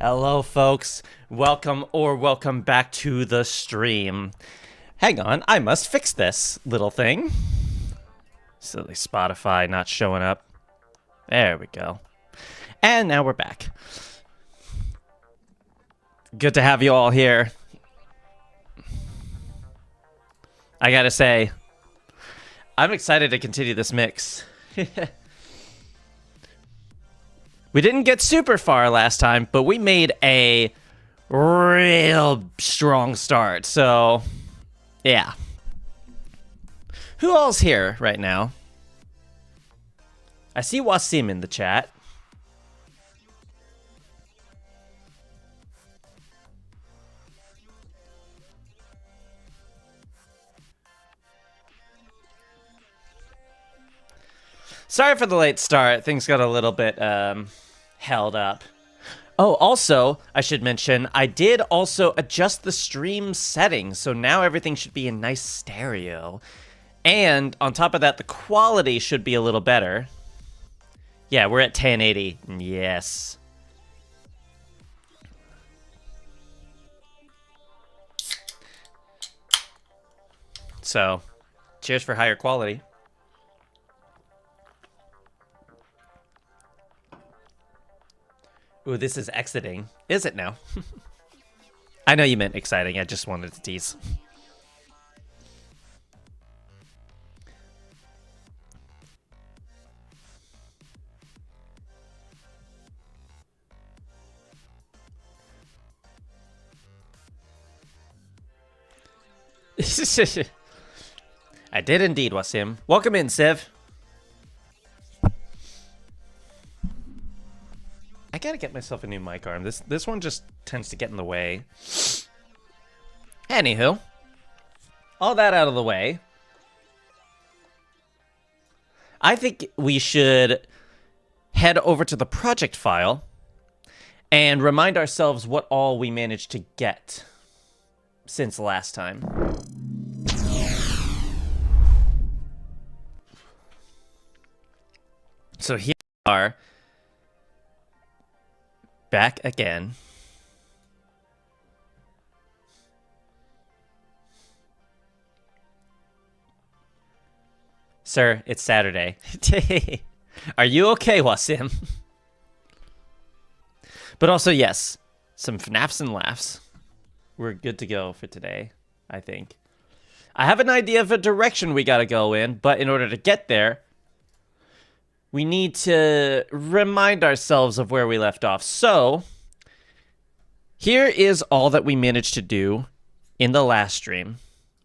Hello, folks. Welcome back to the stream. Hang on, I must fix this little thing. Silly Spotify not showing up. There we go. And now we're back. Good to have you all here. I gotta say, I'm excited to continue this mix. We didn't get super far last time, but we made a real strong start. So, yeah. Who all's here right now? I see Wasim in the chat. Sorry for the late start. Things got a little bit held up. Oh, also, I should mention, I did also adjust the stream settings, so now everything should be in nice stereo. And on top of that, the quality should be a little better. Yeah, we're at 1080. Yes. So, cheers for higher quality. Ooh, this is exiting. Is it now? I know you meant exciting. I just wanted to tease. I did indeed, Wasim. Welcome in, Civ. I gotta get myself a new mic arm. This one just tends to get in the way. Anywho, all that out of the way, I think we should head over to the project file and remind ourselves what all we managed to get since last time. So here we are. Back again. Sir, it's Saturday. Are you okay, Wasim? But also, yes, some FNAFs and laughs. We're good to go for today, I think. I have an idea of a direction we gotta go in, but in order to get there, we need to remind ourselves of where we left off. So, here is all that we managed to do in the last stream.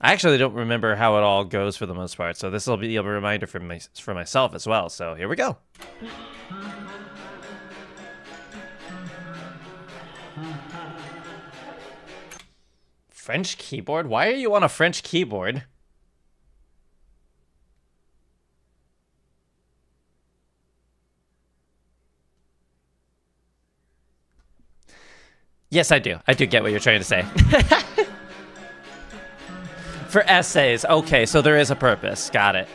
I actually don't remember how it all goes for the most part, so this will be a reminder for myself as well. So, here we go. French keyboard? Why are you on a French keyboard? Yes, I do. I do get what you're trying to say. For essays. Okay, so there is a purpose. Got it.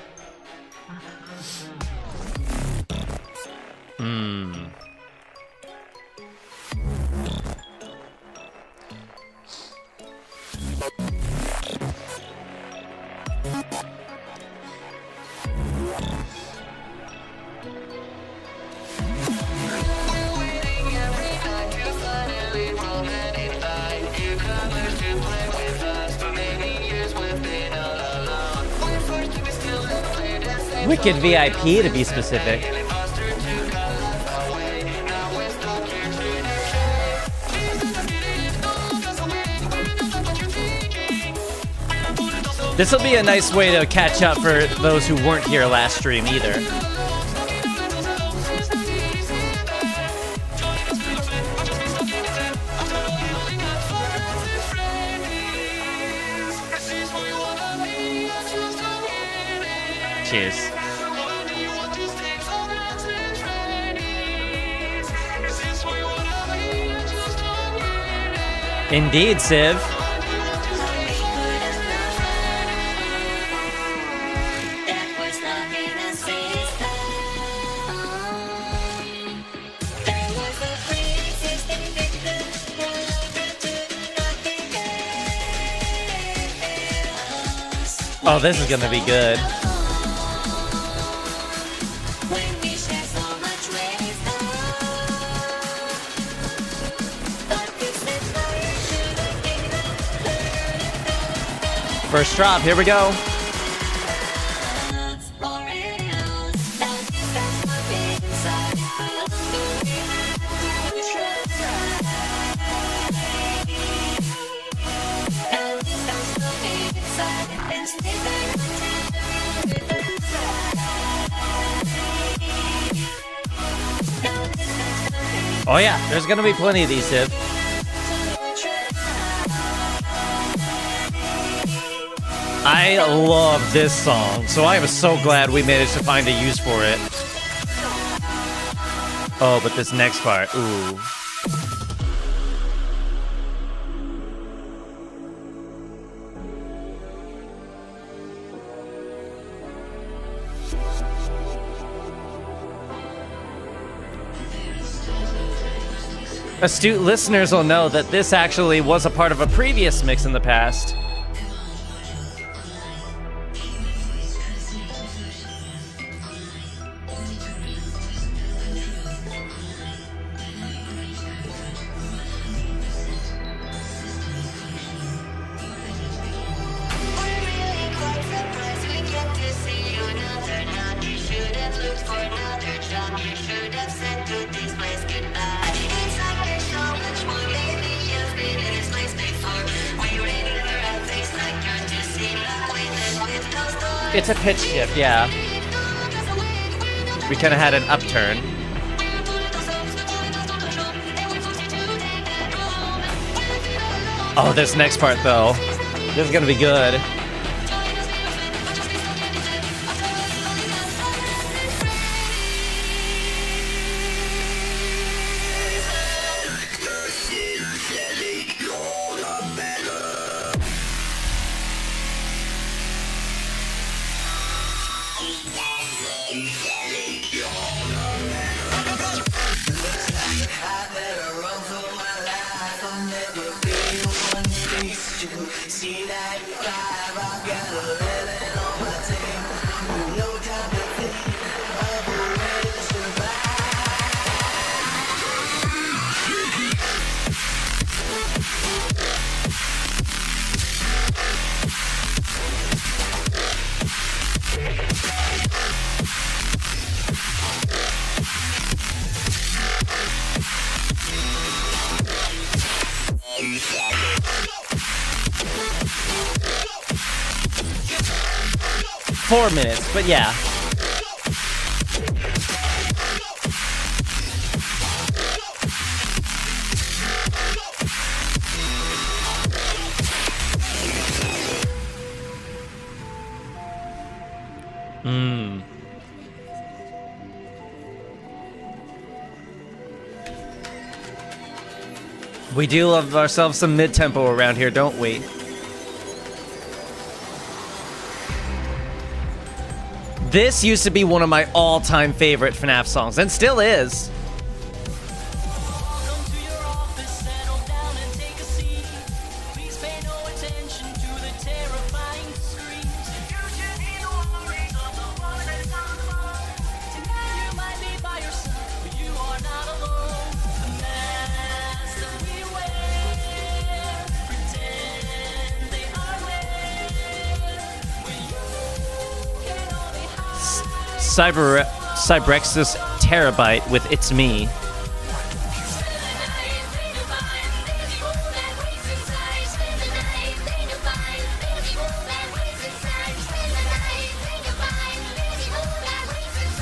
Wicked VIP to be specific. This will be a nice way to catch up for those who weren't here last stream either. Cheers. Indeed, Civ. Oh, this is gonna be good. First drop, here we go. Oh yeah, there's gonna be plenty of these, Civ. I love this song, so I am so glad we managed to find a use for it. Oh, but this next part, ooh. Astute listeners will know that this actually was a part of a previous mix in the past. It's a pitch shift, yeah. We kind of had an upturn. Oh, this next part, though. This is gonna be good. Four minutes, but yeah. We do love ourselves some mid-tempo around here, don't we? This used to be one of my all-time favorite FNAF songs, and still is. Cybrexus Terabyte with It's Me.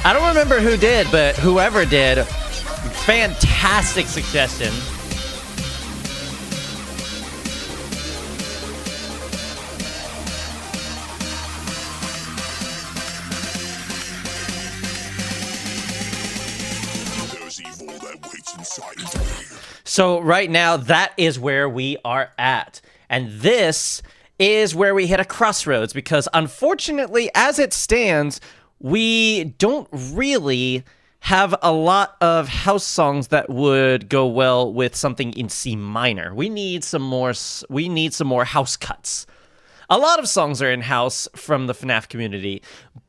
I don't remember who did, but whoever did, fantastic suggestion. So right now, that is where we are at. And this is where we hit a crossroads, because unfortunately, as it stands, we don't really have a lot of house songs that would go well with something in C minor. We need some more house cuts. A lot of songs are in-house from the FNAF community,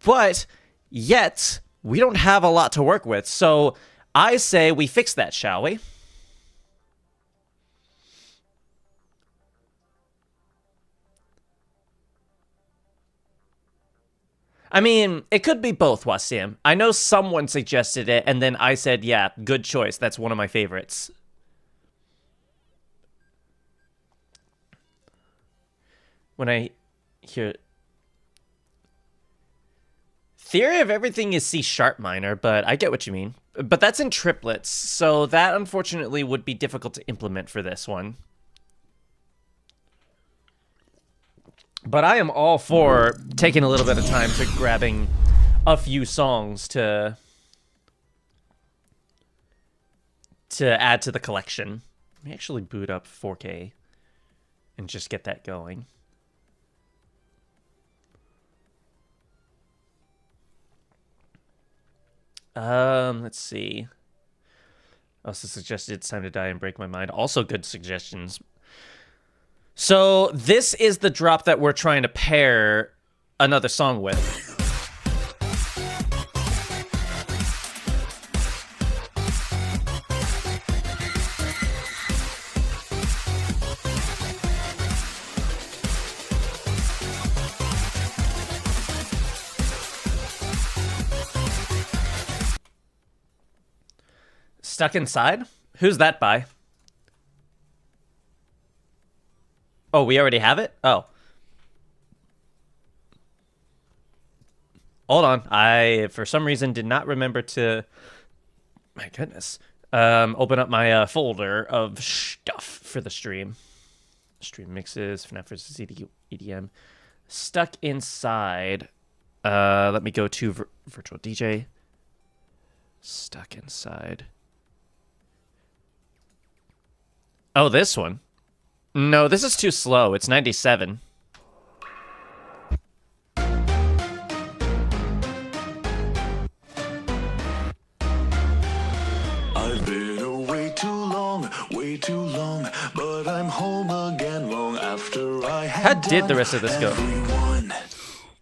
but yet we don't have a lot to work with. So I say we fix that, shall we? I mean, it could be both, Wasim. I know someone suggested it, and then I said, yeah, good choice. That's one of my favorites. When I hear... Theory of Everything is C sharp minor, but I get what you mean. But that's in triplets, so that unfortunately would be difficult to implement for this one. But I am all for taking a little bit of time to grabbing a few songs to add to the collection. Let me actually boot up 4K and just get that going. Let's see. Also suggested It's Time to Die and Break My Mind. Also good suggestions. So this is the drop that we're trying to pair another song with. Stuck Inside? Who's that by? Oh, we already have it? Oh. Hold on. I, for some reason, did not remember to... My goodness. Open up my folder of stuff for the stream. Stream mixes, FNAF versus EDM. Stuck Inside. Let me go to Virtual DJ. Stuck Inside. Oh, this one. No, this is too slow. It's 97. I've been away too long, but I'm home again long after I had How did the rest of this go? everyone. 2,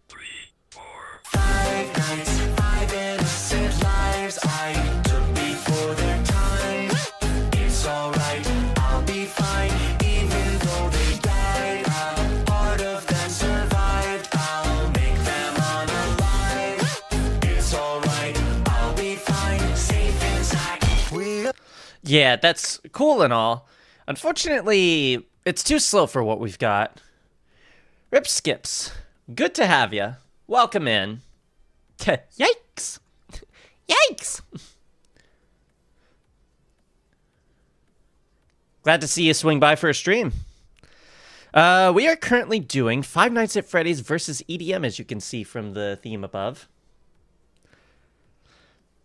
3, 4, 5 nights, 5 innocent lives I took before their time. It's alright, I'll be fine. Even though they died, a part of them survived. I'll make them unalive. It's alright, I'll be fine. Safe inside. Yeah, that's cool and all. Unfortunately, it's too slow for what we've got. Rip Skips, good to have you. Welcome in. Yikes. Yikes. Glad to see you swing by for a stream. We are currently doing Five Nights at Freddy's versus EDM, as you can see from the theme above.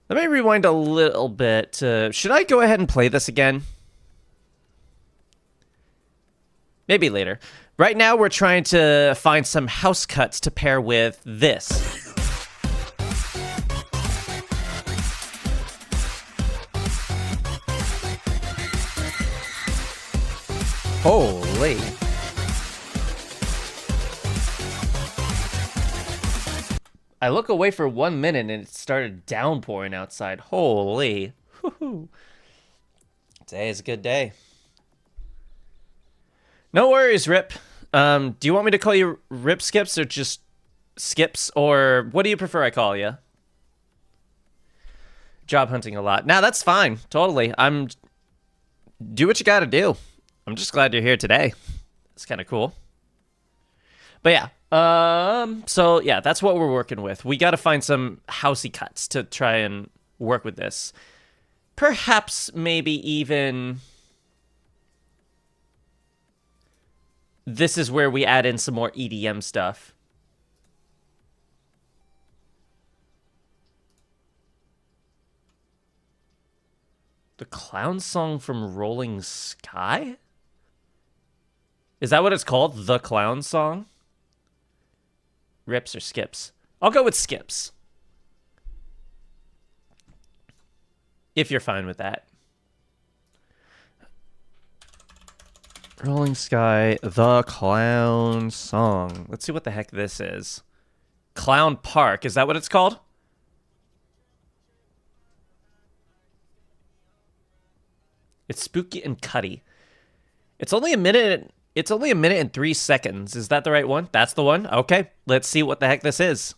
Let me rewind a little bit. Should I go ahead and play this again? Maybe later. Right now, we're trying to find some house cuts to pair with this. Holy. I look away for 1 minute and it started downpouring outside. Holy. Woo-hoo. Today is a good day. No worries, Rip. Do you want me to call you Rip Skips or just Skips? Or what do you prefer I call you? Job hunting a lot. Nah, that's fine. Totally. Do what you gotta do. I'm just glad you're here today. It's kind of cool. But yeah. So yeah, that's what we're working with. We gotta find some housey cuts to try and work with this. Perhaps maybe even... This is where we add in some more EDM stuff. The clown song from Rolling Sky? Is that what it's called? The clown song? Rips or skips? I'll go with skips. If you're fine with that. Rolling Sky, The Clown Song. Let's see what the heck this is. Clown Park, is that what it's called? It's spooky and cutty. It's only a minute. It's only a minute and 3 seconds. Is that the right one? That's the one? Okay, let's see what the heck this is.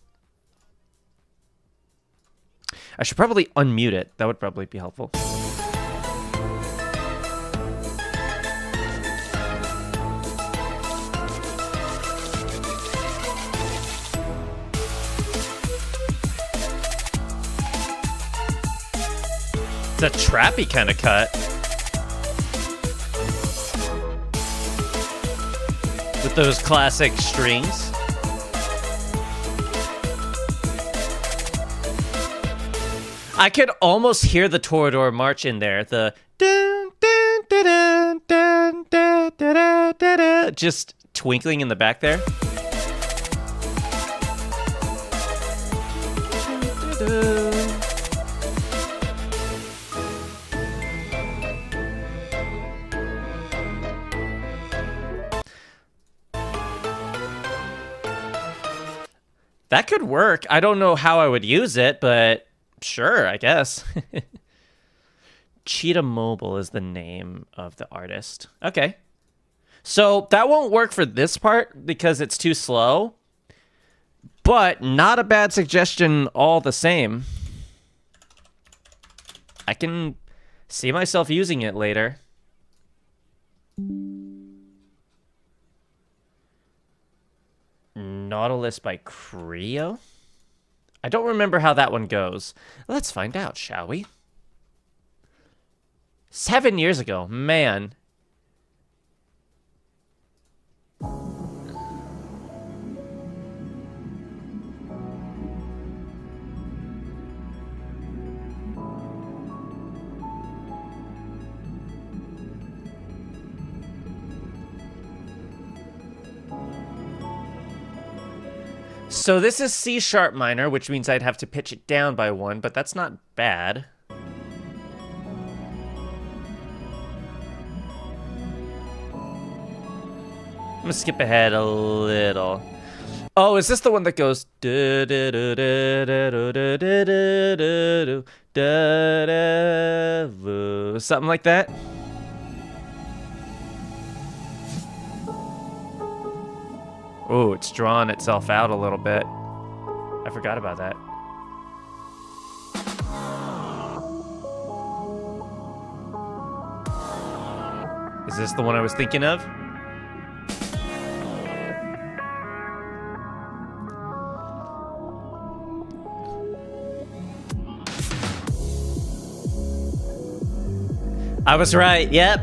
I should probably unmute it. That would probably be helpful. It's a trappy kind of cut. With those classic strings. I could almost hear the Toreador March in there. The dun, dun, dun, dun, dun, dun, dun, dun, dun, just twinkling in the back there. That could work. I don't know how I would use it, but sure, I guess. Cheetah Mobile is the name of the artist. Okay. So that won't work for this part because it's too slow, but not a bad suggestion all the same. I can see myself using it later. Nautilus by Creo? I don't remember how that one goes. Let's find out, shall we? 7 years ago, man. So this is C sharp minor, which means I'd have to pitch it down by 1, but that's not bad. I'm gonna skip ahead a little. Oh, is this the one that goes something like that? Oh, it's drawn itself out a little bit. I forgot about that. Is this the one I was thinking of? I was right, yep.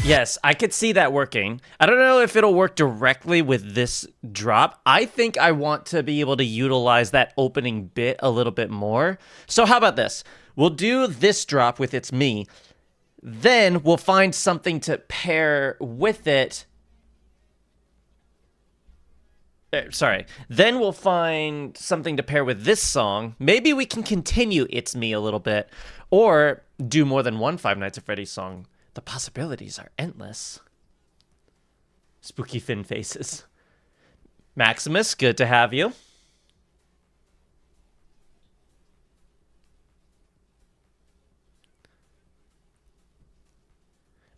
Yes, I could see that working. I don't know if it'll work directly with this drop. I think I want to be able to utilize that opening bit a little bit more. So how about this? We'll do this drop with It's Me. Then we'll find something to pair with it. Sorry. Then we'll find something to pair with this song. Maybe we can continue It's Me a little bit. Or do more than one Five Nights at Freddy's song. The possibilities are endless. Spooky Finn faces. Maximus, good to have you.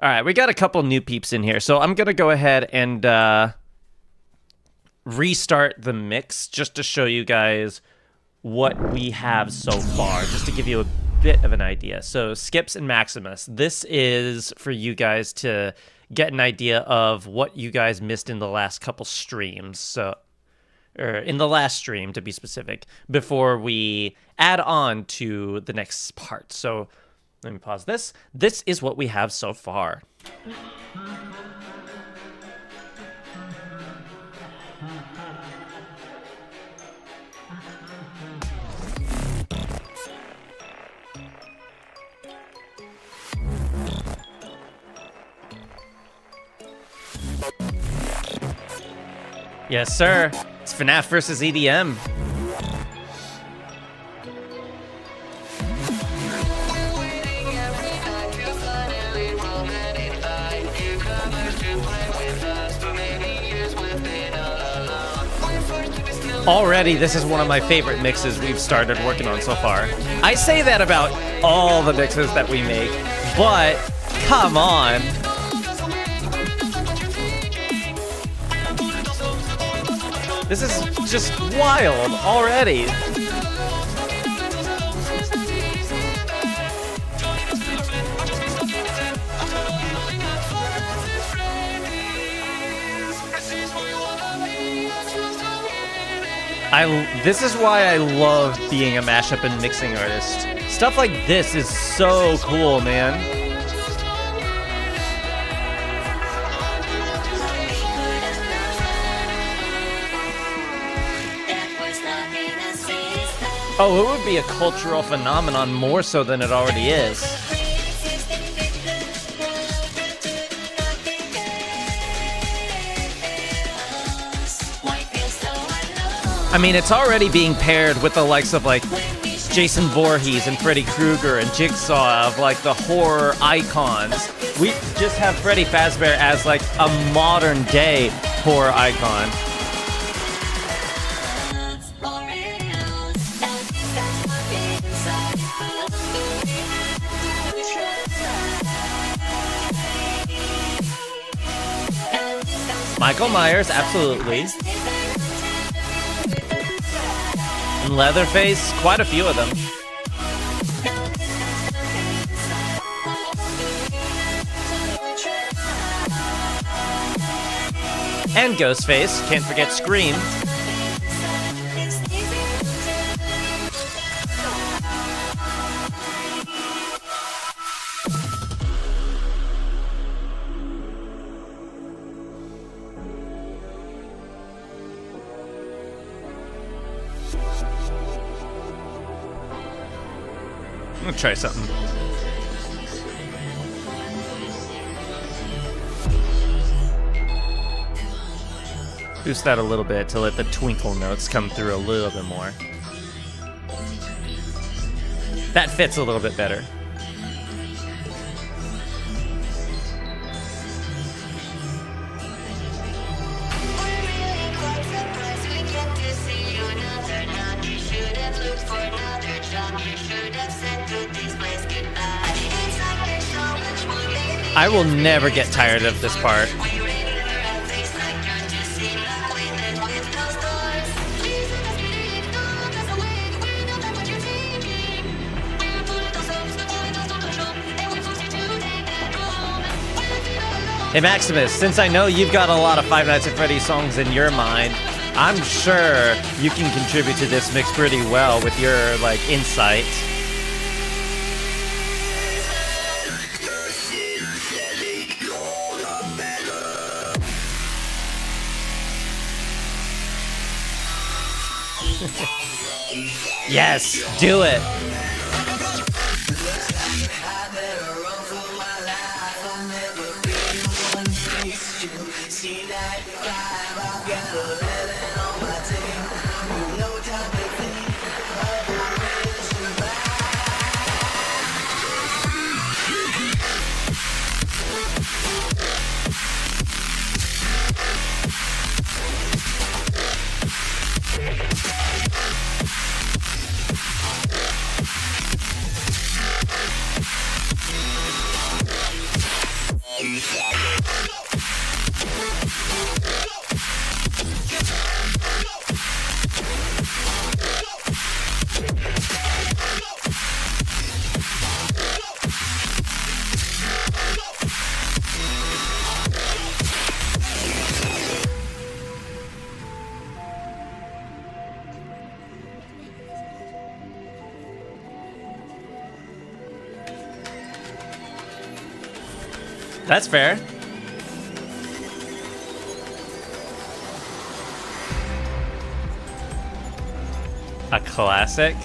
All right, we got a couple new peeps in here. So I'm going to go ahead and restart the mix just to show you guys what we have so far, just to give you a bit of an idea. So Skips and Maximus, this is for you guys to get an idea of what you guys missed in the last couple streams. So, or in the last stream to be specific, before we add on to the next part. So let me pause this. This is what we have so far. Yes, sir. It's FNAF versus EDM. Already, this is one of my favorite mixes we've started working on so far. I say that about all the mixes that we make, but come on. This is just wild already. This is why I love being a mashup and mixing artist. Stuff like this is so cool, man. Oh, it would be a cultural phenomenon more so than it already is. I mean, it's already being paired with the likes of like Jason Voorhees and Freddy Krueger and Jigsaw of like the horror icons. We just have Freddy Fazbear as like a modern day horror icon. Michael Myers, absolutely. And Leatherface, quite a few of them. And Ghostface, can't forget Scream. I'm gonna try something. Boost that a little bit to let the twinkle notes come through a little bit more. That fits a little bit better. I will never get tired of this part. Hey Maximus, since I know you've got a lot of Five Nights at Freddy's songs in your mind, I'm sure you can contribute to this mix pretty well with your like insight. Yes, do it. That's fair. A classic.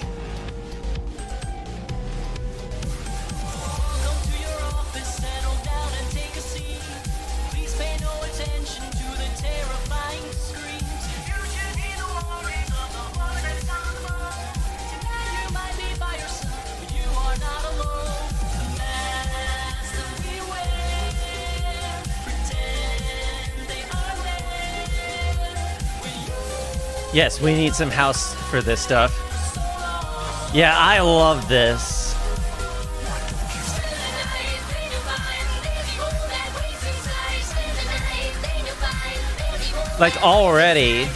Yes, we need some house for this stuff. Yeah, I love this. Like, already.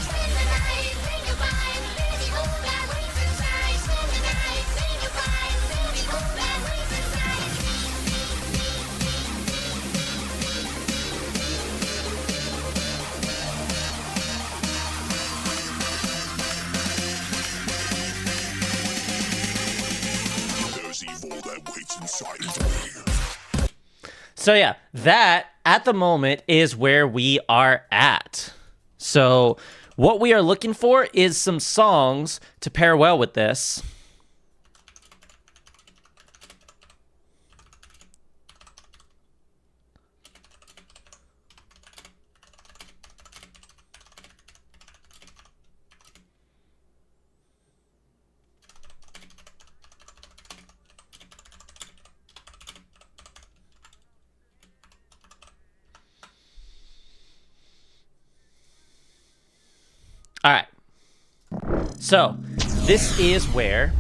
So yeah, that at the moment is where we are at. So what we are looking for is some songs to pair well with this. All right. So this is where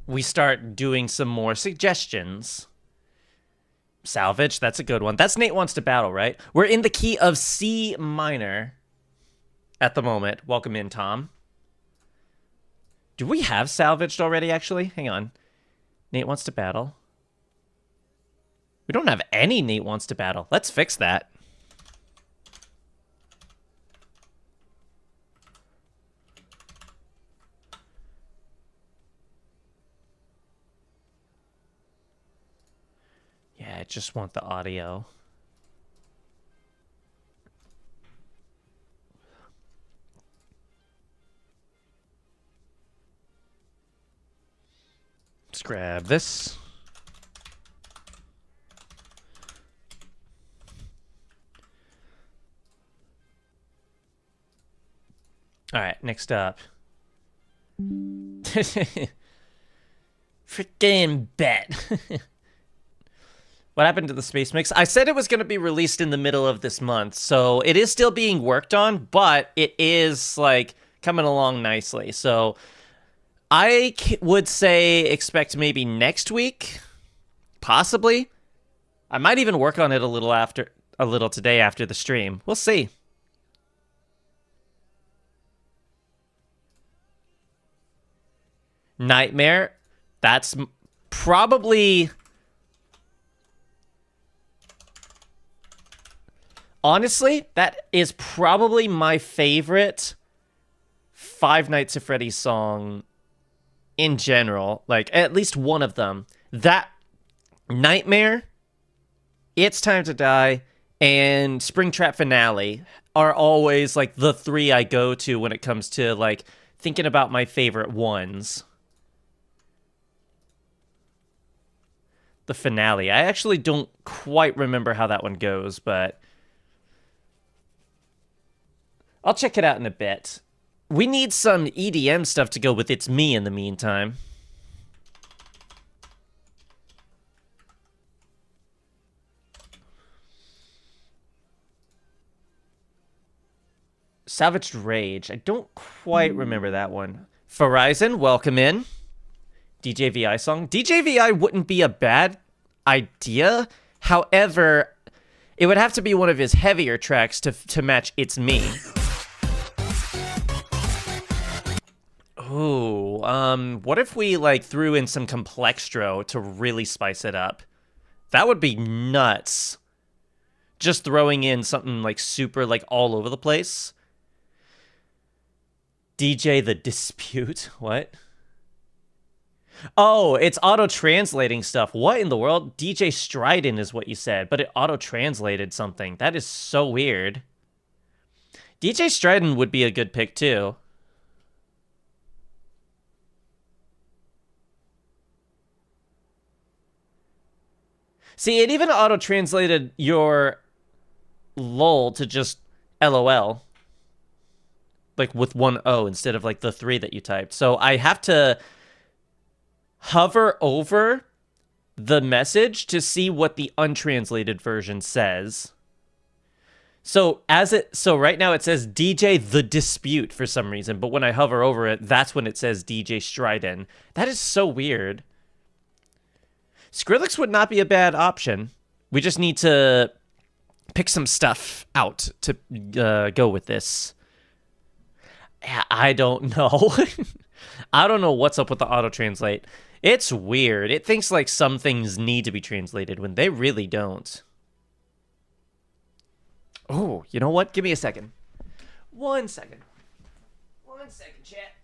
we start doing some more suggestions. Salvage, that's a good one. That's Nate Wants to Battle, right? We're in the key of C minor at the moment. Welcome in, Tom. Do we have salvaged already, actually? Hang on. Nate Wants to Battle. We don't have any Nate Wants to Battle. Let's fix that. Yeah, I just want the audio. Let's grab this. All right, next up. Freaking bet. What happened to the Space Mix? I said it was going to be released in the middle of this month, so it is still being worked on, but it is, like, coming along nicely. So I would say expect maybe next week, possibly. I might even work on it a little today after the stream. We'll see. Nightmare. That's probably... Honestly, that is probably my favorite Five Nights at Freddy's song in general. Like, at least one of them. That Nightmare, It's Time to Die, and Springtrap Finale are always, like, the three I go to when it comes to, like, thinking about my favorite ones. The finale. I actually don't quite remember how that one goes, but... I'll check it out in a bit. We need some EDM stuff to go with It's Me in the meantime. Savaged Rage. I don't quite remember that one. Verizon, welcome in. DJVI song. DJVI wouldn't be a bad idea. However, it would have to be one of his heavier tracks to match It's Me. Ooh, what if we, like, threw in some Complextro to really spice it up? That would be nuts. Just throwing in something, like, super, like, all over the place. DJ The Dispute? What? Oh, it's auto-translating stuff. What in the world? DJ Strident is what you said, but it auto-translated something. That is so weird. DJ Strident would be a good pick, too. See, it even auto-translated your lol to just LOL. Like, with one O instead of, like, the 3 that you typed. So I have to hover over the message to see what the untranslated version says. So right now it says DJ The Dispute for some reason, but when I hover over it, that's when it says DJ Stryden. That is so weird. Skrillex would not be a bad option. We just need to pick some stuff out to go with this. I don't know. I don't know what's up with the auto-translate. It's weird. It thinks like some things need to be translated when they really don't. Oh, you know what? Give me a second. 1 second. 1 second, chat.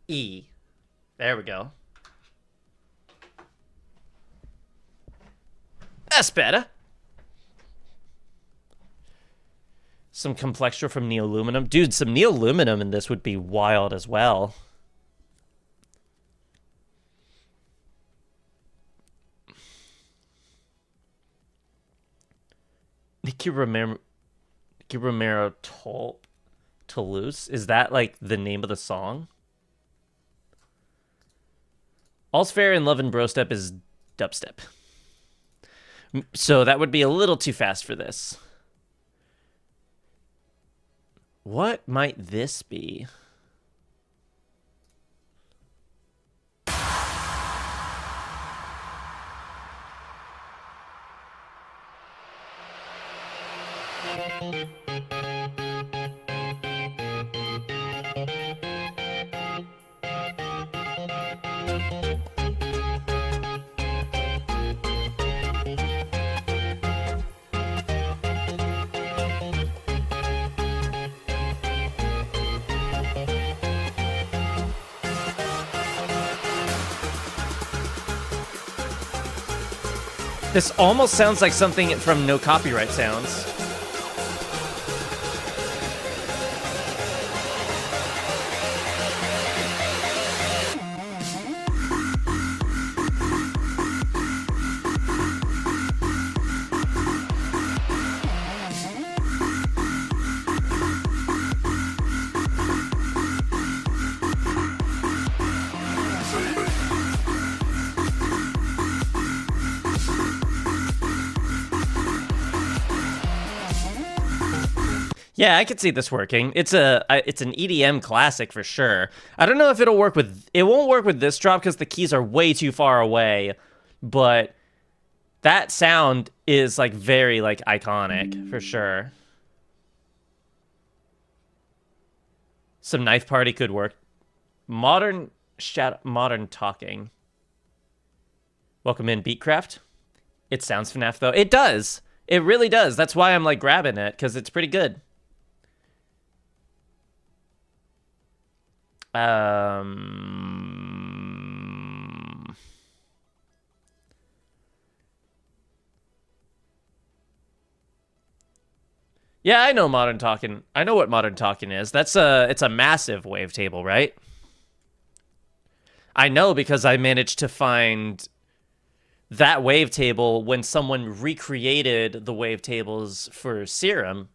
E. There we go. That's better. Some Complextra from Neoluminum. Dude, some Neoluminum in this would be wild as well. Nicky Romero Toulouse? Is that like the name of the song? All's Fair in Love and Brostep is dubstep. So that would be a little too fast for this. What might this be? This almost sounds like something from No Copyright Sounds. Yeah, I could see this working. It's an EDM classic for sure. I don't know if it won't work with this drop because the keys are way too far away, but that sound is like very like iconic for sure. Some Knife Party could work. Modern talking. Welcome in, Beatcraft. It sounds FNAF though. It does. It really does. That's why I'm like grabbing it because it's pretty good. Yeah, I know Modern Talking. I know what Modern Talking is. It's a massive wavetable, right? I know because I managed to find that wavetable when someone recreated the wavetables for Serum.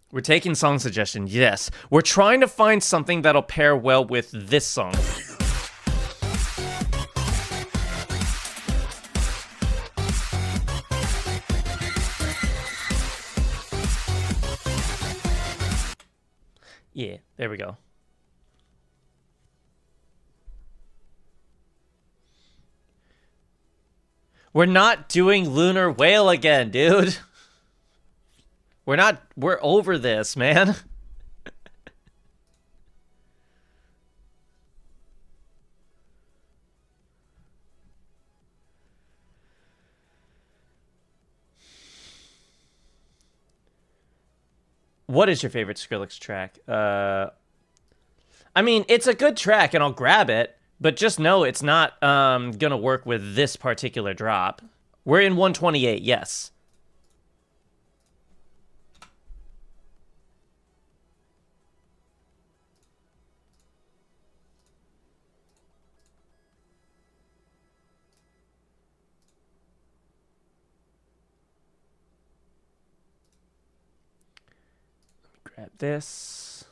We're taking song suggestions, yes. We're trying to find something that'll pair well with this song. Yeah, there we go. We're not doing Lunar Whale again, dude. We're over this, man. What is your favorite Skrillex track? I mean, it's a good track and I'll grab it, but just know it's not gonna work with this particular drop. We're in 128, yes. Grab this.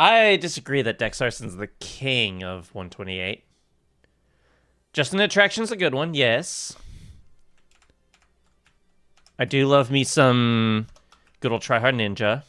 I disagree that Dex Arson's the king of 128. Just an Attraction's a good one, yes. I do love me some good old Try Hard Ninja.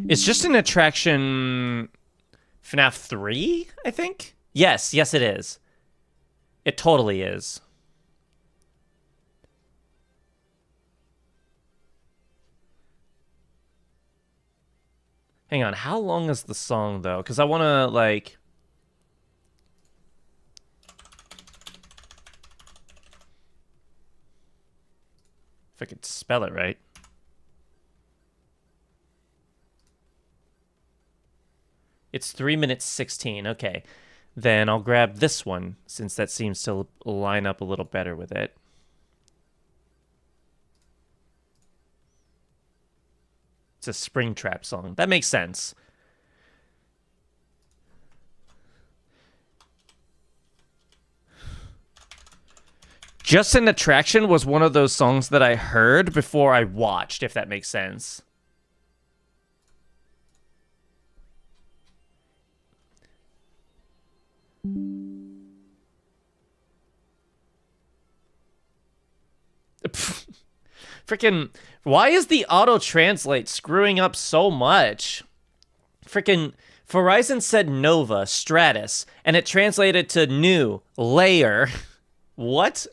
It's just an Attraction FNAF 3, I think? Yes, it is. It totally is. Hang on, how long is the song, though? Because I want to, like... If I could spell it right. It's 3 minutes 16. Okay. Then I'll grab this one, since that seems to line up a little better with it. It's a Springtrap song. That makes sense. Just an Attraction was one of those songs that I heard before I watched, if that makes sense. Freaking, why is the auto-translate screwing up so much? Freaking, Verizon said Nova, Stratus, and it translated to new, layer. What?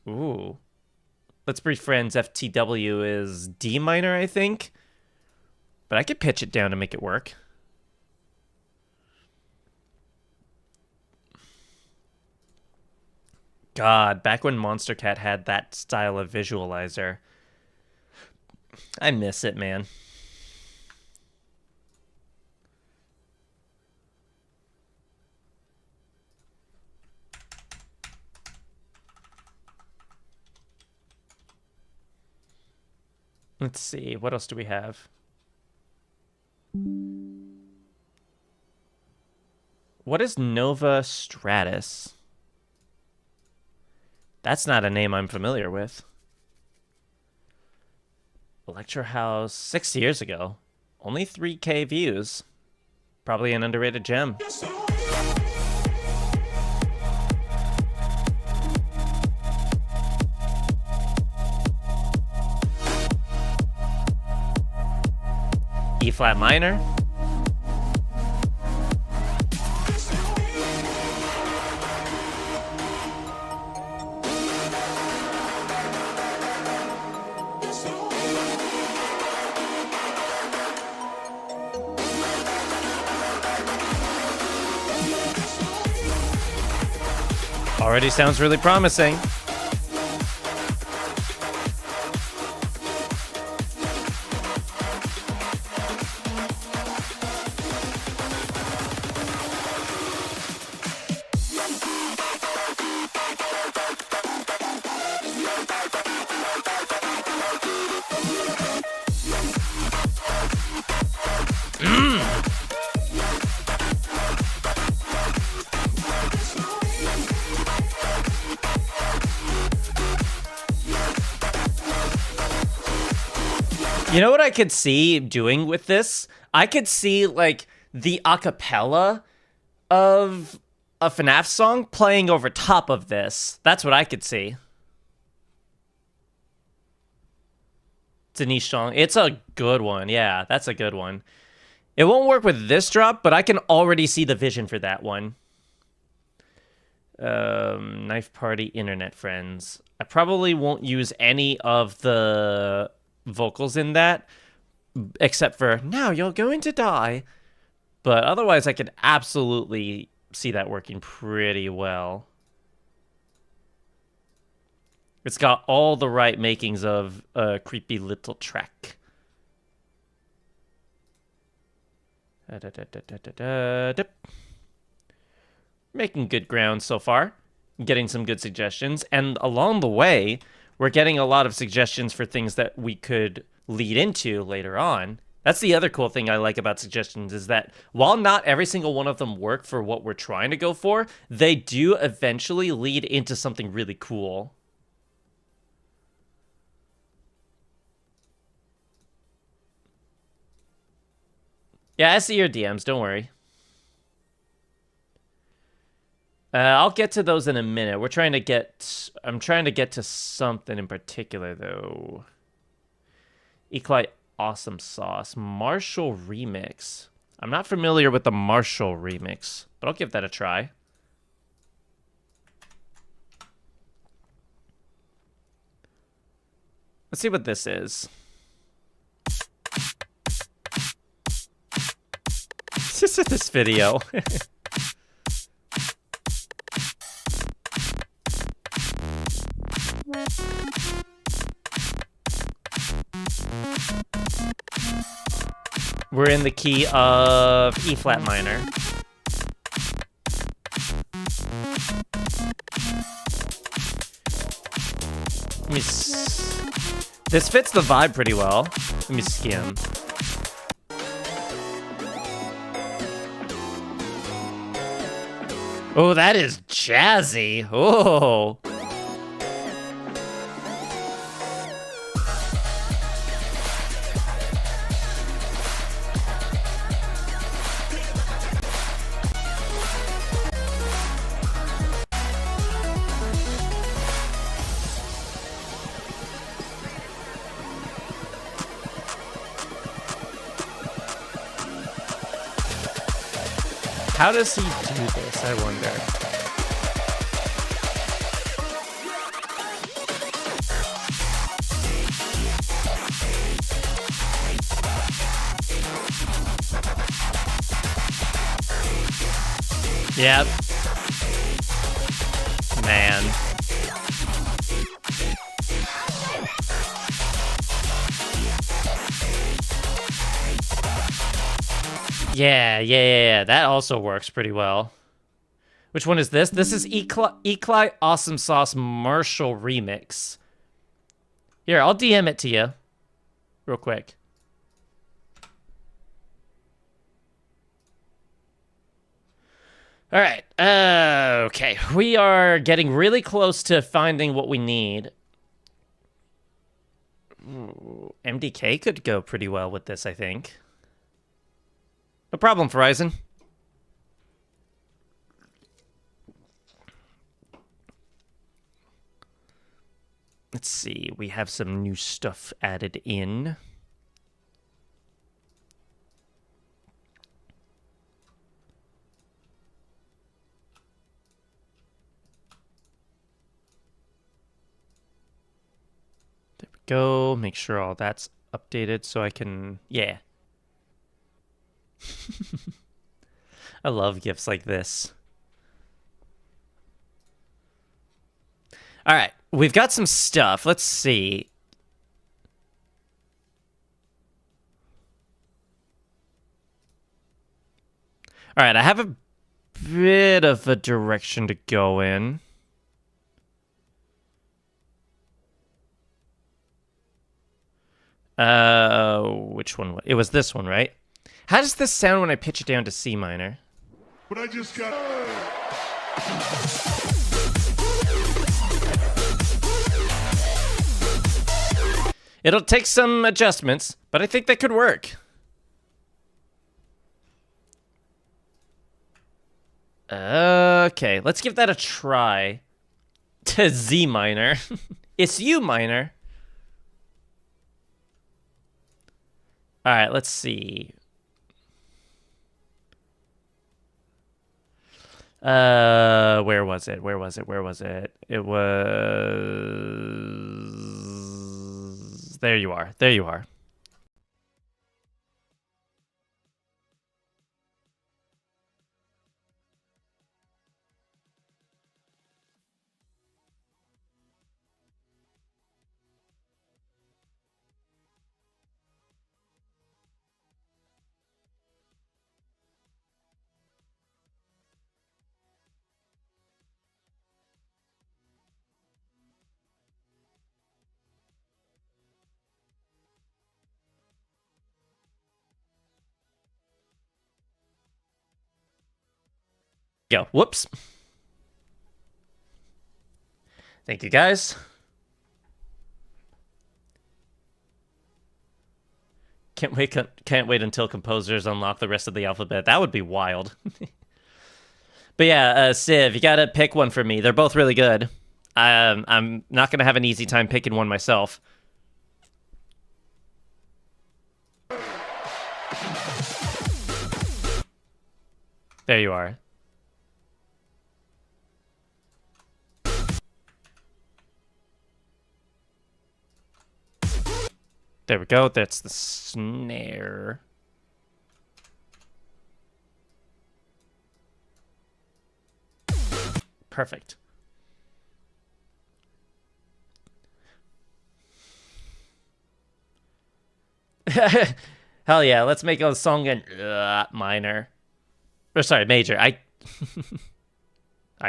Ooh. Let's Be Friends FTW is D minor, I think. But I could pitch it down to make it work. God, back when Monster Cat had that style of visualizer. I miss it, man. Let's see, what else do we have? What is Nova Stratus? That's not a name I'm familiar with. Electro House, 6 years ago. Only 3K views. Probably an underrated gem. E flat minor. Already sounds really promising. You know what I could see doing with this? I could see, like, the acapella of a FNAF song playing over top of this. That's what I could see. It's a niche song. It's a good one. Yeah, that's a good one. It won't work with this drop, but I can already see the vision for that one. Knife Party Internet Friends. I probably won't use any of the vocals in that, except for now you're going to die. But otherwise I could absolutely see that working pretty well. It's got all the right makings of a creepy little track. making good ground so far, getting some good suggestions, and along the way, we're getting a lot of suggestions for things that we could lead into later on. That's the other cool thing I like about suggestions is that while not every single one of them work for what we're trying to go for, they do eventually lead into something really cool. Yeah, I see your DMs, don't worry. I'll get to those in a minute. I'm trying to get to something in particular, though. Equally awesome sauce. Marshall remix. I'm not familiar with the Marshall remix, but I'll give that a try. Let's see what this is. This video. We're in the key of E flat minor. This fits the vibe pretty well. Let me skim. Oh, that is jazzy. Oh. How does he do this, I wonder? Yep. Man. Yeah. That also works pretty well. Which one is this? This is Ecli Awesome Sauce Marshall Remix. Here, I'll DM it to you. Real quick. All right. Okay. We are getting really close to finding what we need. Ooh, MDK could go pretty well with this, I think. No problem, Verizon. Let's see. We have some new stuff added in. There we go. Make sure all that's updated so I can... Yeah. I love gifts like this. All right, we've got some stuff. Let's see. All right, I have a bit of a direction to go in. Which one? It was this one, right? How does this sound when I pitch it down to C minor? But I just got... It'll take some adjustments, but I think that could work. Okay, let's give that a try. To Z minor. It's U minor. All right, let's see. Where was it? It was... There you are. go. Whoops. Thank you, guys. Can't wait until composers unlock the rest of the alphabet. That would be wild. But yeah, Civ, you gotta pick one for me. They're both really good. I'm not gonna have an easy time picking one myself. There you are. There we go. That's the snare. Perfect. Hell yeah, let's make a song in minor. Or sorry, major. I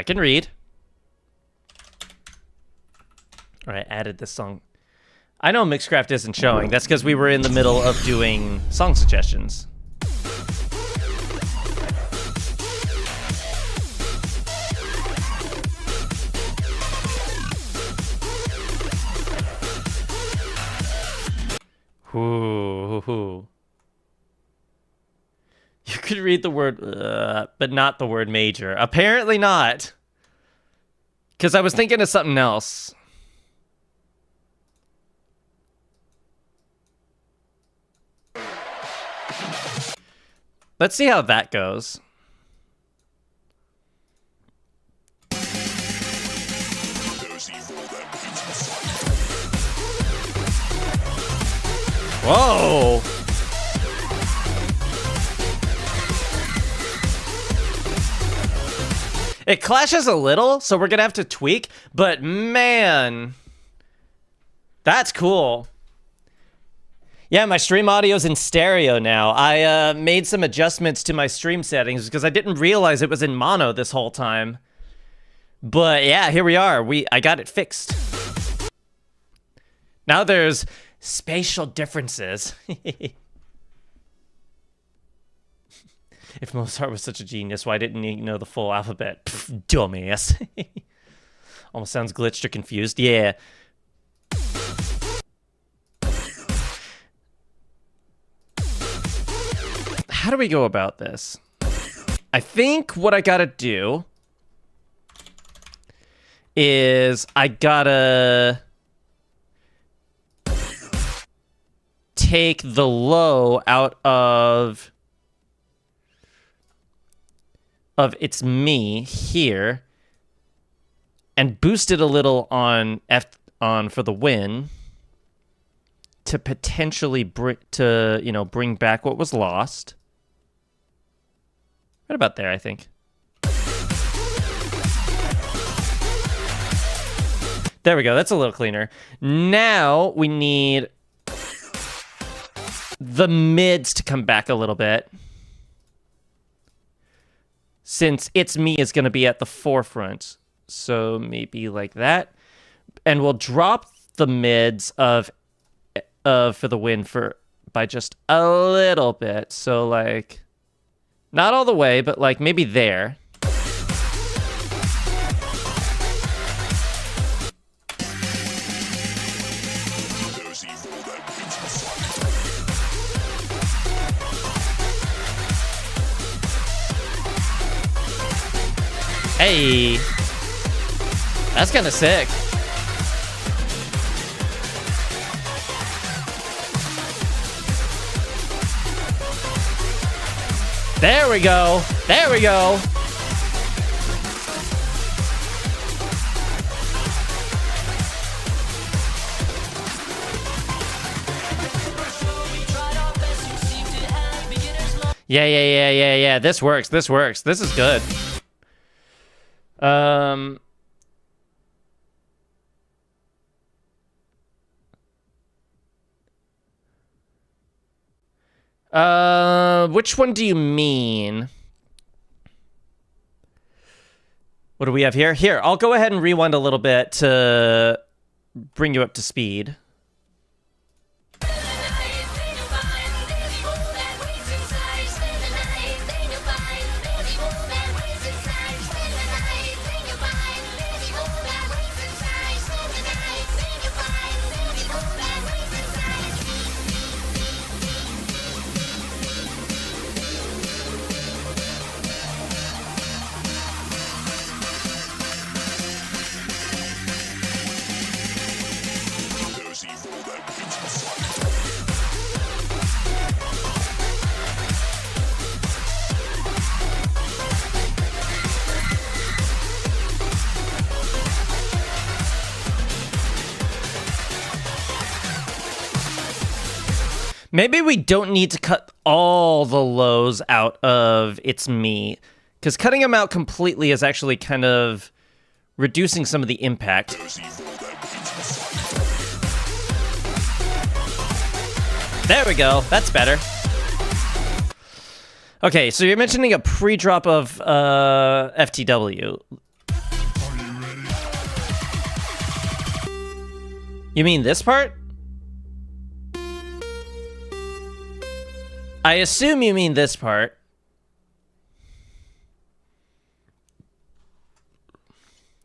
can read. All right, added this song. I know Mixcraft isn't showing. That's because we were in the middle of doing song suggestions. Ooh. You could read the word, but not the word major. Apparently not. Because I was thinking of something else. Let's see how that goes. Whoa! It clashes a little, so we're gonna have to tweak, but man, that's cool. Yeah, my stream audio's in stereo now. I made some adjustments to my stream settings because I didn't realize it was in mono this whole time. But yeah, here we are. I got it fixed. Now there's spatial differences. If Mozart was such a genius, why didn't he know the full alphabet? Pff, dumbass. Almost sounds glitched or confused. Yeah. How do we go about this? I think what I gotta do is I gotta take the low out of it's me here and boost it a little on on for the win to potentially bring back what was lost. Right about there, I think. There we go. That's a little cleaner. Now we need the mids to come back a little bit. Since It's Me is going to be at the forefront. So maybe like that. And we'll drop the mids of for the win by just a little bit. So like not all the way, but like maybe there. Hey, that's kind of sick. There we go. There we go. Yeah. This works. This works. This is good. Which one do you mean? What do we have here? Here, I'll go ahead and rewind a little bit to bring you up to speed. Maybe we don't need to cut all the lows out of its meat, because cutting them out completely is actually kind of reducing some of the impact. There we go. That's better. Okay, so you're mentioning a pre-drop of FTW. You mean this part? I assume you mean this part.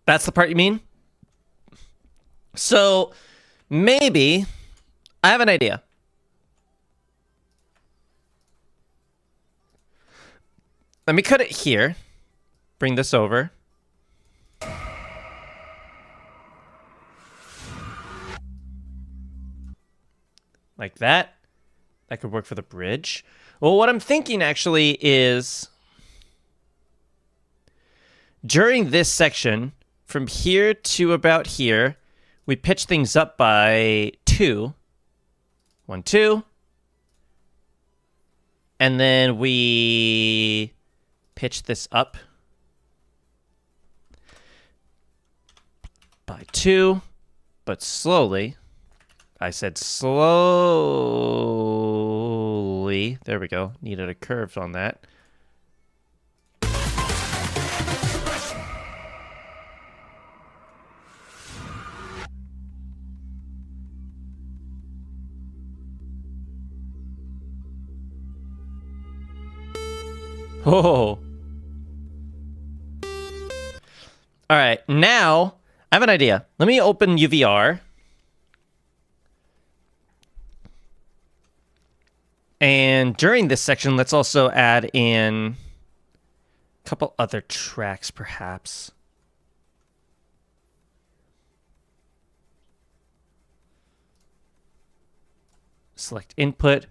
That's the part you mean? So, maybe... I have an idea. Let me cut it here. Bring this over. Like that. That could work for the bridge. Well, what I'm thinking actually is during this section, from here to about here, we pitch things up by 2. 1, 2. And then we pitch this up by 2, but slowly. I said slowly. There we go. Needed a curve on that. Oh. All right, now I have an idea. Let me open UVR. And during this section, let's also add in a couple other tracks, perhaps. Select input.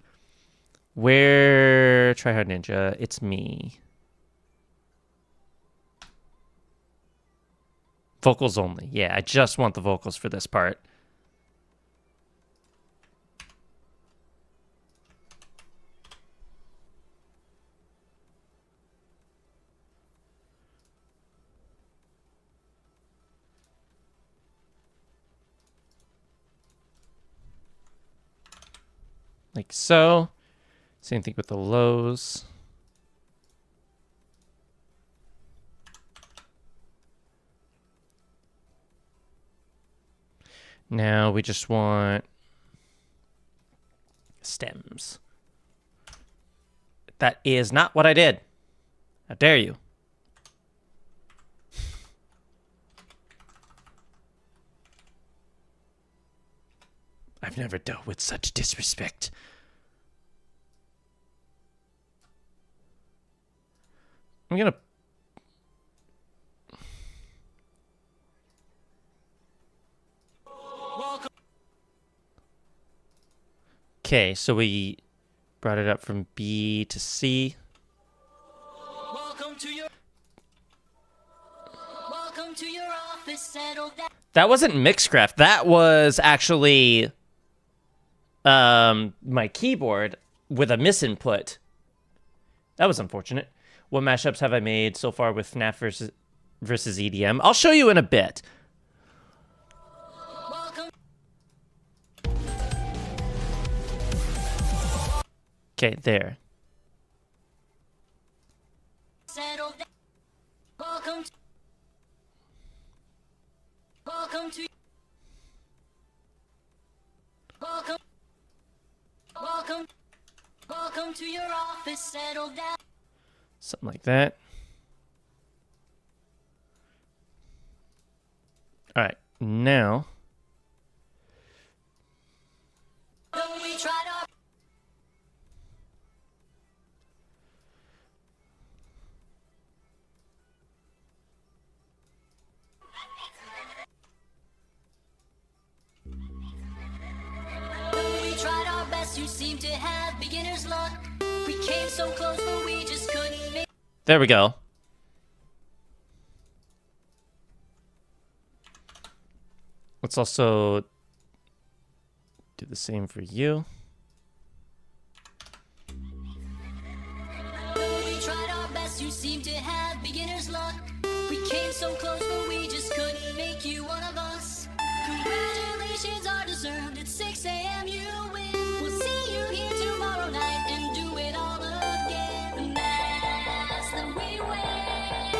Where Tryhard Ninja? It's me. Vocals only. Yeah, I just want the vocals for this part. Like so. Same thing with the lows. Now we just want stems. That is not what I did. How dare you? I've never dealt with such disrespect. I'm gonna... Okay, so we brought it up from B to C. Welcome to your office, settle down. That wasn't Mixcraft. That was actually my keyboard with a misinput. That was unfortunate. What mashups have I made so far with FNAF versus EDM? I'll show you in a bit. Welcome. Okay, there. Settle down. Welcome to welcome to your office, settle down. Something like that. All right, now. Don't we try to we tried our best, you seem to have beginner's luck. We came so close, but we just couldn't make. There we go. Let's also do the same for you. You seem to have beginner's luck. We came so close, but we just couldn't make you one of us. Congratulations are deserved. At 6 a.m. you win. We'll see you here tomorrow night and do it all again. The masks that we wear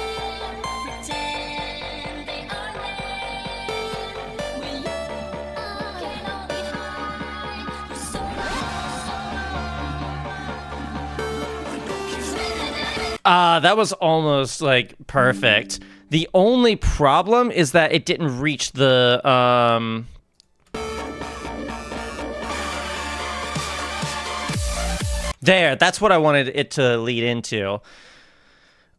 pretend they are there. When you can only hide for so long. That was almost like perfect. The only problem is that it didn't reach the there, that's what I wanted it to lead into.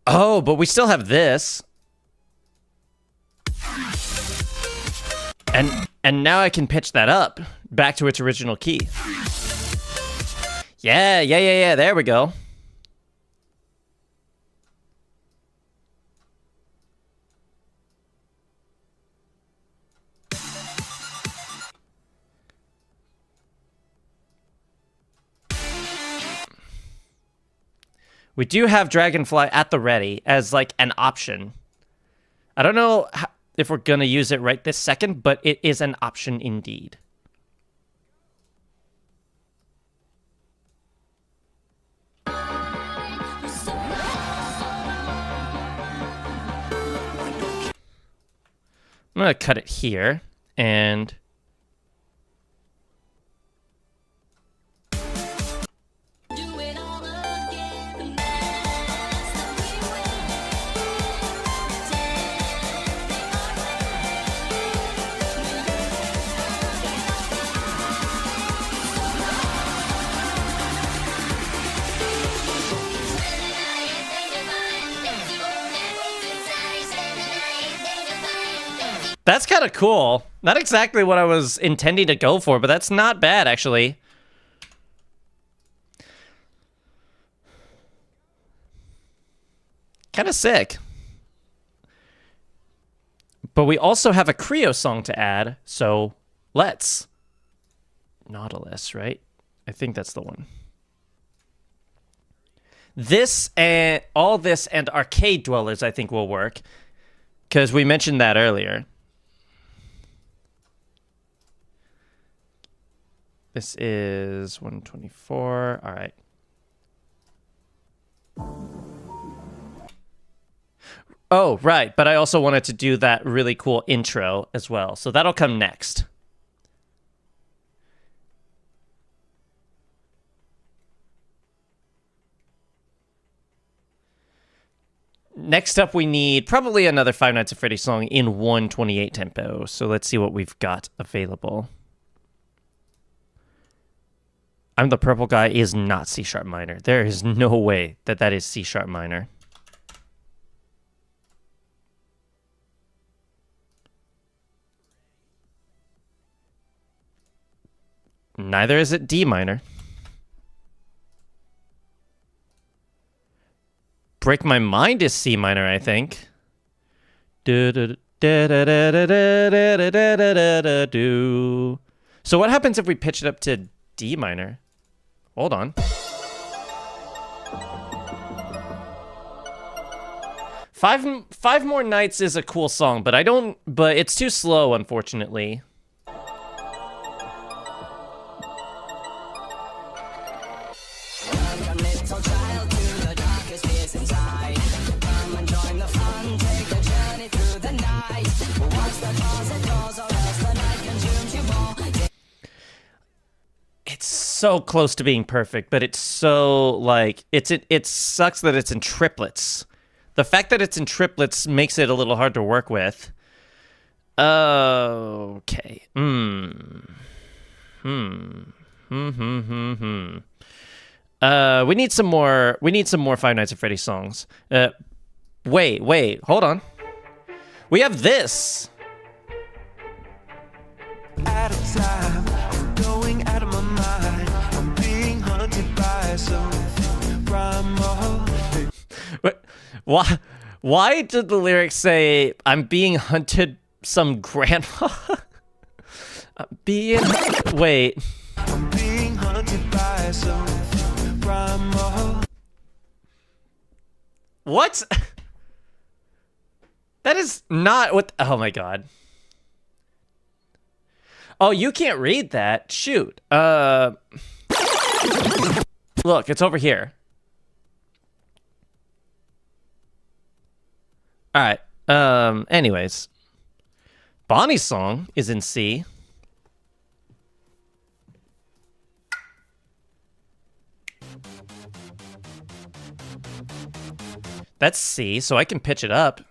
Oh, but we still have this. And now I can pitch that up back to its original key. Yeah, there we go. We do have Dragonfly at the ready as like an option. I don't know if we're gonna use it right this second, but it is an option indeed. I'm gonna cut it here and Do it all again. The masks that we wear pretend they are that's kind of cool. Not exactly what I was intending to go for, but that's not bad actually. Kind of sick. But we also have a Creo song to add, so let's. Nautilus, right? I think that's the one. This and all this and Arcade Dwellers I think will work, because we mentioned that earlier. This is 124. All right. Oh, right. But I also wanted to do that really cool intro as well. So that'll come next. Next up, we need probably another Five Nights at Freddy's song in 128 tempo. So let's see what we've got available. I'm the Purple Guy is not C sharp minor. There is no way that that is C sharp minor. Neither is it D minor. Break My Mind is C minor, I think. So what happens if we pitch it up to D minor? Hold on. Five More Nights is a cool song, but but it's too slow, unfortunately. It's so close to being perfect, but it's so like it sucks that it's in triplets. The fact that it's in triplets makes it a little hard to work with. Okay. We need some more Five Nights at Freddy's songs. Wait, hold on. We have this. Out of time, I'm going out of my mind. I'm being hunted by some primal. Why did the lyrics say I'm being hunted some grandma? Wait. I'm being hunted by some primal. What? That is not what... Oh my god. Oh, you can't read that? Shoot. Look, it's over here. Alright. Anyways. Bonnie's song is in C. That's C, so I can pitch it up.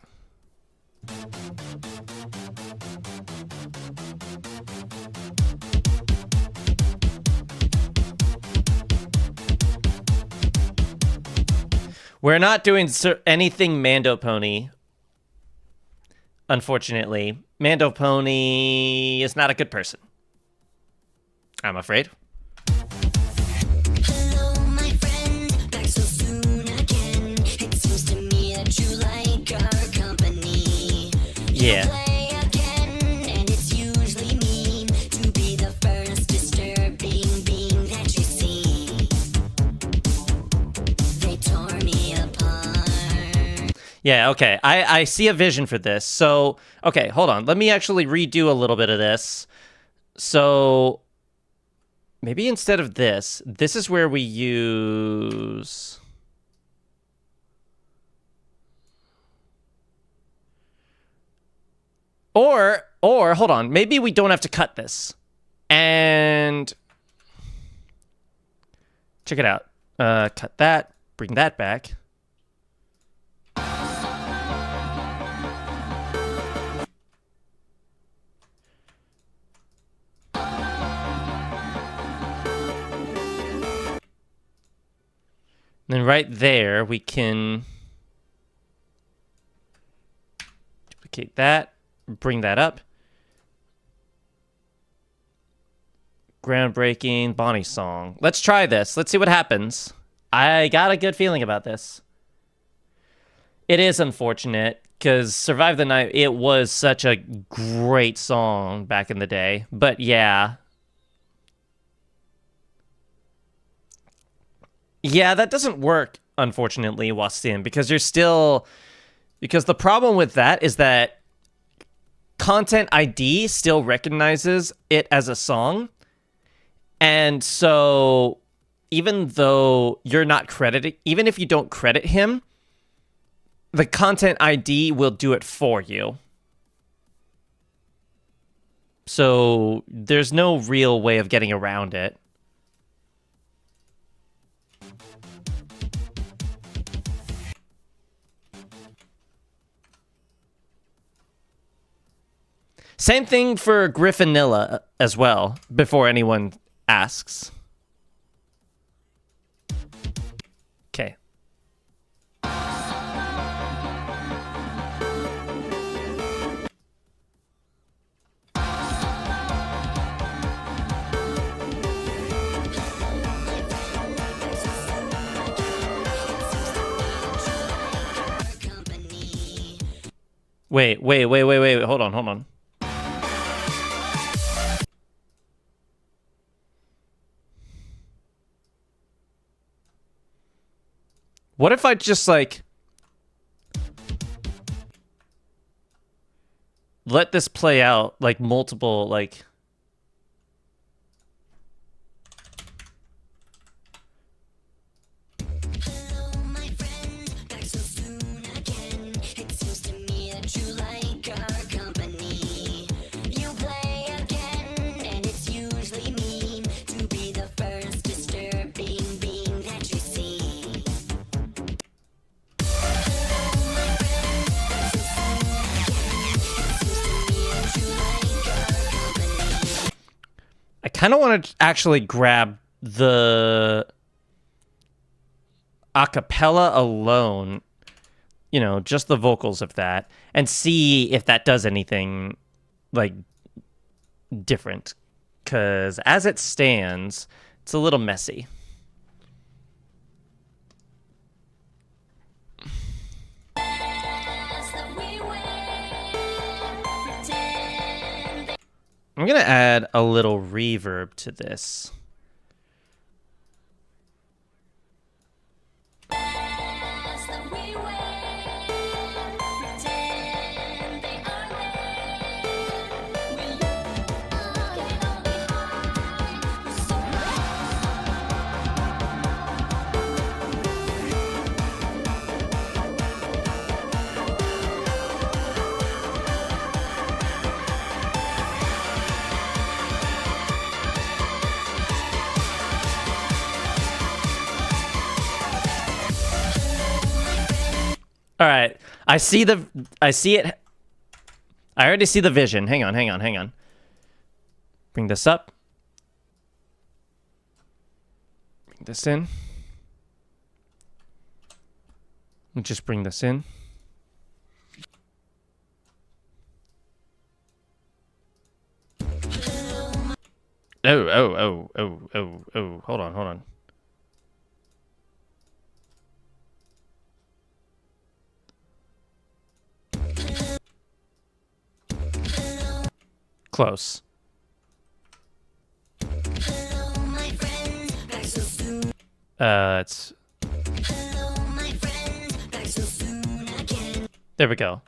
We're not doing anything Mando Pony. Unfortunately. Mando Pony is not a good person. I'm afraid. Hello, my friend, back so soon again. It seems to me that you like our company. Yeah. Play again, and it's usually mean to be the first disturbing being that you see. They tore me apart. Yeah, okay. I see a vision for this. So, okay, hold on. Let me actually redo a little bit of this. So, maybe instead of this is where we use... Or, hold on. Maybe we don't have to cut this. And... Check it out. Cut that. Bring that back. Then right there, we can duplicate that, bring that up. Groundbreaking Bonnie song. Let's try this. Let's see what happens. I got a good feeling about this. It is unfortunate because Survive the Night, it was such a great song back in the day. But yeah. Yeah, that doesn't work, unfortunately, Wastin, because you're still... Because the problem with that is that Content ID still recognizes it as a song. And so, even though you're not credited... Even if you don't credit him, the Content ID will do it for you. So, there's no real way of getting around it. Same thing for Griffinilla as well, before anyone asks. Okay. Wait. Hold on. What if I just, like, let this play out, like, multiple, like... Hello, my friend, back so soon again. It seems to me that you like our company. You play again, and it's usually mean to be the first disturbing being that you see. I kind of want to actually grab the acapella alone, you know, just the vocals of that, and see if that does anything, like, different. Because as it stands, it's a little messy. I'm going to add a little reverb to this. As the we wait. All right. I see it. I already see the vision. Hang on. Bring this up. Bring this in. We'll just bring this in. Oh. Hold on. Close. It's... There we go.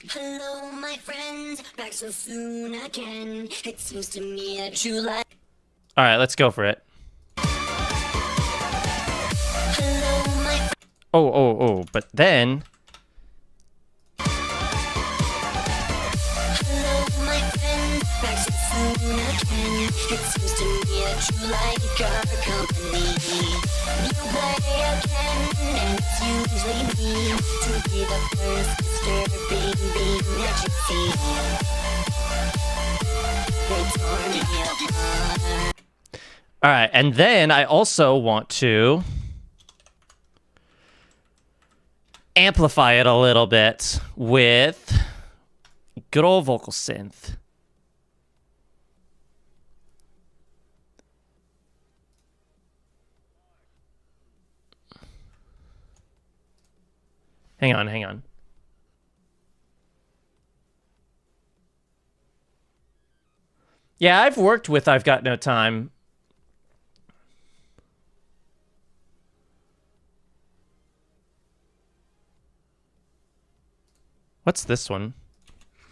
Hello, my friends, back so soon again. It seems to me that you like. All right, let's go for it. Hello, my Oh, but then... hello, my friends, back so soon again. It seems to me that you like our company. You play again, and it's usually me to be the first disturbing being that you see. They tore me apart. All right, and then I also want to amplify it a little bit with good old vocal synth. Hang on. Yeah, I've worked with I've Got No Time. What's this one?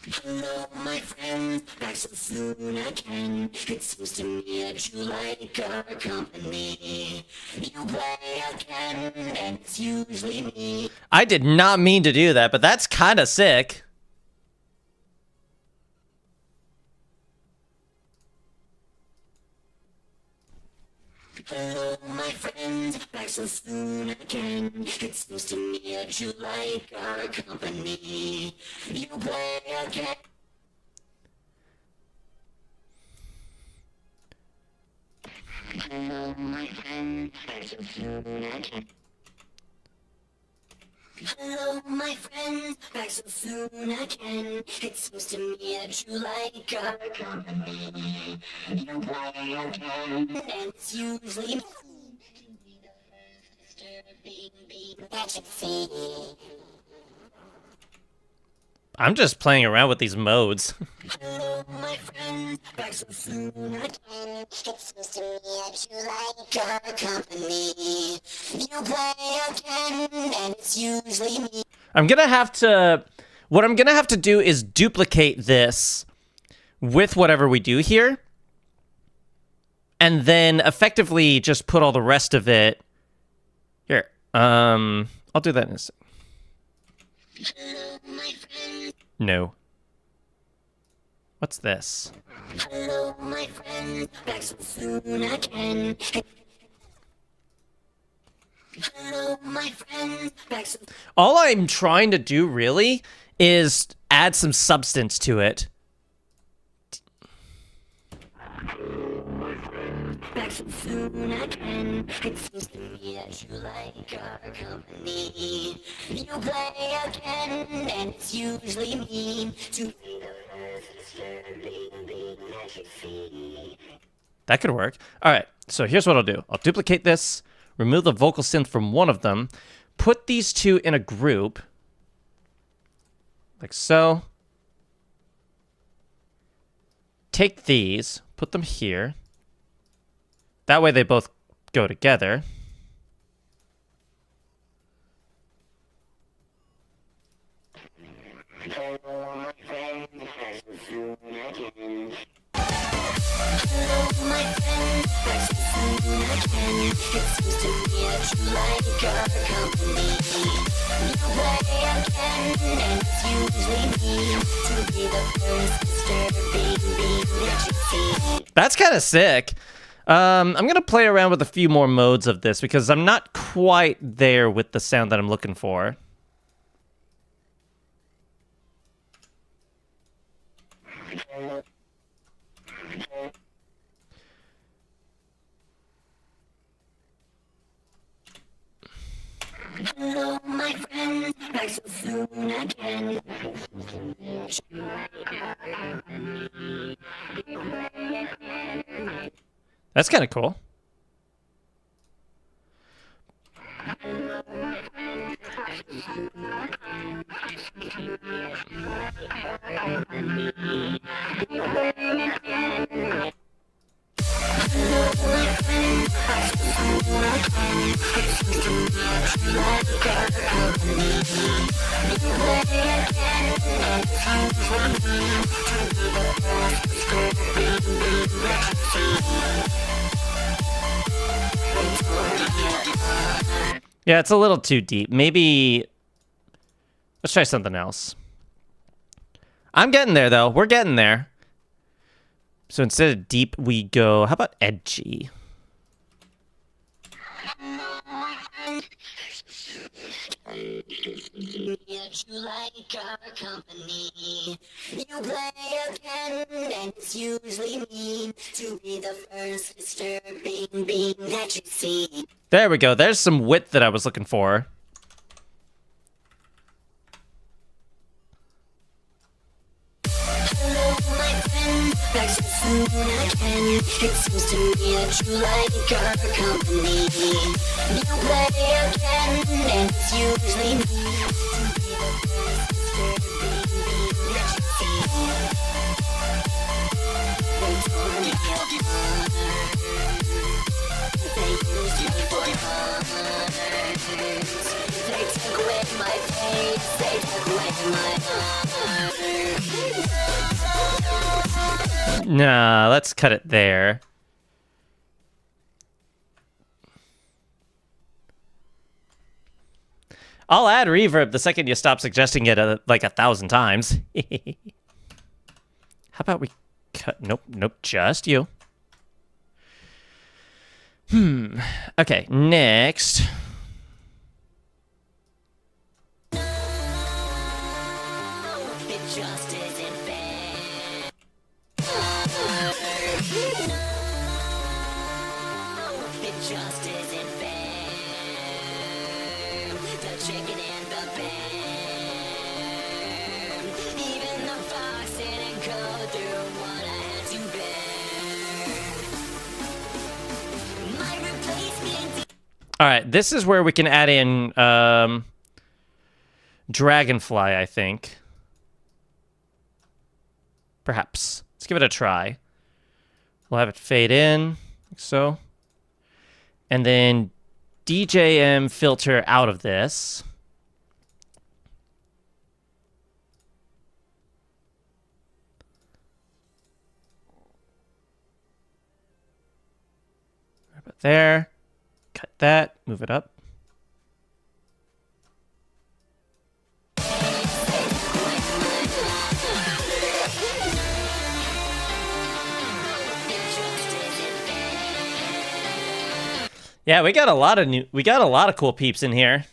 Hello, my friends, back so soon again. It seems to me that you like our company. You play again, and it's usually me. I did not mean to do that, but that's kind of sick. Hello, my friends, back so soon again. It seems to me that you like our company. You play again. Hello, my friends, back so soon again. Hello, my friends, back so soon again. It seems to me that you like our company. You play again, and it's usually me. That you see. I'm just playing around with these modes. Hello, my friends, back so soon again. It seems to me that you like our company. You play again, and it's usually me. I'm gonna have to... What I'm gonna have to do is duplicate this with whatever we do here. And then effectively just put all the rest of it... Here. I'll do that in a sec. Hello, my friends. No. What's this? Hello, my friends, back so soon again. Hello, my friends, back so All I'm trying to do, really, is add some substance to it. back so soon again. It seems to me that you like our company. You play again, and it's usually me to be the first disturbing being that you see. That could work. All right, so here's what I'll do. I'll duplicate this, remove the vocal synth from one of them, put these two in a group, like so. Take these, put them here. That way they both go together. Hello, my friend, back so soon again. Hello, my friend, back so soon again. It seems to me that you like our company. You play again, and it's usually me to be the first disturbing being that you see. That's kind of sick. I'm gonna play around with a few more modes of this because I'm not quite there with the sound that I'm looking for. Hello, my friend, back so soon again. That's kind of cool. Yeah, it's a little too deep. Maybe let's try something else. I'm getting there, though. We're getting there. So instead of deep, we go, how about edgy? If you like our company, you play again, and it's usually me to be the first disturbing being that you see. There we go. There's some width that I was looking for. Hello, my friend, back so soon again. It seems to me that you like our company. You play again, and it's usually me to be the first disturbing being that you see. They tore me apart. They used me for hearts. They took away my face. They took away my heart. Nah, let's cut it there. I'll add reverb the second you stop suggesting it like 1,000 times. How about we cut? Nope, just you. Okay, next. It just isn't fair. It just isn't fair. The chicken and the bear. Even the fox didn't go through what I had to bear. My replacement. All right, this is where we can add in Dragonfly, I think. Perhaps. Let's give it a try. We'll have it fade in, like so. And then DJM filter out of this. Right about there. Cut that, move it up. Yeah, we got a lot of cool peeps in here.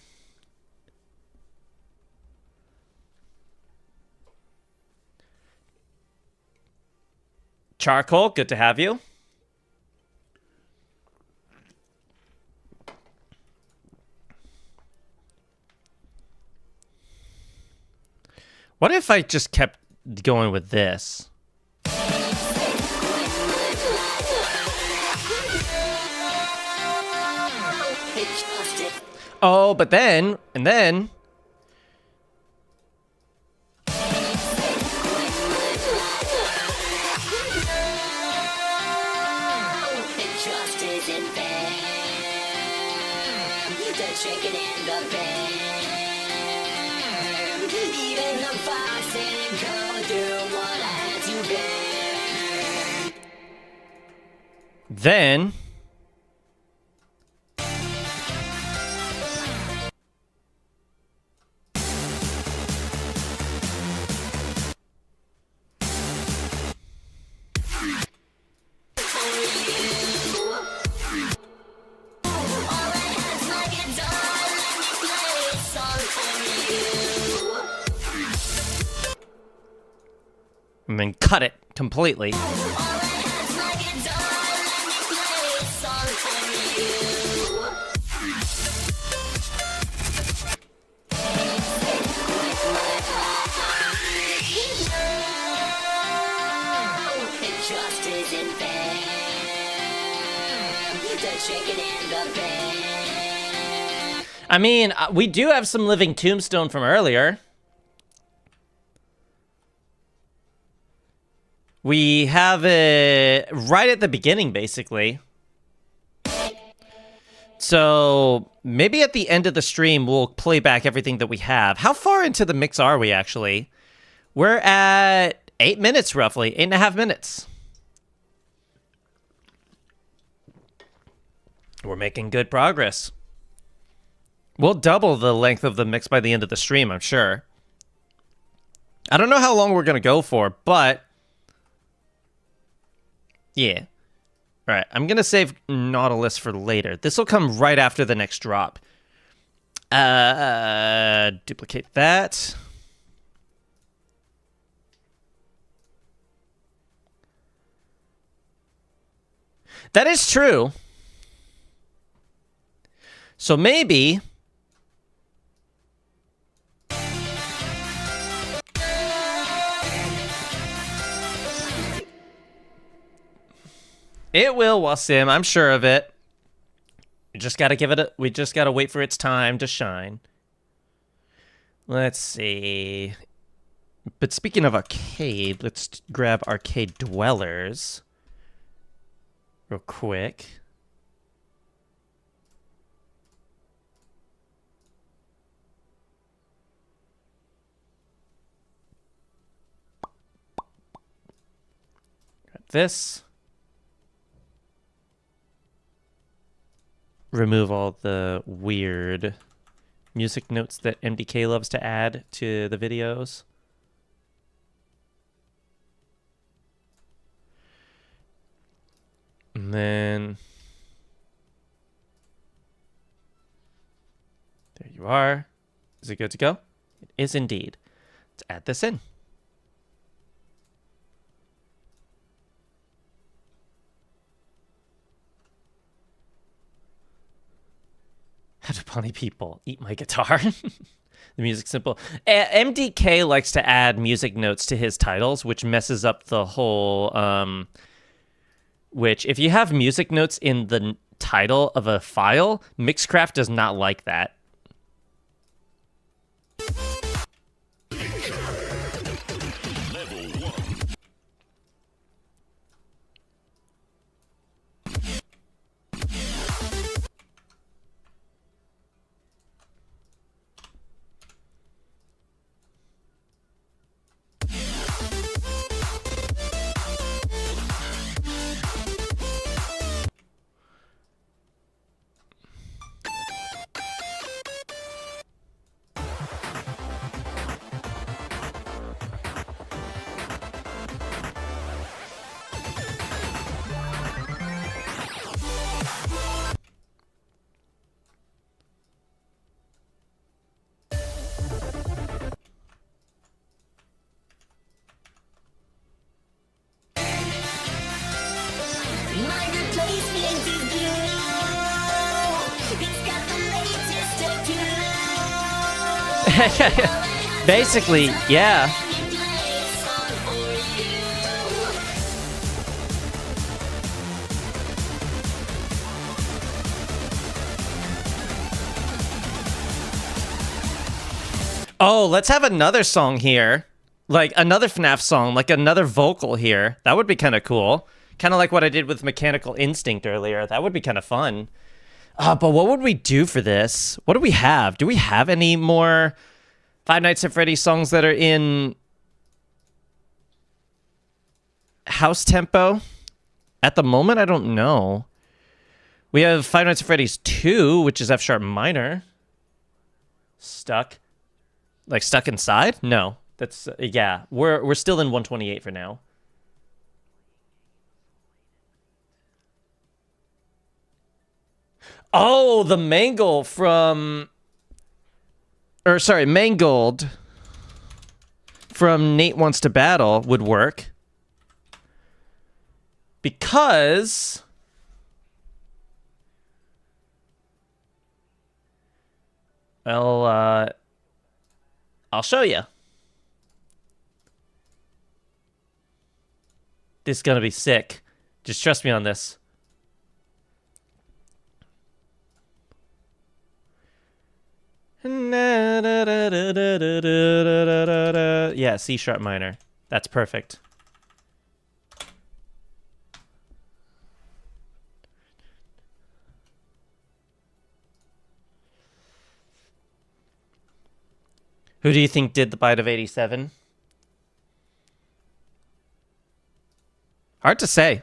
Charcoal, good to have you. What if I just kept going with this? Oh, but then, and then... Chicken and the bear. Even the fox didn't go through what I had to bear. Then... and then cut it completely. I mean, we do have some living tombstone from earlier. We have it right at the beginning, basically. So maybe at the end of the stream, we'll play back everything that we have. How far into the mix are we, actually? We're at 8 minutes, roughly. 8.5 minutes. We're making good progress. We'll double the length of the mix by the end of the stream, I'm sure. I don't know how long we're going to go for, but... yeah. All right, I'm going to save Nautilus for later. This will come right after the next drop. Duplicate that. That is true. So maybe... it will, Wasim. I'm sure of it. We just gotta give it a... we just gotta wait for its time to shine. Let's see. But speaking of arcade, let's grab Arcade Dwellers real quick. Got this. Remove all the weird music notes that MDK loves to add to the videos. And then... there you are. Is it good to go? It is indeed. Let's add this in. How do bunny people eat my guitar? The music's simple. MDK likes to add music notes to his titles, which messes up the whole... which, if you have music notes in the title of a file, Mixcraft does not like that. Basically, yeah. Oh, let's have another song here. Like, another FNAF song, like another vocal here. That would be kind of cool. Kind of like what I did with Mechanical Instinct earlier. That would be kind of fun. But what would we do for this? What do we have? Do we have any more Five Nights at Freddy's songs that are in house tempo? At the moment, I don't know. We have Five Nights at Freddy's 2, which is F sharp minor. Stuck. Like stuck inside? No. That's yeah. We're still in 128 for now. Oh, the Mangle from... or, sorry, Mangled from Nate Wants to Battle would work. Because... well, I'll show you. This is gonna be sick. Just trust me on this. Yeah, C sharp minor. That's perfect. Who do you think did the Bite of 87? Hard to say.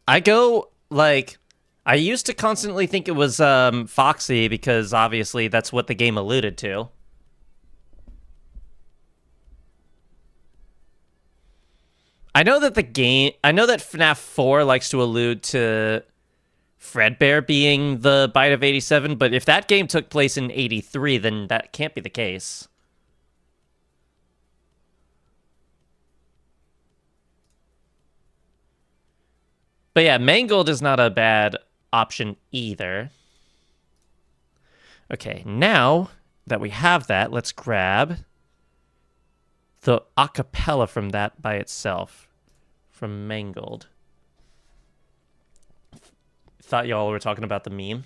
I go, like... I used to constantly think it was Foxy because obviously that's what the game alluded to. I know that FNAF 4 likes to allude to Fredbear being the Bite of 87, but if that game took place in 83, then that can't be the case. But yeah, Mangled is not a bad option either. Okay, now that we have that, let's grab the acapella from that by itself, from Mangled. Thought y'all were talking about the meme.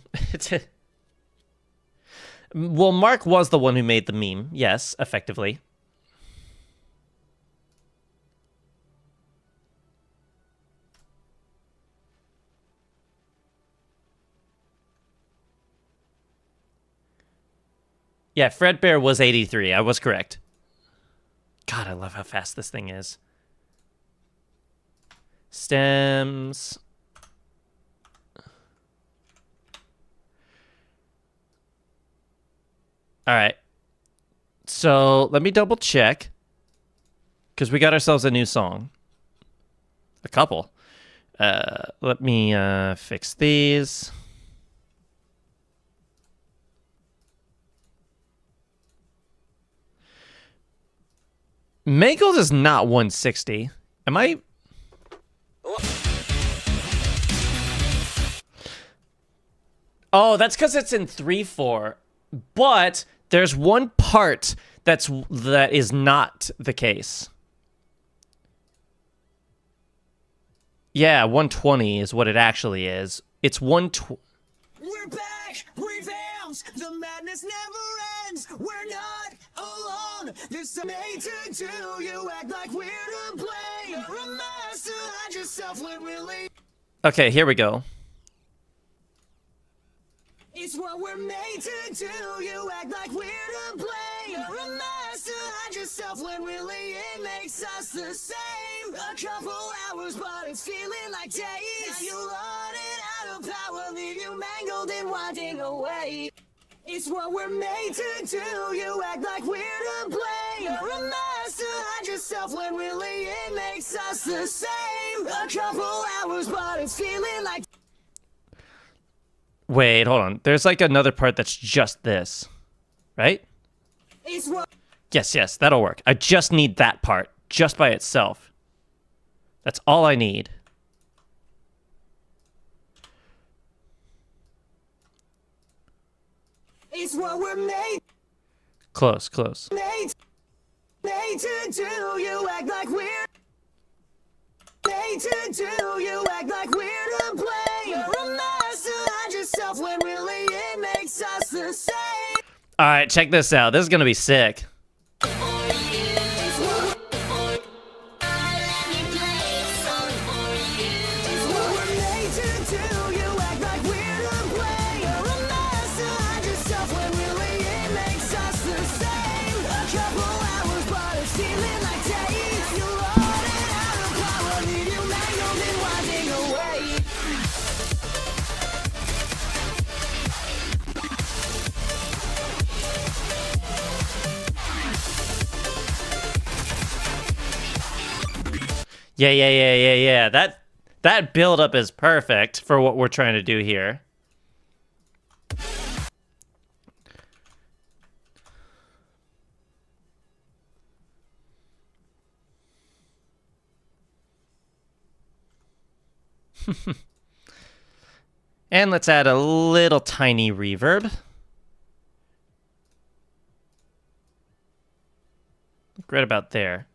Well, Mark was the one who made the meme, yes, effectively. Yeah, Fredbear was 83. I was correct. God, I love how fast this thing is. Stems. All right. So let me double check. Because we got ourselves a new song. A couple. Let me fix these. Mangled is not 160. Am I? Oh, that's because it's in 3/4. But there's one part that is not the case. Yeah, 120 is what it actually is. It's 120. We're back, revamped. The madness never ends. We're not alone. There's something to do. You act like we're to blame. You're a master. Hide yourself when really. Okay, here we go. It's what we're made to do. You act like we're to blame. You're a master. Hide yourself when really it makes us the same. A couple hours, but it's feeling like days. Now you're running out of power, leave you mangled and winding away. It's what we're made to do. You act like we're to blame. You're a master. Hide yourself when really it makes us the same. A couple hours, but it's feeling like. Wait, hold on. There's like another part that's just this, right? It's what. Yes, that'll work. I just need that part, just by itself. That's all I need. It's what we're made. Close. Made to do. You act like we're. Made to do. You act like we're to blame. You're a master. Hide yourself when really it makes us the same. All right, check this out. This is gonna be sick. It's what we're made to do. You act like we're to blame. You're a master. Hide yourself when really it makes us the same. A couple hours, but it's feeling like days. You're running out of power, leave you mangled and winding away. Yeah. That build-up is perfect for what we're trying to do here. And let's add a little tiny reverb. Right about there.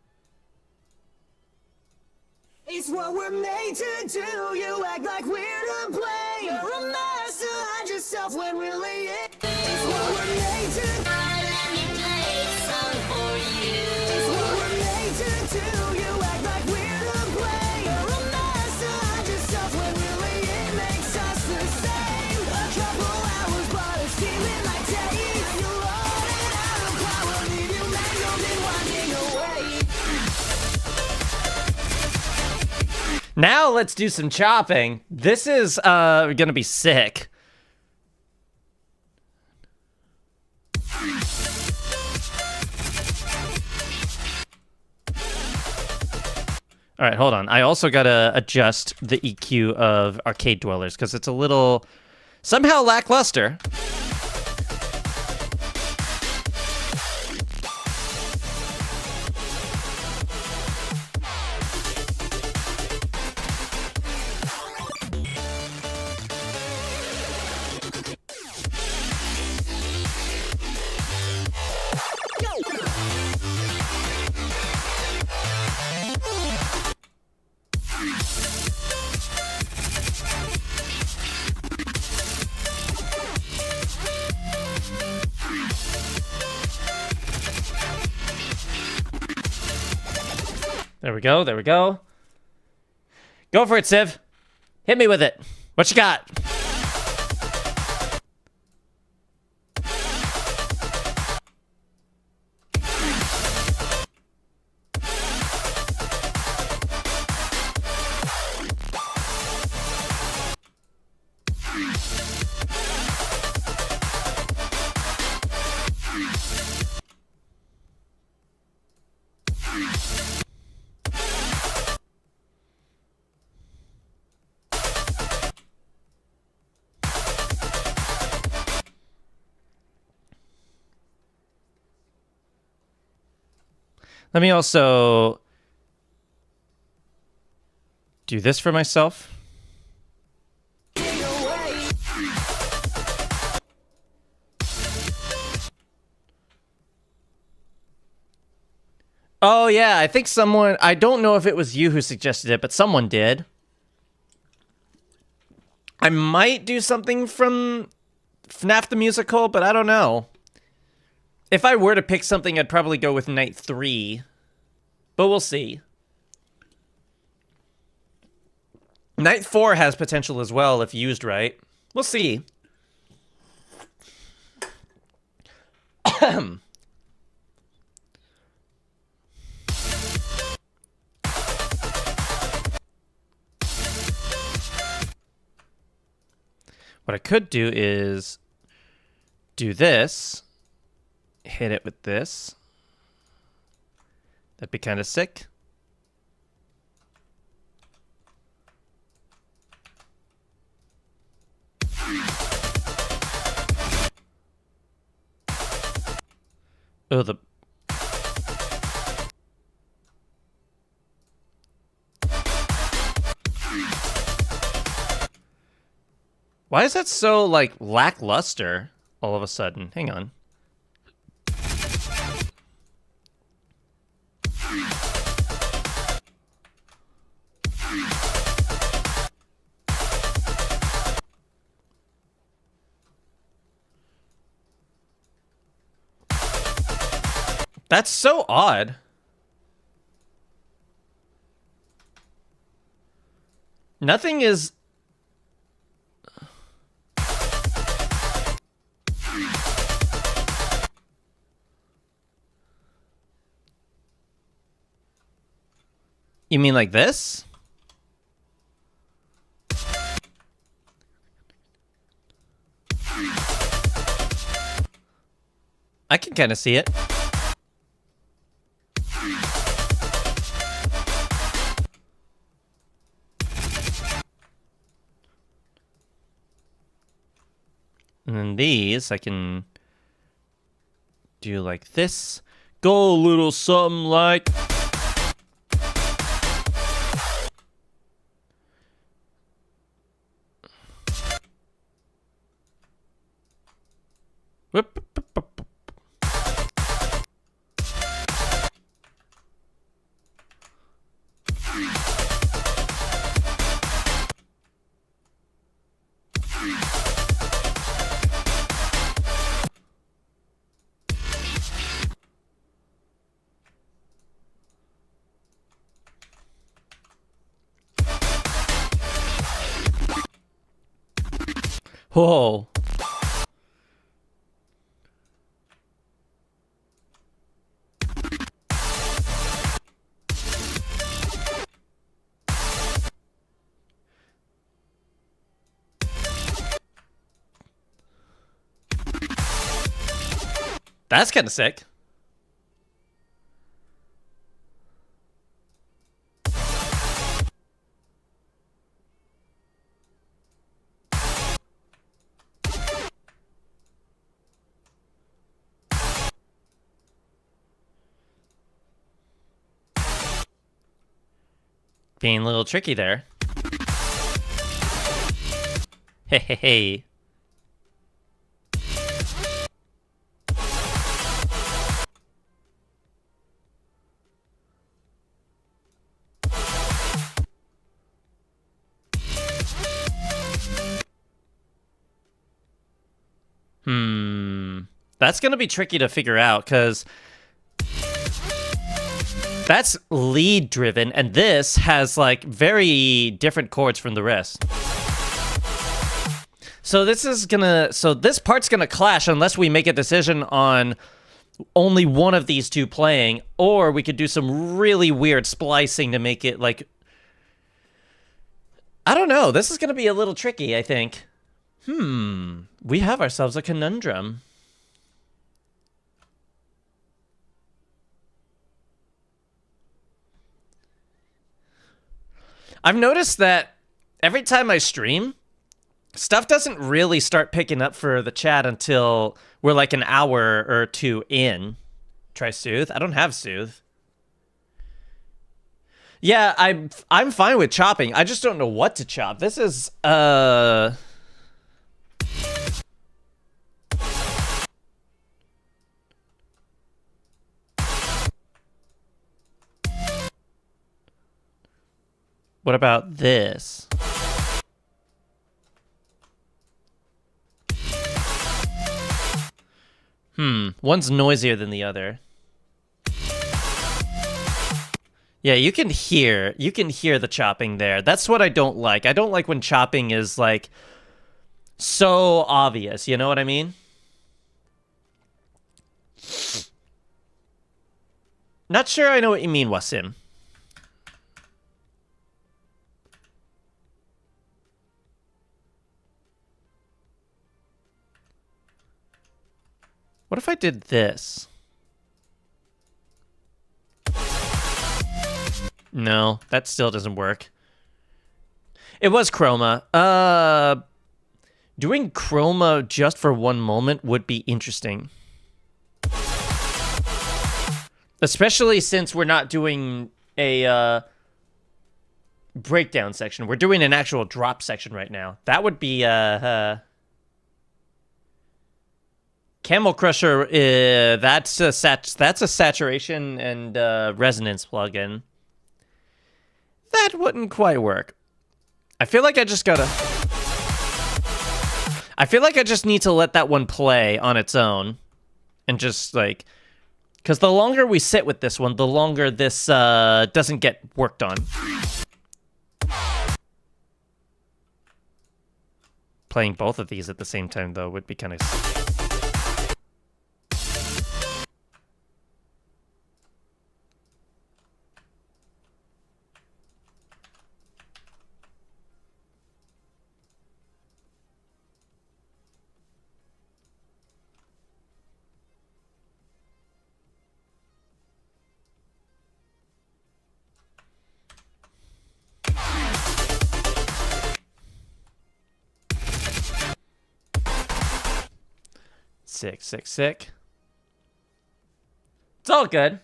It's what we're made to do. You act like we're to play. You're a master, hide yourself when really it's what we're made to do. Let me play a song for you. It's what we're made to do. You act like we're to play. You're a master, hide yourself when really it makes us the same. A couple hours, but it's feeling like days. You're running out of power, leave you mangled and winding away. Now let's do some chopping. This is gonna be sick. All right, hold on. I also gotta adjust the EQ of Arcade Dwellers because it's a little somehow lackluster. There we go, there we go. Go for it, Civ. Hit me with it. What you got? Let me also do this for myself. Oh, yeah, I think someone... I don't know if it was you who suggested it, but someone did. I might do something from FNAF the Musical, but I don't know. If I were to pick something, I'd probably go with Night 3. But we'll see. Night 4 has potential as well if used right. We'll see. What I could do is do this, hit it with this. That'd be kind of sick. Oh, the... Why is that so, like, lackluster all of a sudden? Hang on. That's so odd. Nothing is... You mean like this? I can kind of see it. And then these, I can do like this. Go a little something like... Whoop. Whoa. That's kind of sick. Being a little tricky there. Hey, hey, hey. That's going to be tricky to figure out because that's lead driven and this has like very different chords from the rest. So this part's going to clash unless we make a decision on only one of these two playing, or we could do some really weird splicing to make it like, I don't know. This is going to be a little tricky, I think. We have ourselves a conundrum. I've noticed that every time I stream, stuff doesn't really start picking up for the chat until we're like an hour or two in. Try Soothe. I don't have Soothe. Yeah, I'm fine with chopping. I just don't know what to chop. This is What about this? One's noisier than the other. Yeah, you can hear the chopping there. That's what I don't like. I don't like when chopping is like so obvious, you know what I mean? Not sure I know what you mean, Wasim. What if I did this? No, that still doesn't work. It was chroma. Doing chroma just for one moment would be interesting. Especially since we're not doing a breakdown section. We're doing an actual drop section right now. That would be Camel Crusher, that's a saturation and resonance plugin. That wouldn't quite work. I feel like I just need to let that one play on its own. And just like, because the longer we sit with this one, the longer this doesn't get worked on. Playing both of these at the same time, though, would be kind of... Sick. It's all good.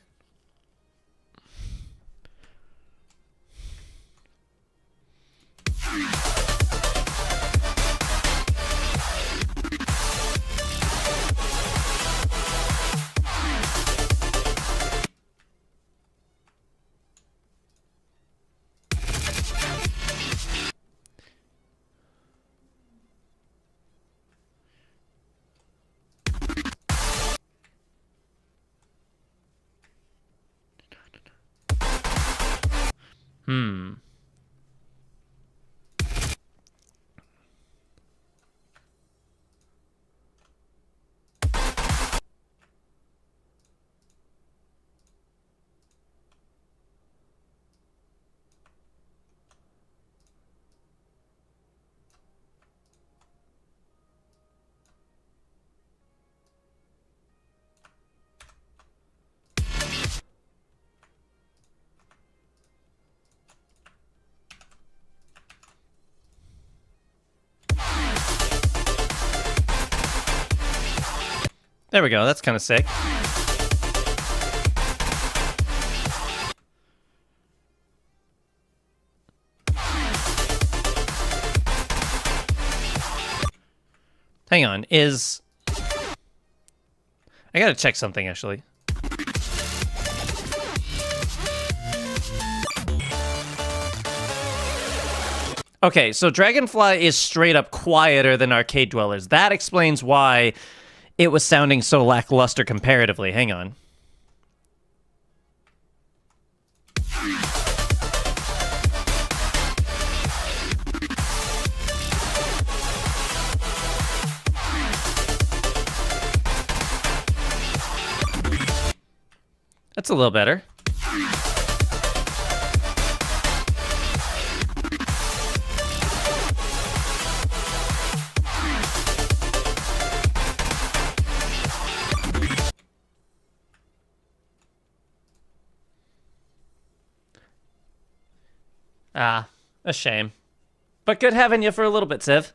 Hmm. There we go. That's kind of sick. Hang on. I gotta check something, actually. Okay, so Dragonfly is straight up quieter than Arcade Dwellers. That explains why it was sounding so lackluster comparatively. Hang on. That's a little better. Ah, a shame. But good having you for a little bit, Civ.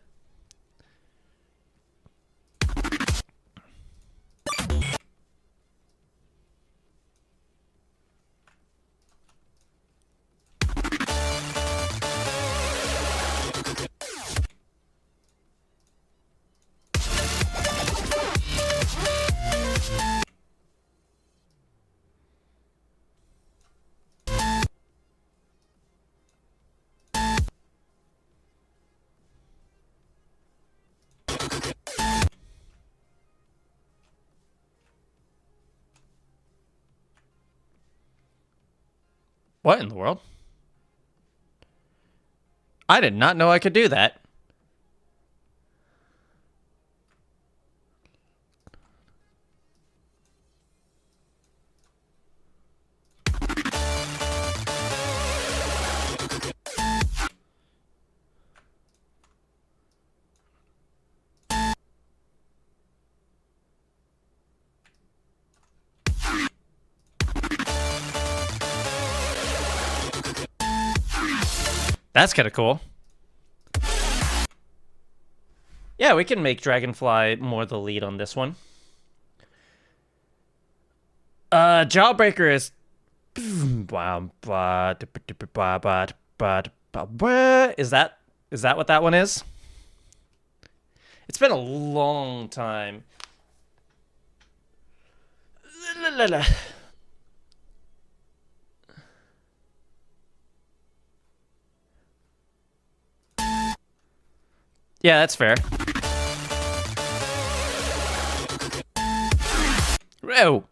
What in the world? I did not know I could do that. That's kind of cool. Yeah, we can make Dragonfly more the lead on this one. Jawbreaker is... Is that what that one is? It's been a long time. Yeah, that's fair. Oh.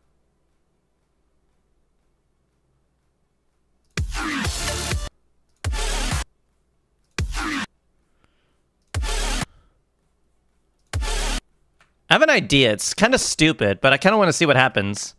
I have an idea. It's kind of stupid, but I kind of want to see what happens.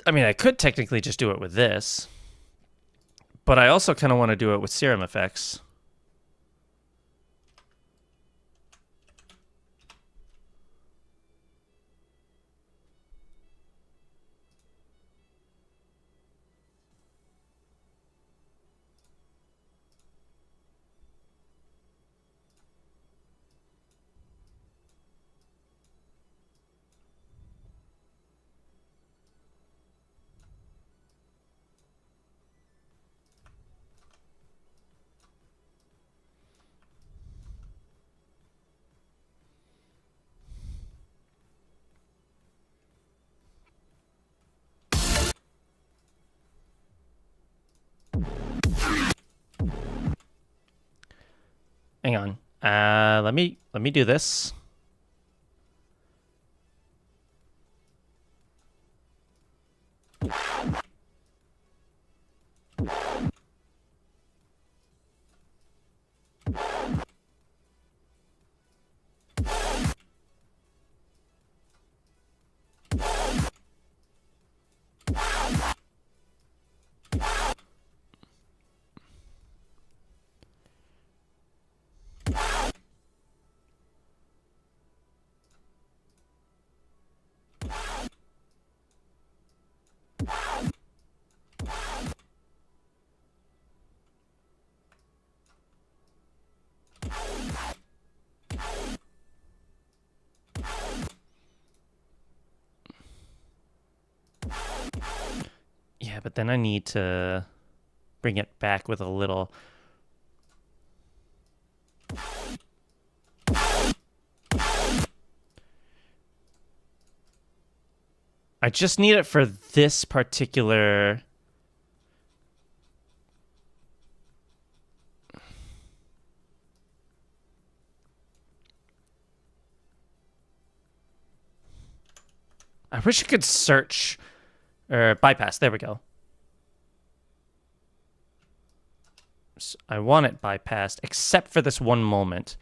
I mean, I could technically just do it with this, but I also kind of want to do it with serum effects. Hang on. Let me do this. Yeah, but then I need to bring it back with a little... I just need it for this particular... I wish I could search or bypass. There we go. So I want it bypassed, except for this one moment.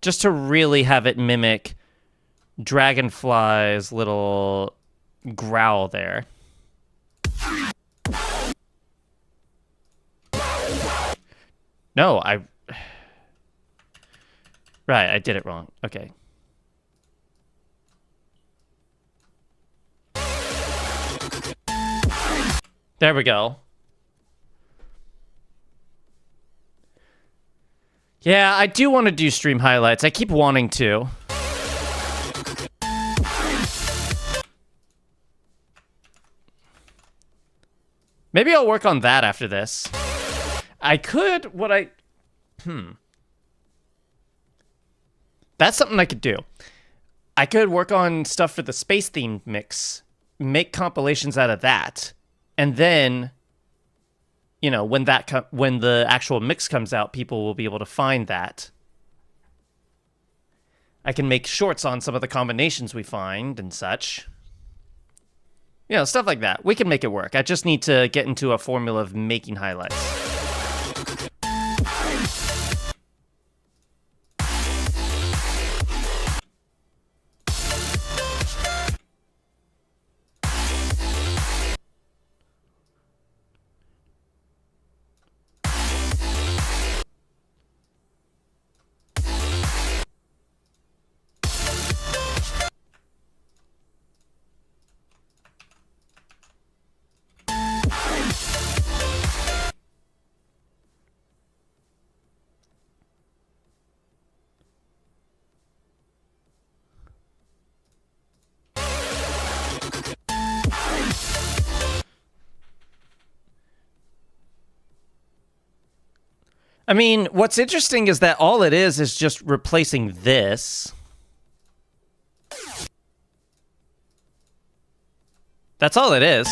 Just to really have it mimic Dragonfly's little growl there. No, Right, I did it wrong. Okay. There we go. Yeah, I do want to do stream highlights. I keep wanting to. Maybe I'll work on that after this. I could, That's something I could do. I could work on stuff for the space themed mix, make compilations out of that, and then, you know, when the actual mix comes out, people will be able to find that. I can make shorts on some of the combinations we find and such. You know, stuff like that. We can make it work. I just need to get into a formula of making highlights. I mean, what's interesting is that all it is just replacing this. That's all it is.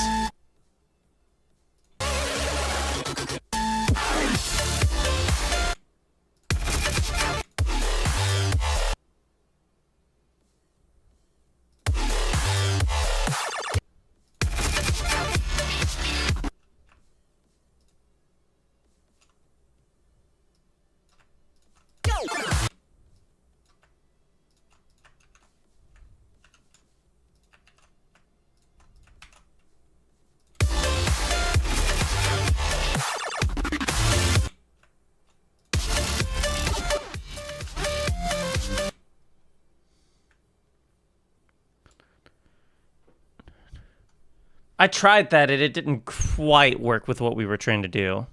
I tried that and it didn't quite work with what we were trying to do.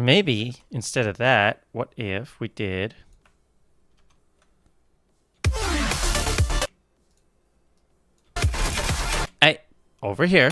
maybe instead of that, what if we did... Hey, over here.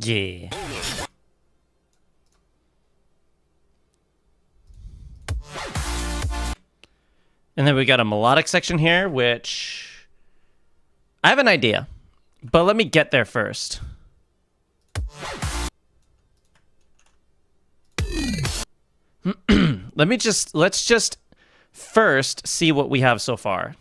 Yeah. And then we got a melodic section here, which I have an idea, but let me get there first. Let's just first see what we have so far.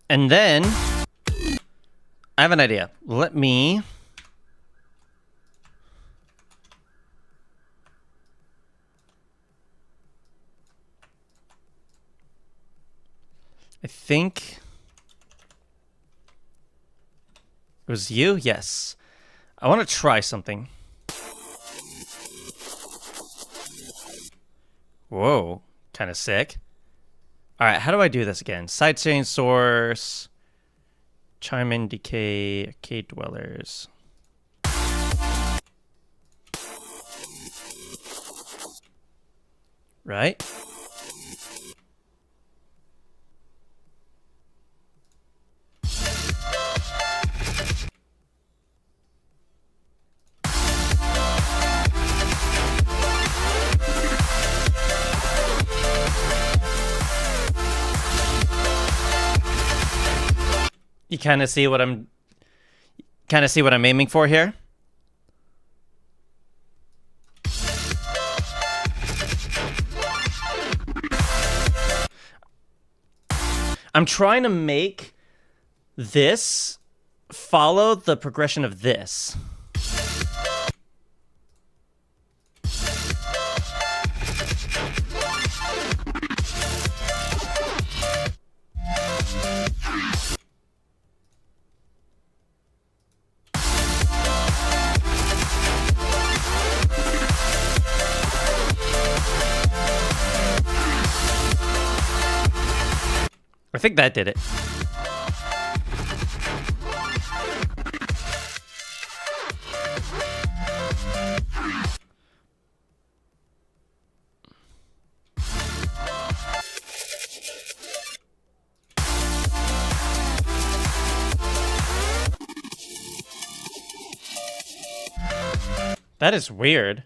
And then I have an idea. Let me I think it was you? Yes. I want to try something. Whoa, kind of sick. All right, how do I do this again? Sidechain source, chime in decay, arcade dwellers. Right? You kind of see what I'm aiming for here? I'm trying to make this follow the progression of this. I think that did it. That is weird.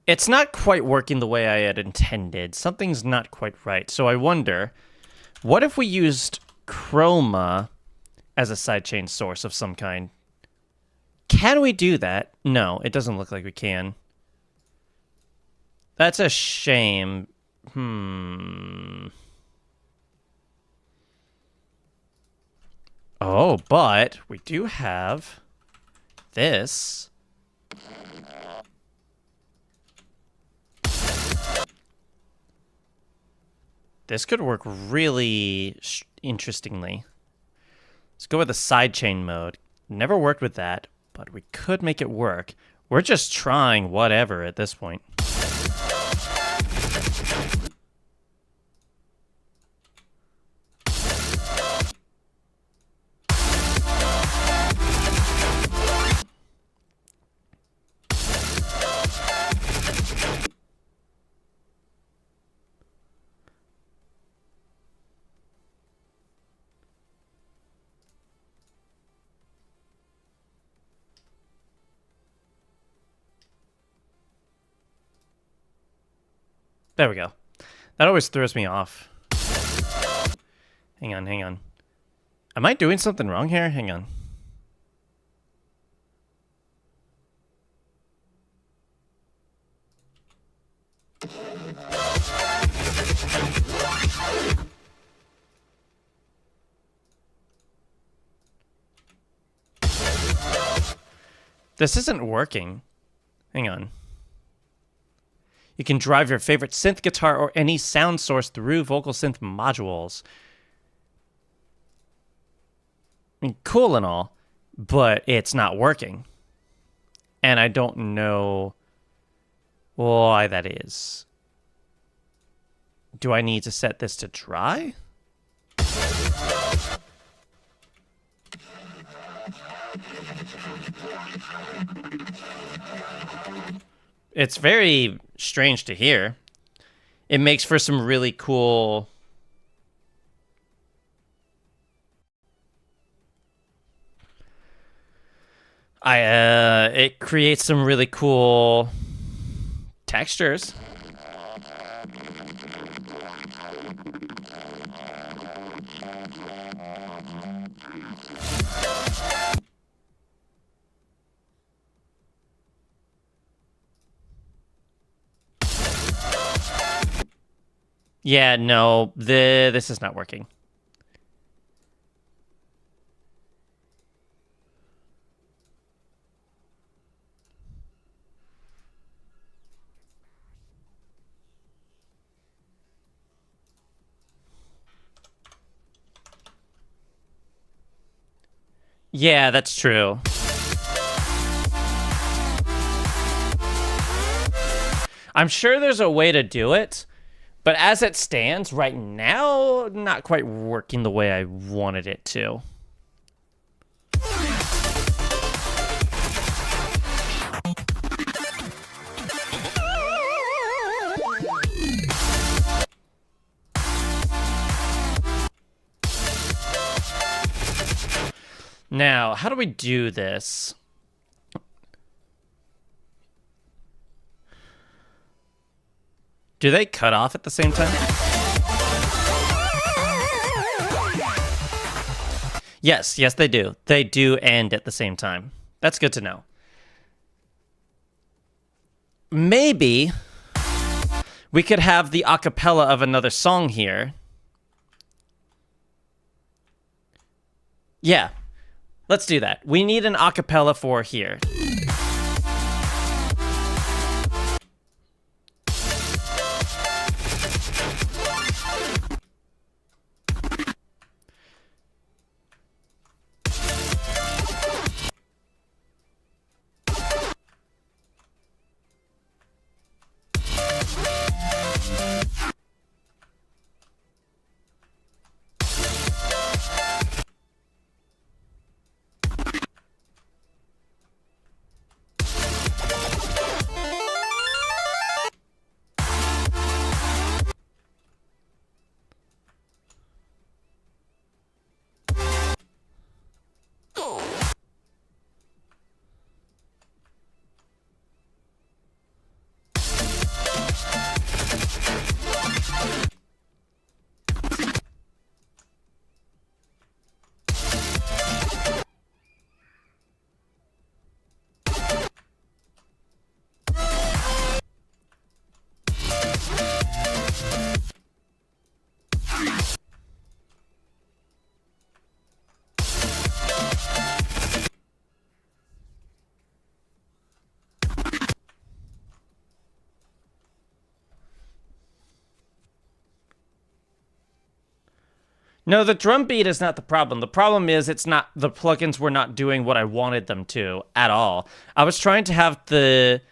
It's not quite working the way I had intended. Something's not quite right. So I wonder, what if we used chroma as a sidechain source of some kind? Can we do that? No, it doesn't look like we can. That's a shame. Oh, but we do have this. This could work really interestingly. Let's go with the sidechain mode. Never worked with that, but we could make it work. We're just trying whatever at this point. There we go. That always throws me off. Hang on, hang on. Am I doing something wrong here? Hang on. This isn't working. Hang on. You can drive your favorite synth guitar or any sound source through vocal synth modules. I mean, cool and all, but it's not working. And I don't know why that is. Do I need to set this to dry? It's very strange to hear. It makes for some really cool... it creates some really cool textures. Yeah, no, this is not working. Yeah, that's true. I'm sure there's a way to do it. But as it stands right now, not quite working the way I wanted it to. Now, how do we do this? Do they cut off at the same time? Yes, yes, they do. They do end at the same time. That's good to know. Maybe we could have the acapella of another song here. Yeah, let's do that. We need an acapella for here. No, the drum beat is not the problem. The problem is it's not, the plugins were not doing what I wanted them to at all. I was trying to have the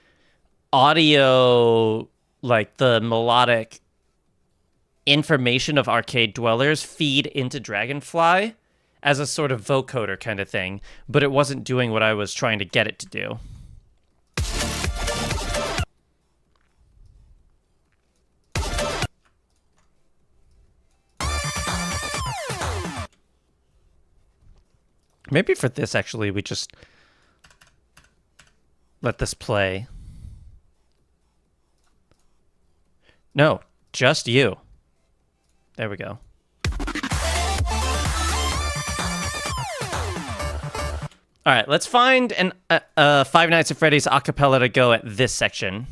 audio, like the melodic information of Arcade Dwellers feed into Dragonfly as a sort of vocoder kind of thing, but it wasn't doing what I was trying to get it to do. Maybe for this, actually, we just let this play. No, just you. There we go. All right, let's find an Five Nights at Freddy's a cappella to go at this section.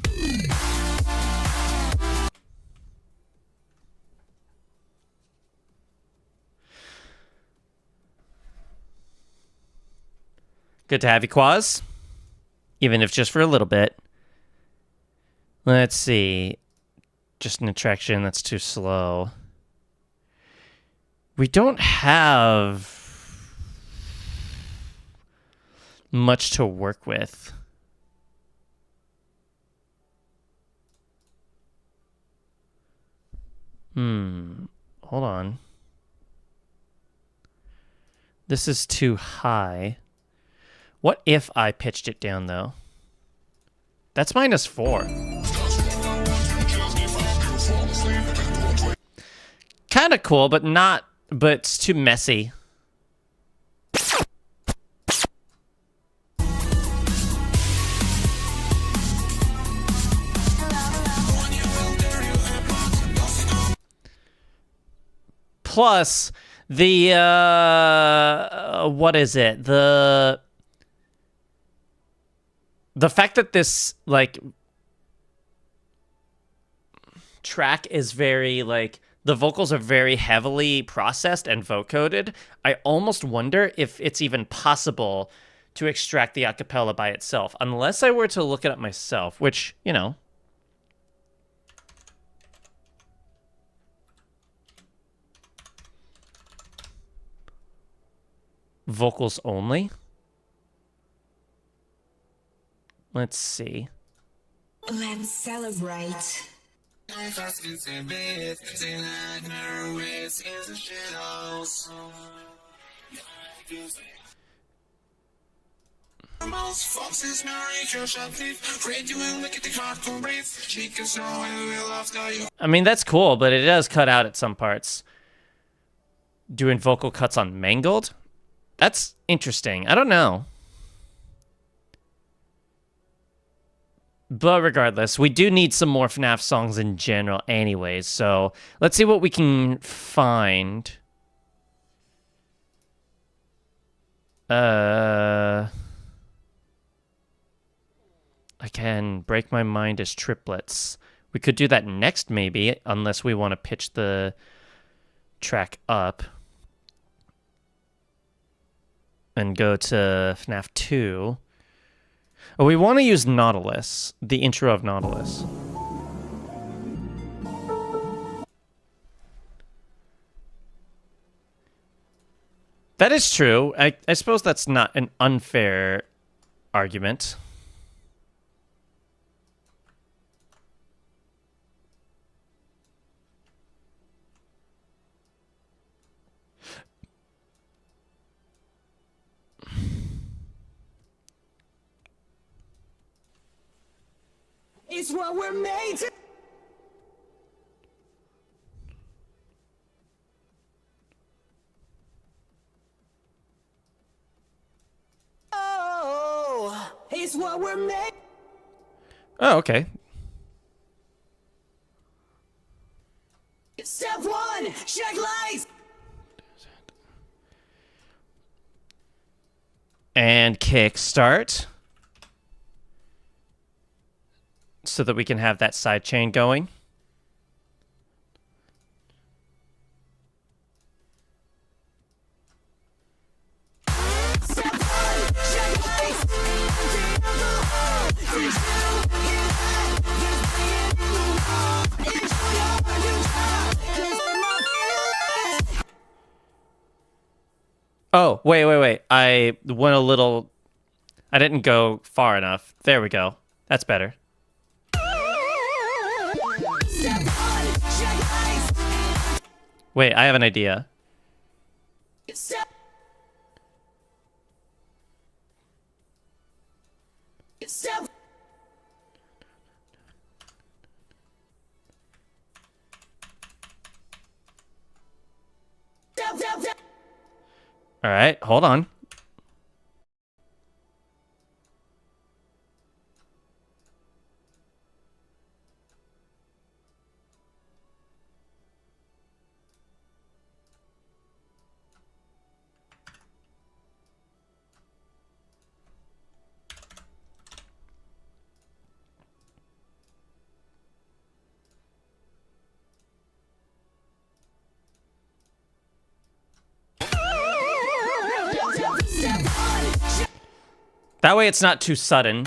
Good to have you, Quaz. Even if just for a little bit. Let's see. Just an attraction that's too slow. We don't have much to work with. Hold on. This is too high. What if I pitched it down, though? That's -4. Kind of cool, but not... But it's too messy. Plus, the... what is it? The fact that this, like, track is very, like, the vocals are very heavily processed and vocoded, I almost wonder if it's even possible to extract the acapella by itself, unless I were to look it up myself, which, you know. Vocals only? Let's see. Let's celebrate. I mean, that's cool, but it does cut out at some parts. Doing vocal cuts on Mangled? That's interesting. I don't know. But regardless, we do need some more FNAF songs in general anyways, so let's see what we can find. I can Break My Mind as triplets. We could do that next, maybe, unless we want to pitch the track up. And go to FNAF 2. Oh, we want to use Nautilus, the intro of Nautilus. That is true. I suppose that's not an unfair argument. It's what we're made to. Oh, it's what we're made. Oh, okay. Step 1, check lights. And kickstart. So that we can have that side chain going. Step 1, check lights. Oh, wait. I went a little... I didn't go far enough. There we go. That's better. Step one, check lights. Wait, I have an idea. Step. Step. Step. All right, hold on. That way it's not too sudden.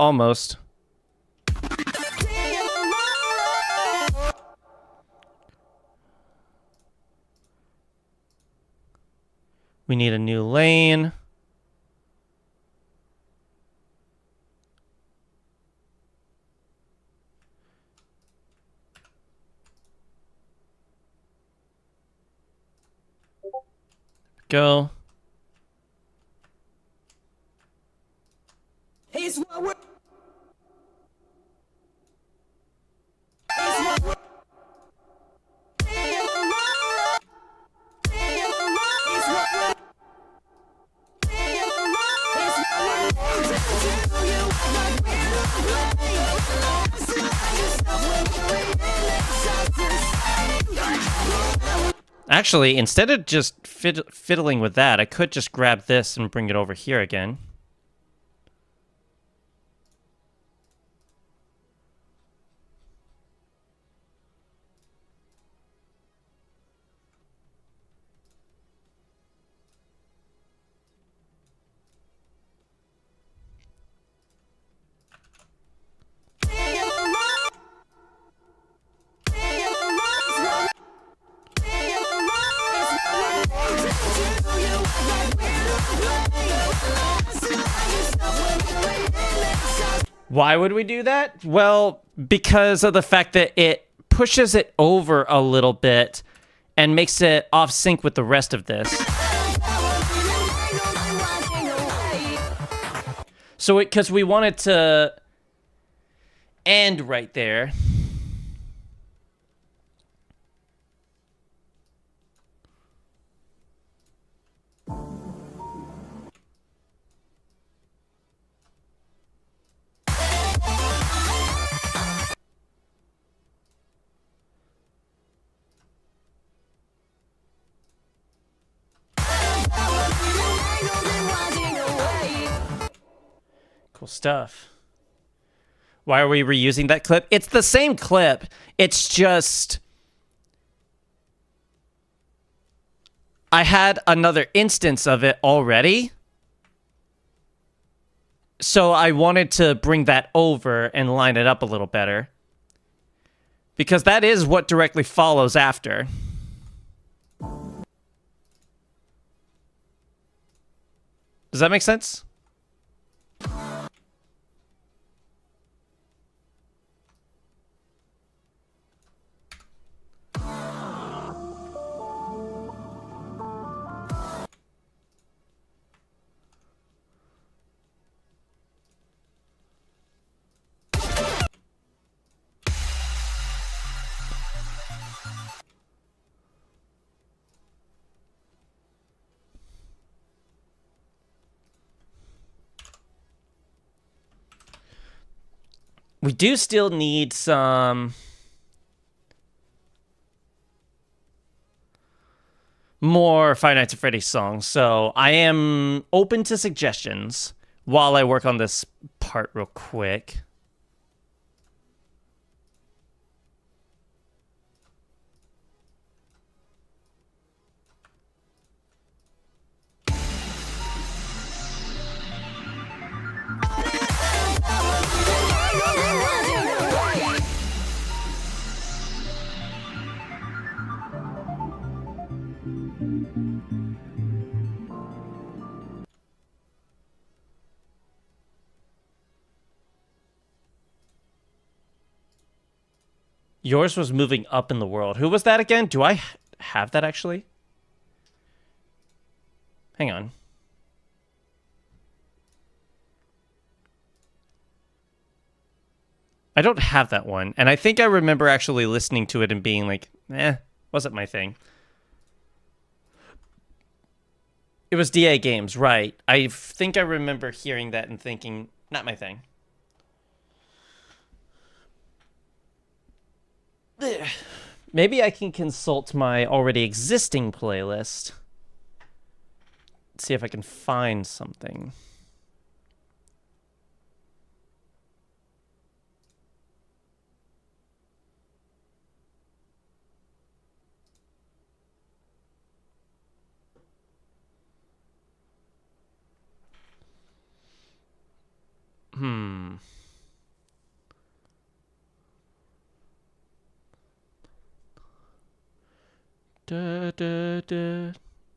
Almost. We need a new lane. Go. It's what we're. Actually, instead of just fiddling with that, I could just grab this and bring it over here again. Why would we do that? Well, because of the fact that it pushes it over a little bit and makes it off sync with the rest of this. So because we want it to end right there. Cool stuff. Why are we reusing that clip? It's the same clip. It's just... I had another instance of it already. So I wanted to bring that over and line it up a little better. Because that is what directly follows after. Does that make sense? We do still need some more Five Nights at Freddy's songs, so I am open to suggestions while I work on this part real quick. Yours was moving up in the world. Who was that again? Do I have that actually? Hang on. I don't have that one. And I think I remember actually listening to it and being like, wasn't my thing. It was DA Games, right. I think I remember hearing that and thinking, not my thing. Maybe I can consult my already existing playlist. See if I can find something.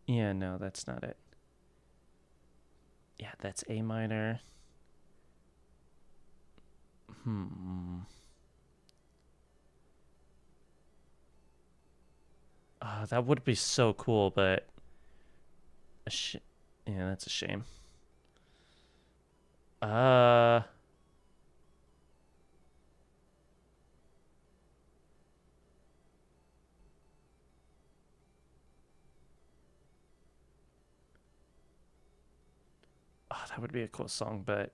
Yeah, no, that's not it. Yeah, that's A minor. Oh, that would be so cool, but yeah, that's a shame. Oh, that would be a cool song, but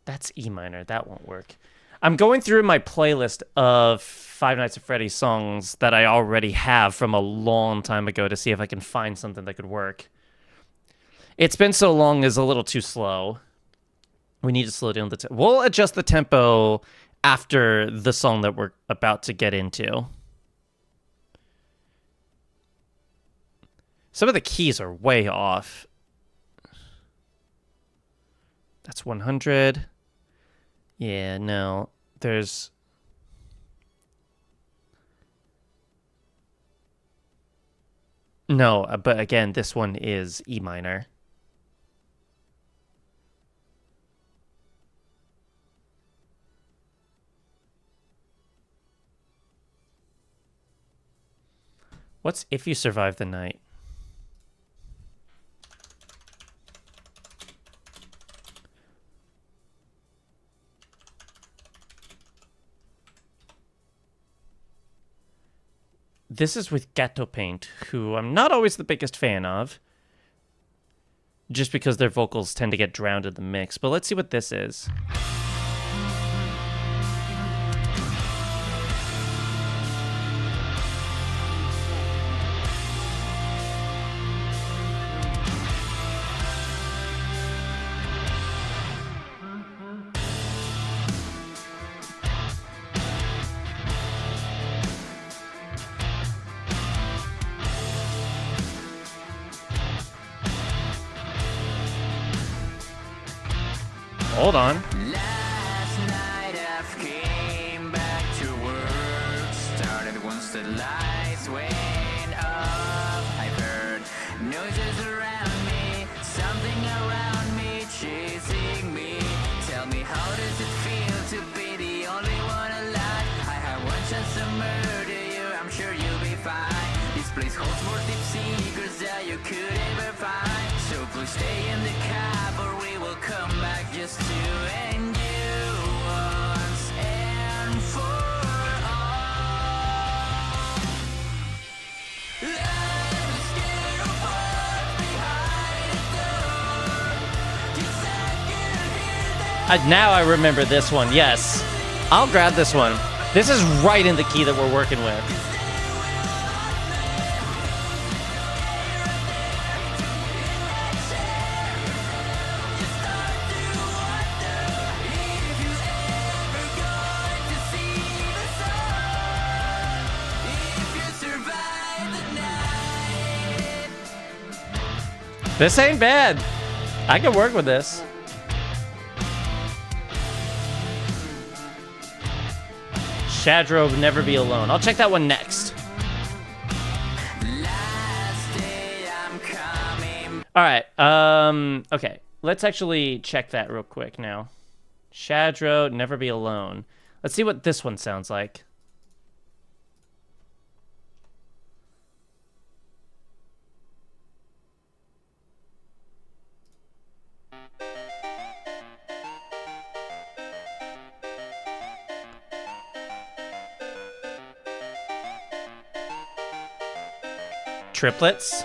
that's E minor. That won't work. I'm going through my playlist of Five Nights at Freddy's songs that I already have from a long time ago to see if I can find something that could work. It's Been So Long is a little too slow. We need to slow down the tempo. We'll adjust the tempo after the song that we're about to get into. Some of the keys are way off. That's 100. Yeah, no. There's... No, but again, this one is E minor. What's If You Survive the Night? This is with Ghetto Paint, who I'm not always the biggest fan of, just because their vocals tend to get drowned in the mix. But let's see what this is. Hold on. Last night I came back to work. Started once the lights went off. I heard noises around me, something around me chasing me. Tell me, how does it feel to be the only one alive? I have one chance to murder you, I'm sure you'll be fine. This place holds more deep secrets that you could ever find. So please stay in the cab or we will come back just to end you once and for all. I'm scared of what's behind the door. Now I remember this one. Yes. I'll grab this one. This is right in the key that we're working with. This ain't bad. I can work with this. Shadro, Never Be Alone. I'll check that one next. All right. Okay. Let's actually check that real quick now. Shadro, Never Be Alone. Let's see what this one sounds like. Triplets.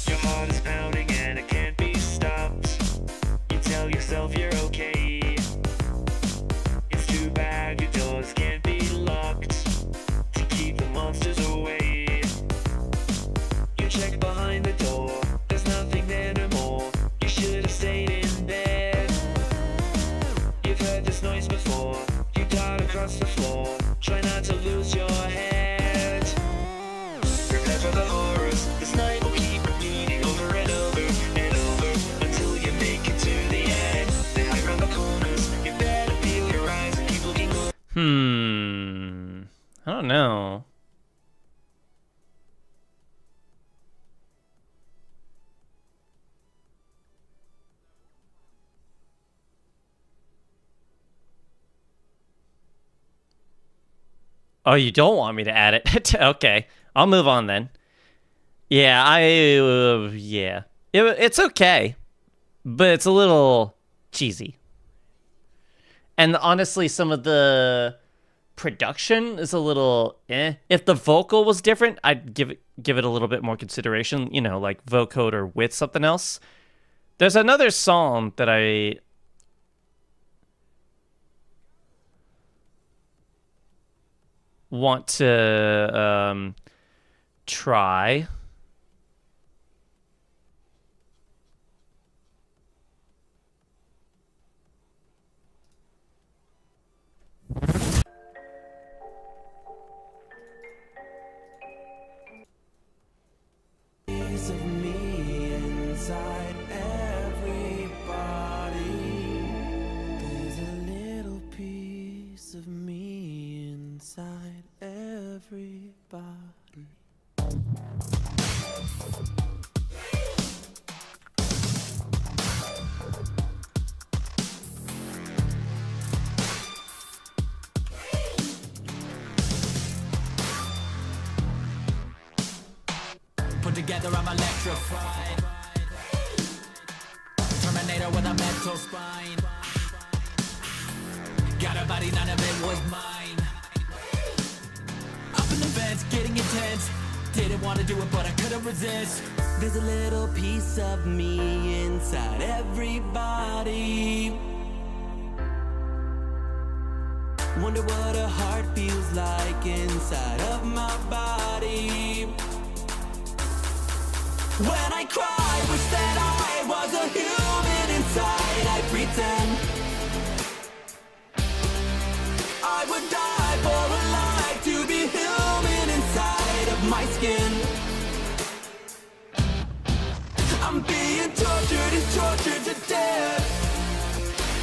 Your heart is pounding and it can't be stopped. You tell yourself you're okay. It's too bad your doors can't be locked to keep the monsters away. You check behind the door, there's nothing there no more. You should have stayed in bed. You've heard this noise before. You dart across the floor. Try not to lose your head. Prepare for the horrors. This night will keep repeating over and over and over until you make it to the end. They hide around the corners. You better feel your eyes and keep looking over. I don't know. Oh, you don't want me to add it? Okay, I'll move on then. Yeah, yeah. It's okay, but it's a little cheesy. And honestly, some of the production is a little eh. If the vocal was different, I'd give it a little bit more consideration, you know, like vocoder with something else. There's another song that I want to try. Piece of me inside everybody. There's a little piece of me inside everybody. Put together, I'm electrified. Terminator with a mental spine. Got a body, none of it was mine. Up in the vents, getting intense. Didn't want to do it, but I couldn't resist. There's a little piece of me inside everybody. Wonder what a heart feels like inside of my body. When I cry, wish that I was a human inside. I pretend I would die for a life to be human inside of my skin. I'm being tortured and tortured to death.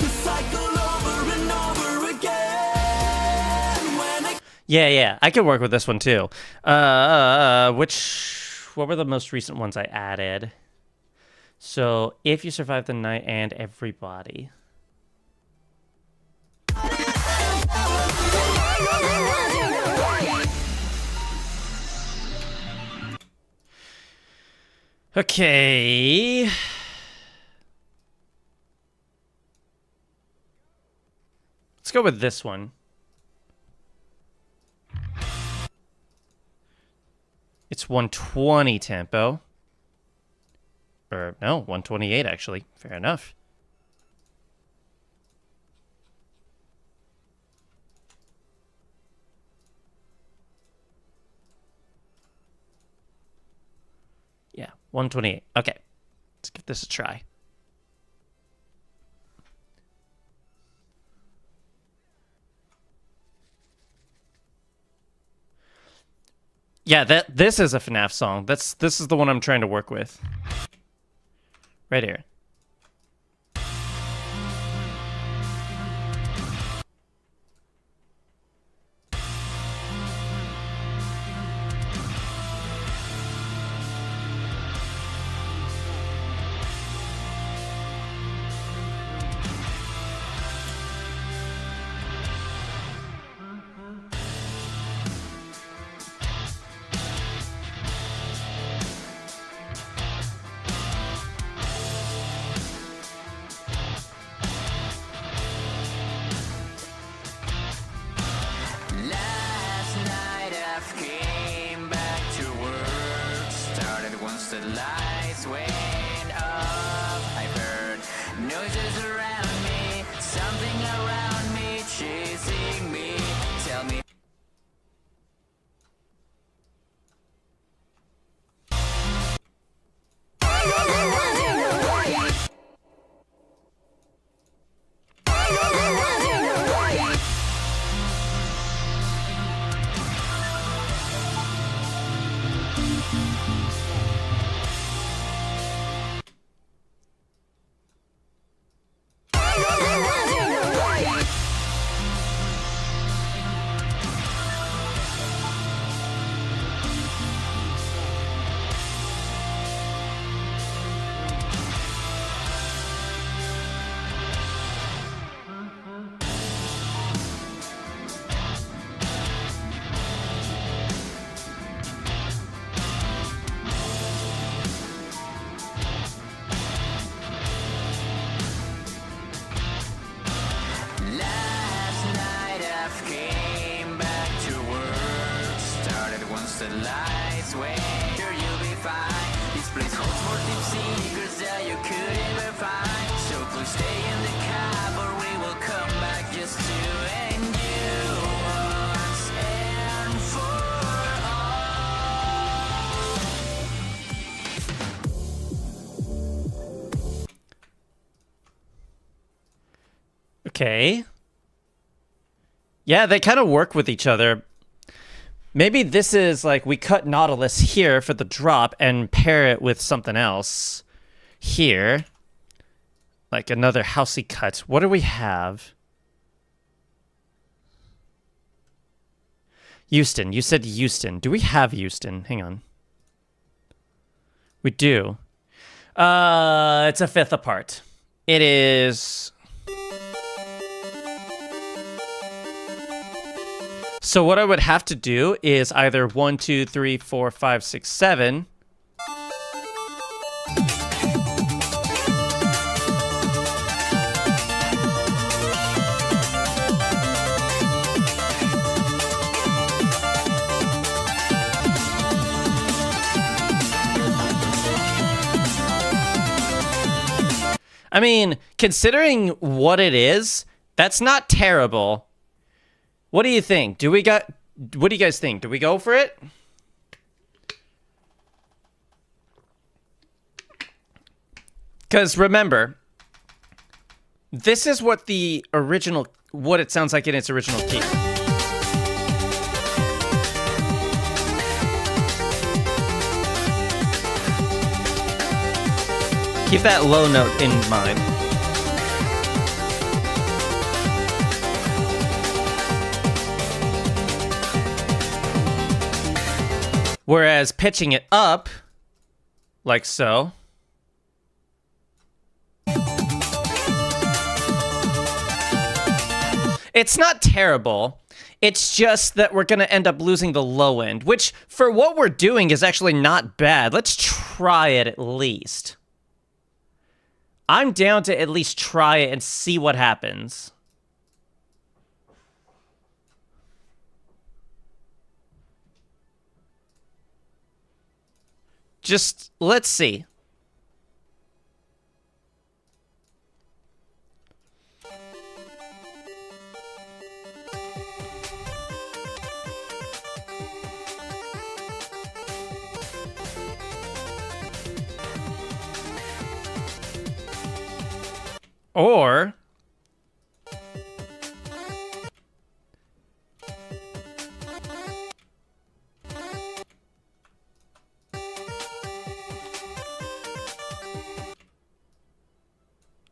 The cycle over and over again. When I Yeah, I could work with this one too. What were the most recent ones I added? So, If You Survive the Night and Everybody. Okay. Let's go with this one. It's 120 tempo. Or, no, 128 actually. Fair enough. 128. Okay. Let's give this a try. Yeah, this is a FNAF song. This is the one I'm trying to work with. Right here. Last night I came back to work. Started once the lights went off. I heard noises around me, something around me chasing me. Tell me. Last night I came back to work. Started once the lights went. Sure, you'll be fine. This place holds more deep secrets that you could ever find. So please stay in the cab or we will come back just to end you once and for all. Okay. Yeah, they kind of work with each other. Maybe this is like we cut Nautilus here for the drop and pair it with something else here. Like another housey cut. What do we have? Houston. You said Houston. Do we have Houston? Hang on. We do. It's a fifth apart. It is... So what I would have to do is either 1, 2, 3, 4, 5, 6, 7. I mean, considering what it is, that's not terrible. What do you think? What do you guys think? Do we go for it? Because remember, this is what it sounds like in its original key. Keep that low note in mind. Whereas pitching it up, like so. It's not terrible. It's just that we're going to end up losing the low end, which for what we're doing is actually not bad. Let's try it at least. I'm down to at least try it and see what happens. Just, let's see. Or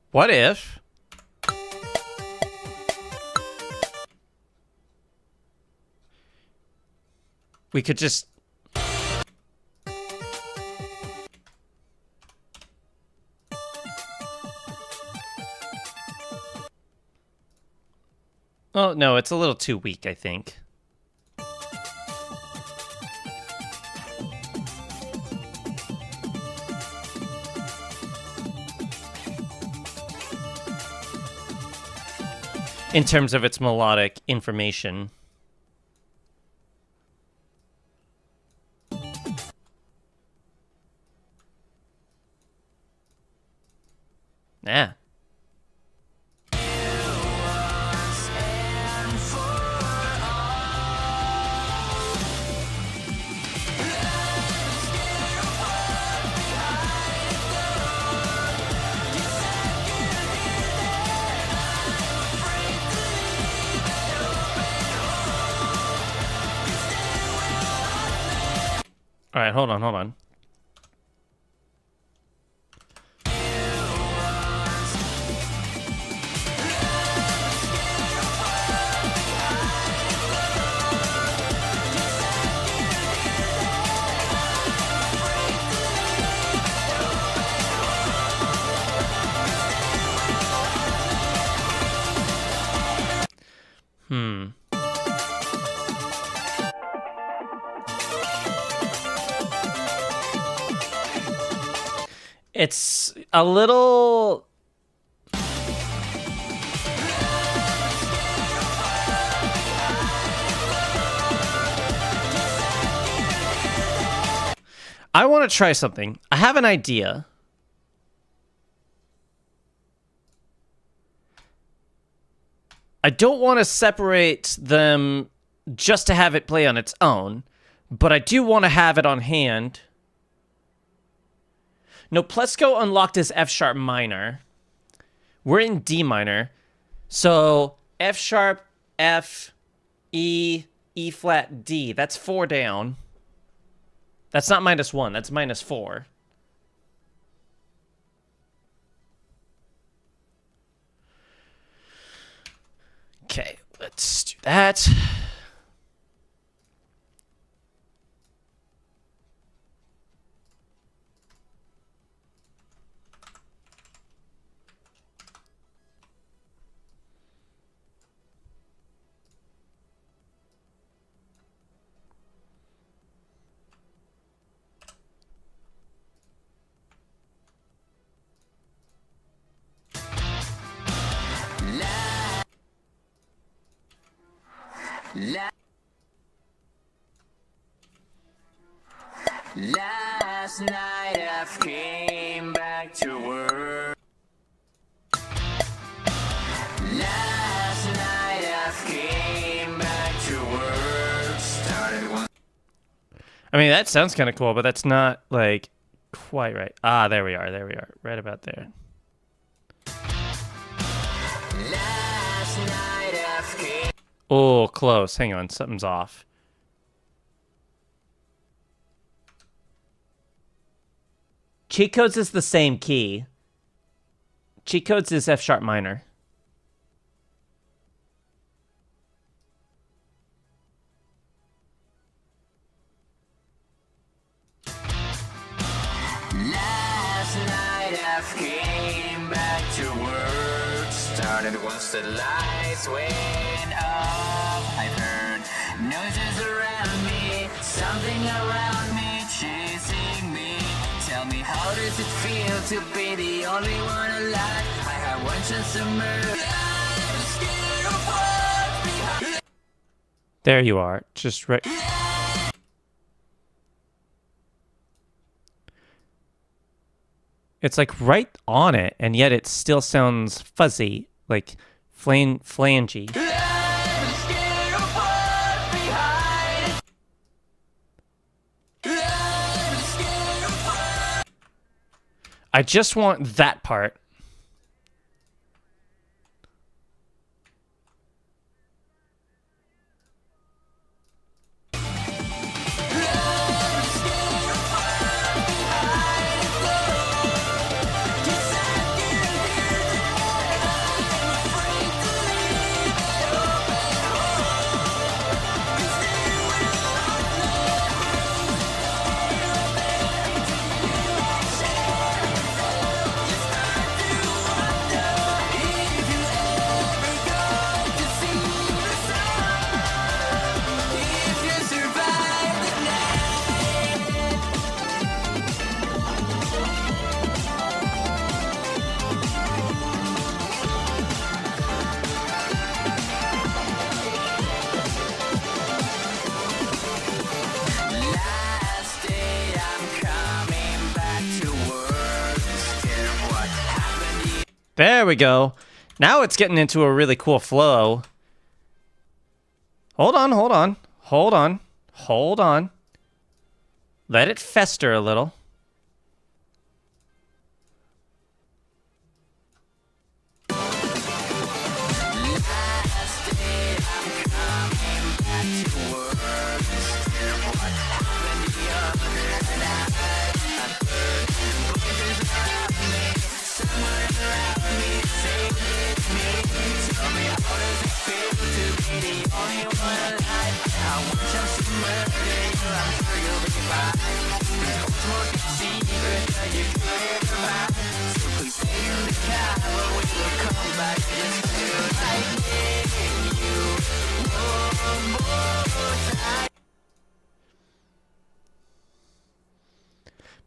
what if we could just Oh, no, it's a little too weak, I think. In terms of its melodic information. Yeah. All right, hold on. It's a little... I want to try something. I have an idea. I don't want to separate them just to have it play on its own, but I do want to have it on hand. No, Plesko unlocked as F sharp minor. We're in D minor. So F sharp, F, E, E flat, D. That's 4 down. That's not -1, that's -4. Okay, let's do that. Last night I came back to work. Last night I came back to work. Started one. I mean, that sounds kind of cool, but that's not, like, quite right. Ah, there we are. Right about there. Last night I came. Oh, close. Hang on, something's off. Cheat codes is the same key. Cheat codes is F sharp minor. Last night I came back to work. Started once the lights went off. I've heard noises around me, something around me chasing me. Tell me, how does it feel to be the only one alive? I have one chance to murder. I'm scared of what's behind. There you are. Just right. It's like right on it, and yet it still sounds fuzzy, like flangy. I'm scared of what's behind. I'm scared of what. I just want that part. There we go. Now it's getting into a really cool flow. Hold on, hold on. Hold on. Hold on. Let it fester a little.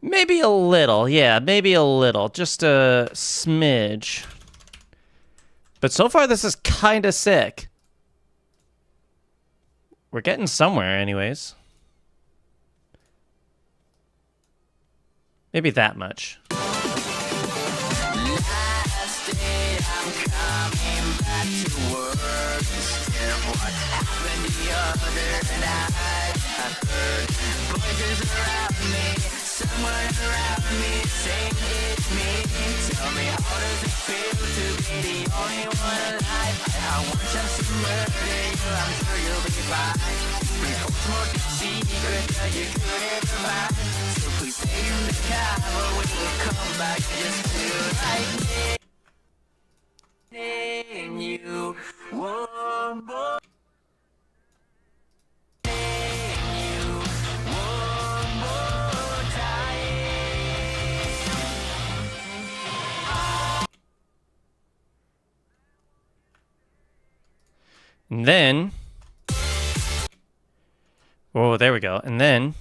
Maybe a little, yeah, maybe a little. Just a smidge. But so far, this is kind of sick. We're getting somewhere, anyways. Maybe that much. And then, oh, there we go. And then,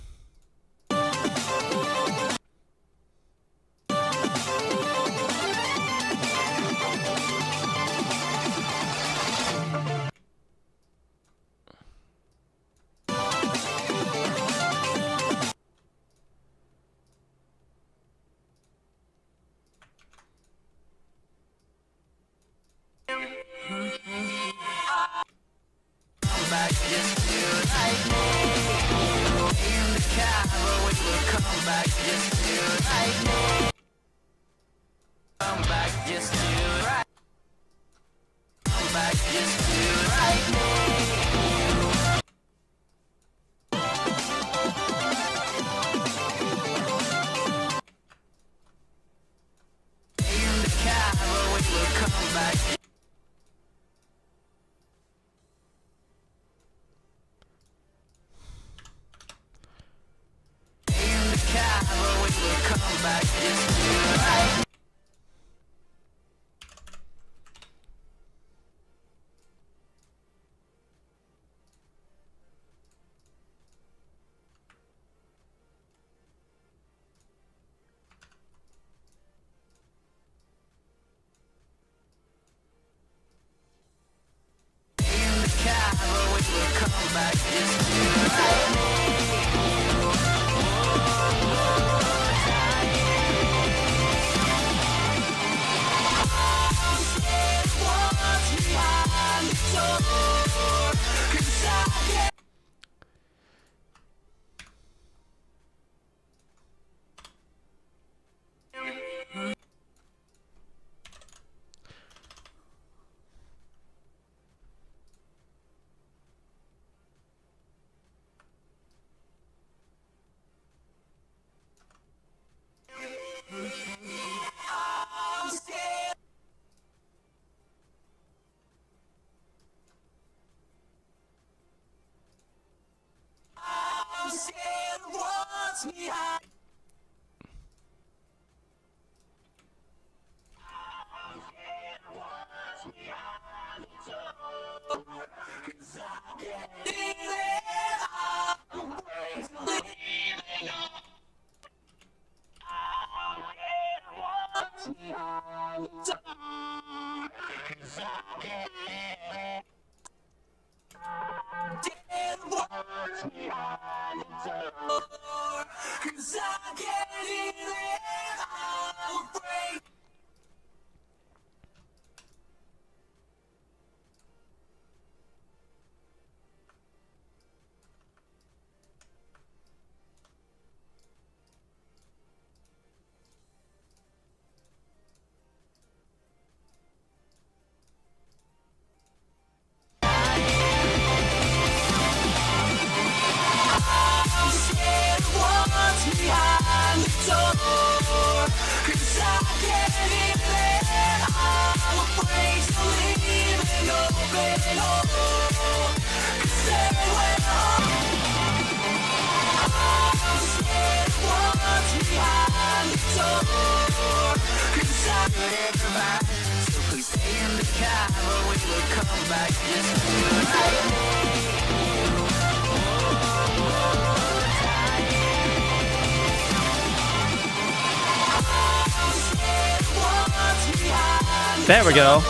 There we go.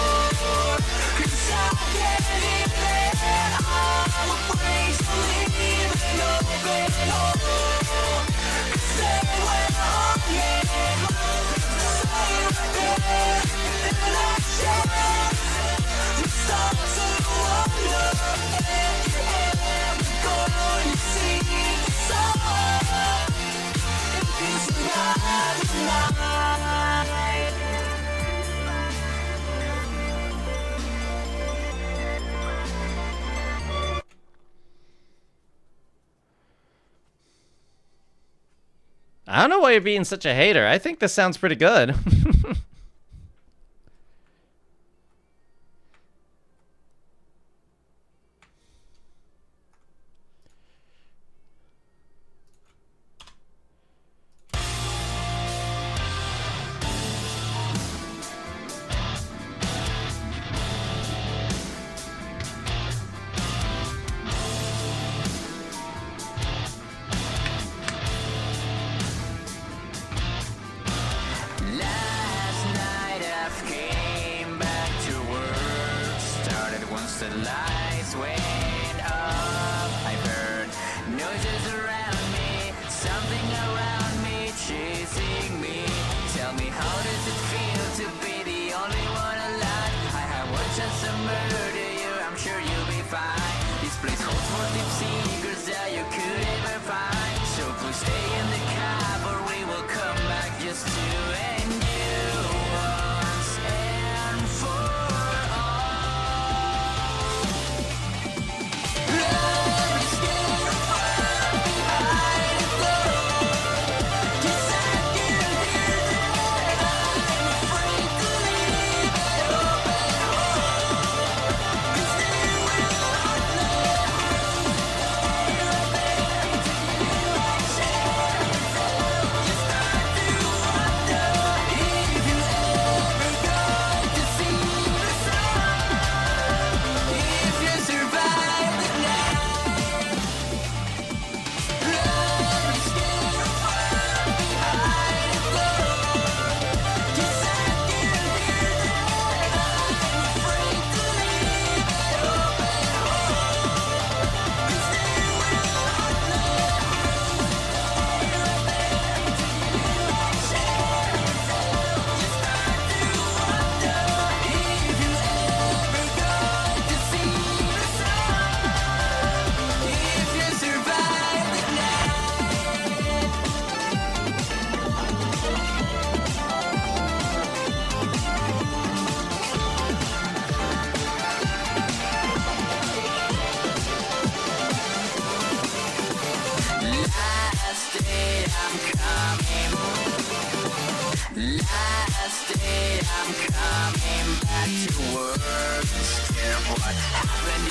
I don't know why you're being such a hater. I think this sounds pretty good. Last night I came back to work. Started once the lights went up. I heard noises around me, something around me chasing me. Tell me, how does it feel to be the only one alive? I have one chance to murder you, I'm sure you'll be fine. This place holds more deep secrets that you could ever find. So please stay in the cab or we will come back just to end you once and for all. I'm scared from behind the door, 'cause I can hear that I'm afraid to leave it open, 'cause they will not let Last day I'm coming back to work. Scared of what happened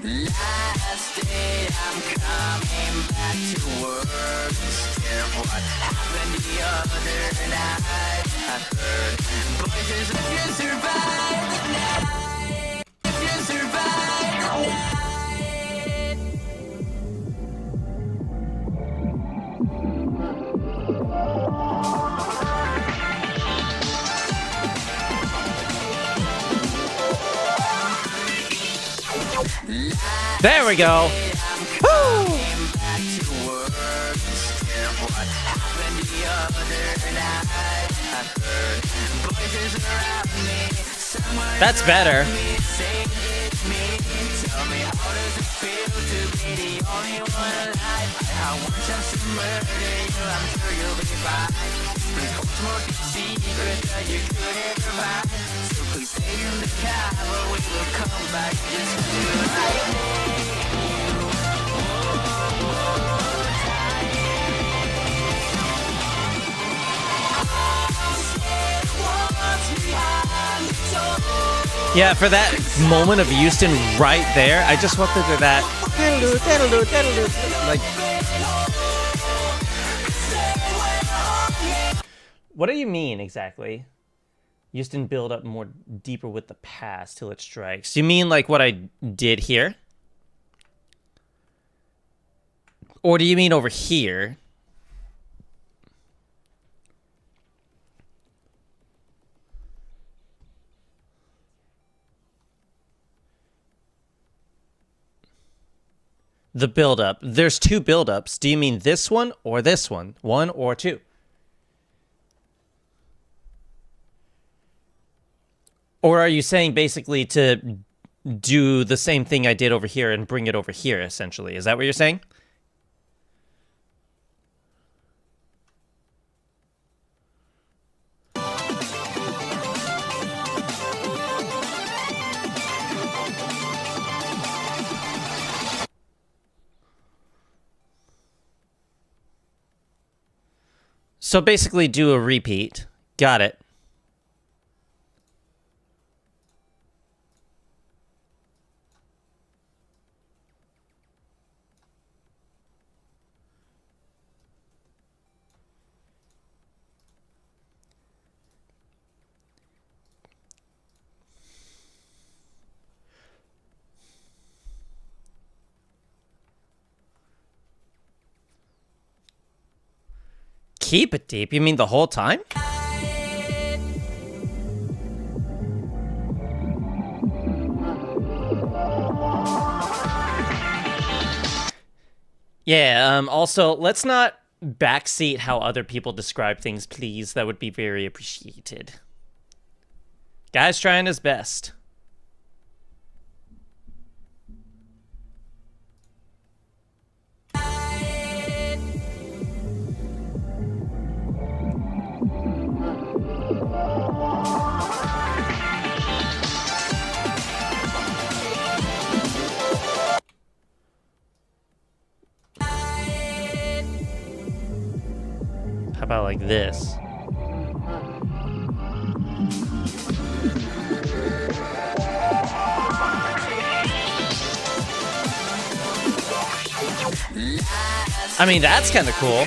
Last day I'm coming back to work. Scared of what happened the other night. I heard voices. If you survive the night, if you survive the night. There we go. Woo! That's better. Please stay in the car or we will come Yeah, for that moment of Houston right there, I just want to do that. Like, what do you mean exactly? Houston build up more deeper with the past till it strikes. You mean like what I did here? Or do you mean over here? The build-up. There's two build-ups. Do you mean this one or this one? One or two? Or are you saying basically to do the same thing I did over here and bring it over here, essentially? Is that what you're saying? So basically do a repeat. Got it. Keep it deep? You mean the whole time? Yeah, also, let's not backseat how other people describe things, please. That would be very appreciated. Guy's trying his best. How about like this? I mean, that's kind of cool.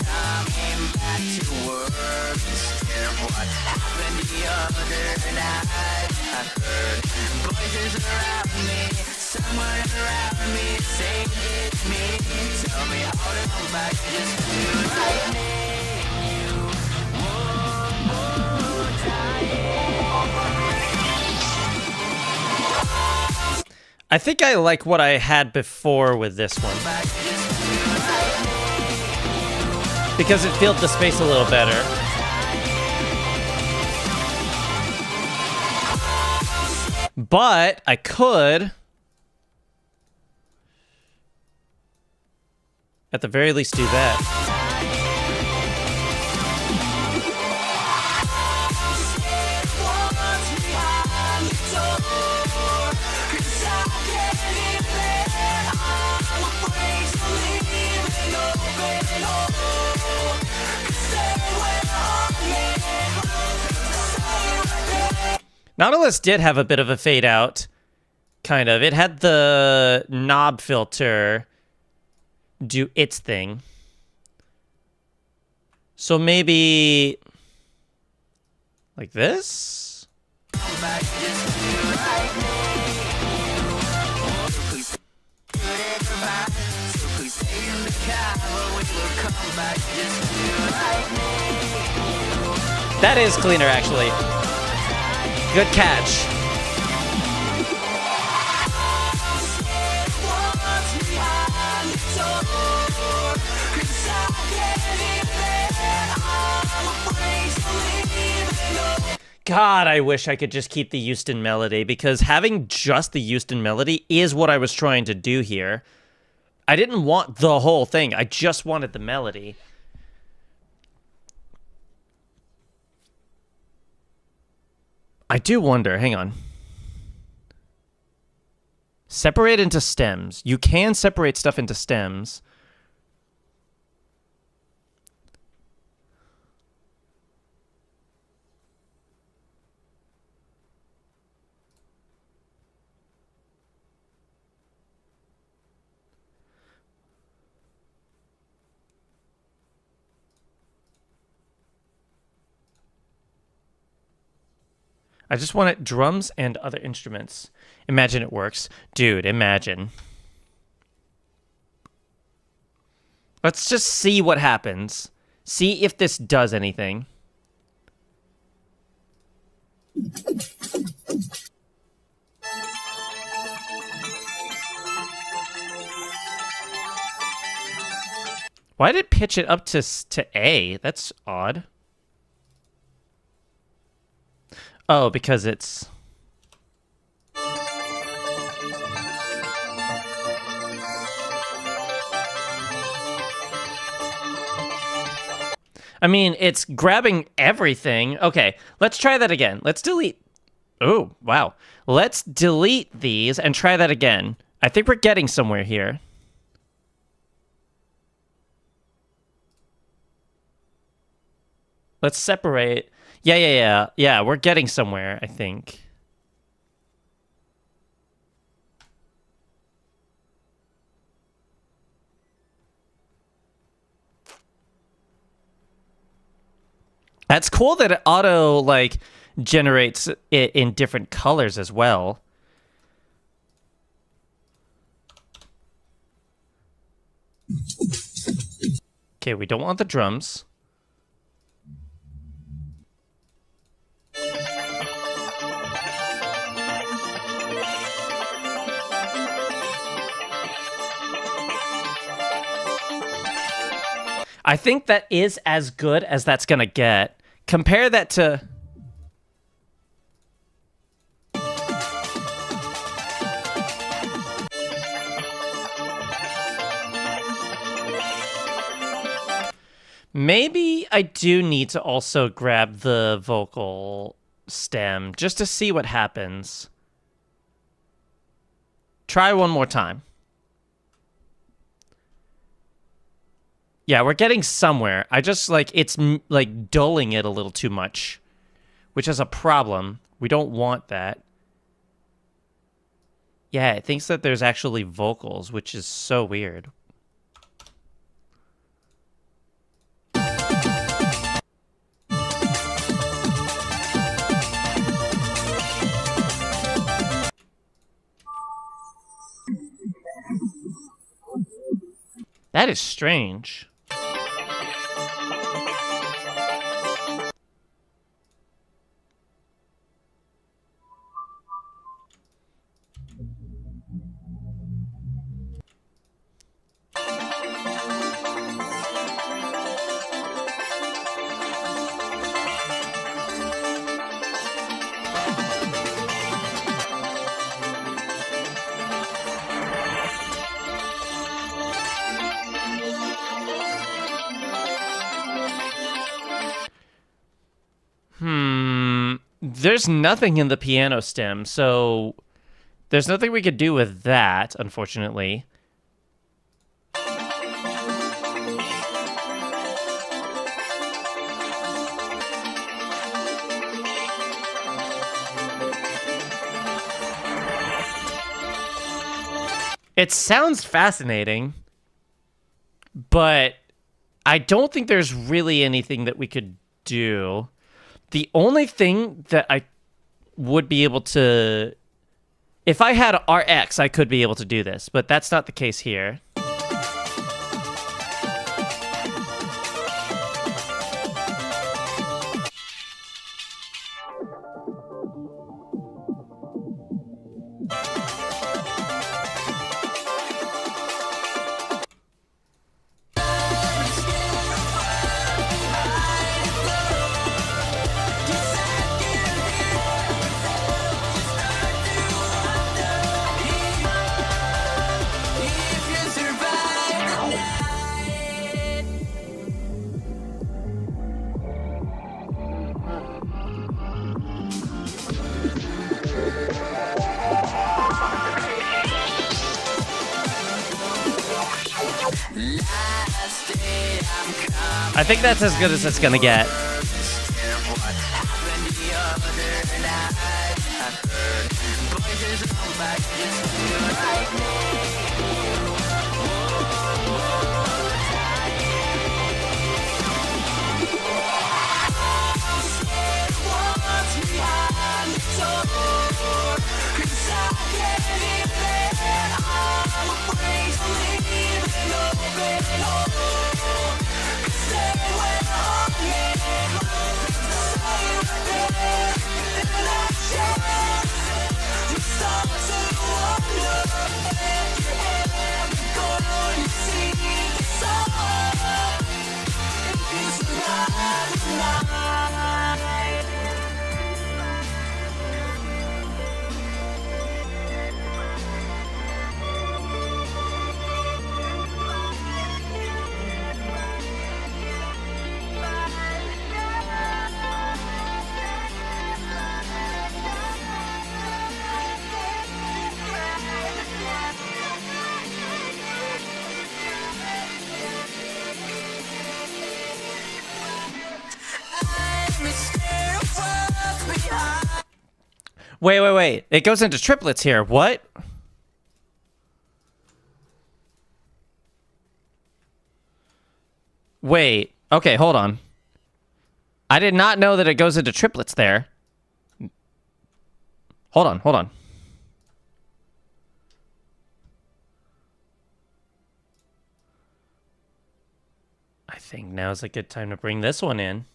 I think I like what I had before with this one, because it filled the space a little better. But I could, at the very least, do that. Nautilus did have a bit of a fade out, kind of. It had the knob filter do its thing. So maybe like this? That is cleaner, actually. Good catch. God, I wish I could just keep the Houston melody, because having just the Houston melody is what I was trying to do here. I didn't want the whole thing. I just wanted the melody. I do wonder, hang on. Separate into stems. You can separate stuff into stems. I just want it drums and other instruments. Imagine it works. Dude, imagine. Let's just see what happens. See if this does anything. Why did it pitch it up to A? That's odd. Oh, because it's... I mean, it's grabbing everything. Okay, let's try that again. Let's delete... Oh, wow. Let's delete these and try that again. I think we're getting somewhere here. Let's separate... Yeah, we're getting somewhere, I think. That's cool that it auto, like, generates it in different colors as well. Okay, we don't want the drums. I think that is as good as that's gonna get. Compare that to... Maybe I do need to also grab the vocal stem just to see what happens. Try one more time. Yeah, we're getting somewhere. I just, like, it's, like, dulling it a little too much, which is a problem. We don't want that. Yeah, it thinks that there's actually vocals, which is so weird. That is strange. There's nothing in the piano stem, so there's nothing we could do with that, unfortunately. It sounds fascinating, but I don't think there's really anything that we could do. The only thing that I would be able to... If I had RX, I could be able to do this, but that's not the case here. I think that's as good as it's gonna get. Wait. It goes into triplets here. What? Wait. Okay, hold on. I did not know that it goes into triplets there. Hold on. I think now's a good time to bring this one in.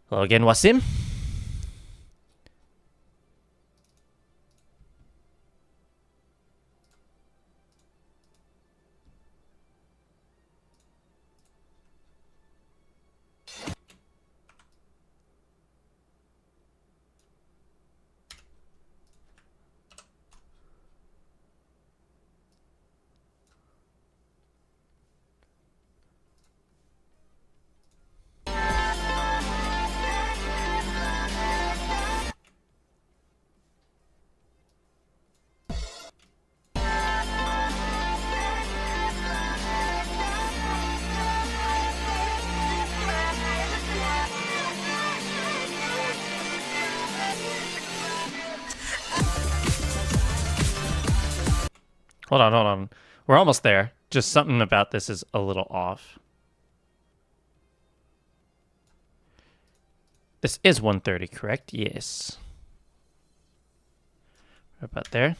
Hello again, Wasim. Hold on. We're almost there. Just something about this is a little off. This is 130, correct? Yes. Right about there.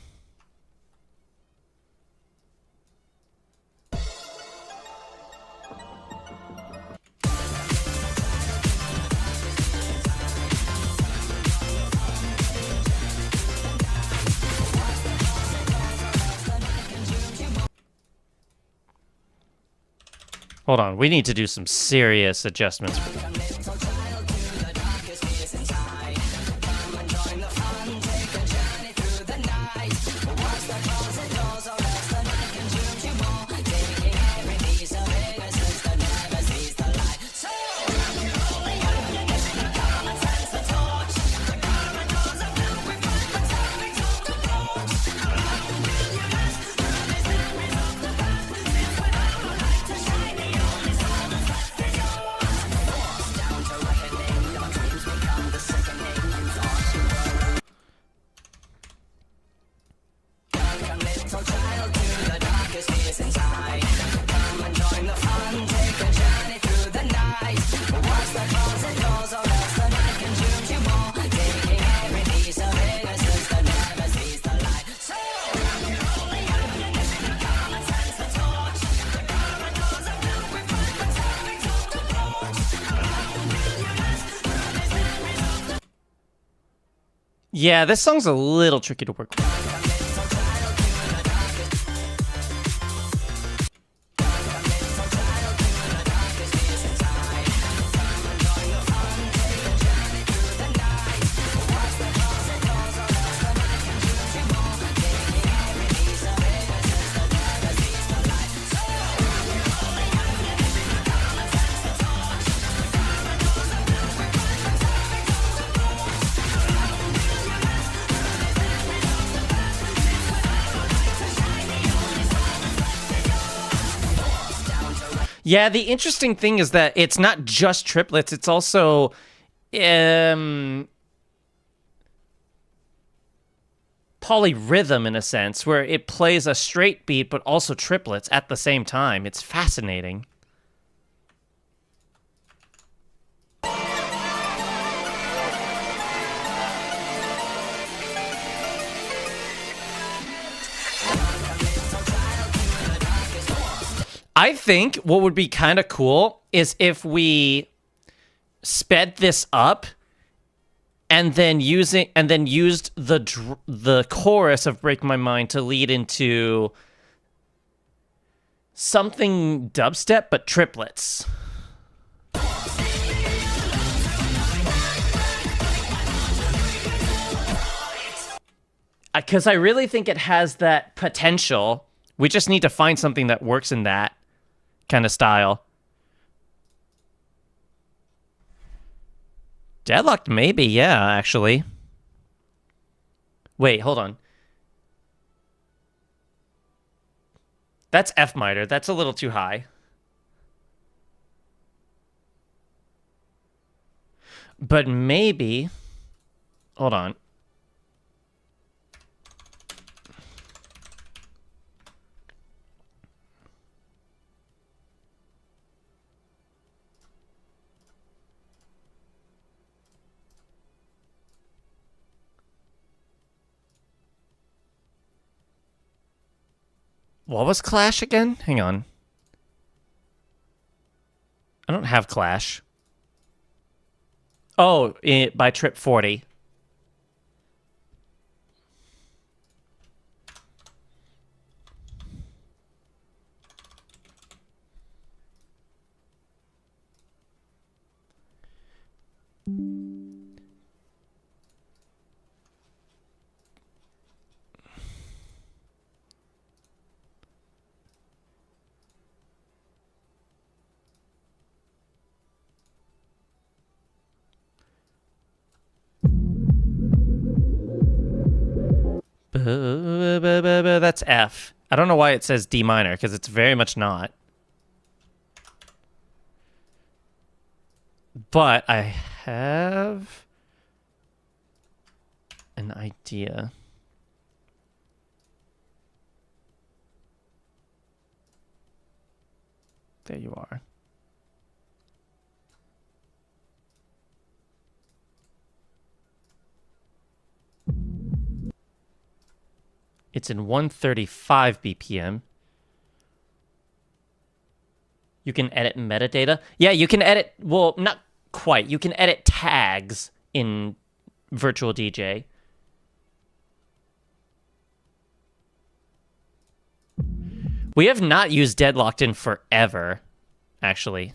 Hold on, we need to do some serious adjustments. Yeah, this song's a little tricky to work with. Yeah, the interesting thing is that it's not just triplets, it's also polyrhythm in a sense, where it plays a straight beat but also triplets at the same time. It's fascinating. I think what would be kind of cool is if we sped this up and then used the chorus of Break My Mind to lead into something dubstep but triplets. Because I really think it has that potential. We just need to find something that works in that kind of style. Deadlocked, maybe, yeah, actually. Wait, hold on. That's F miter. That's a little too high. But maybe... Hold on. What was Clash again? Hang on. I don't have Clash. Oh, by Trip 40. That's F. I don't know why it says D minor, because it's very much not. But I have an idea. There you are. It's in 135 BPM. You can edit metadata. Yeah, you can edit, well, not quite. You can edit tags in Virtual DJ. We have not used Deadlocked in forever, actually.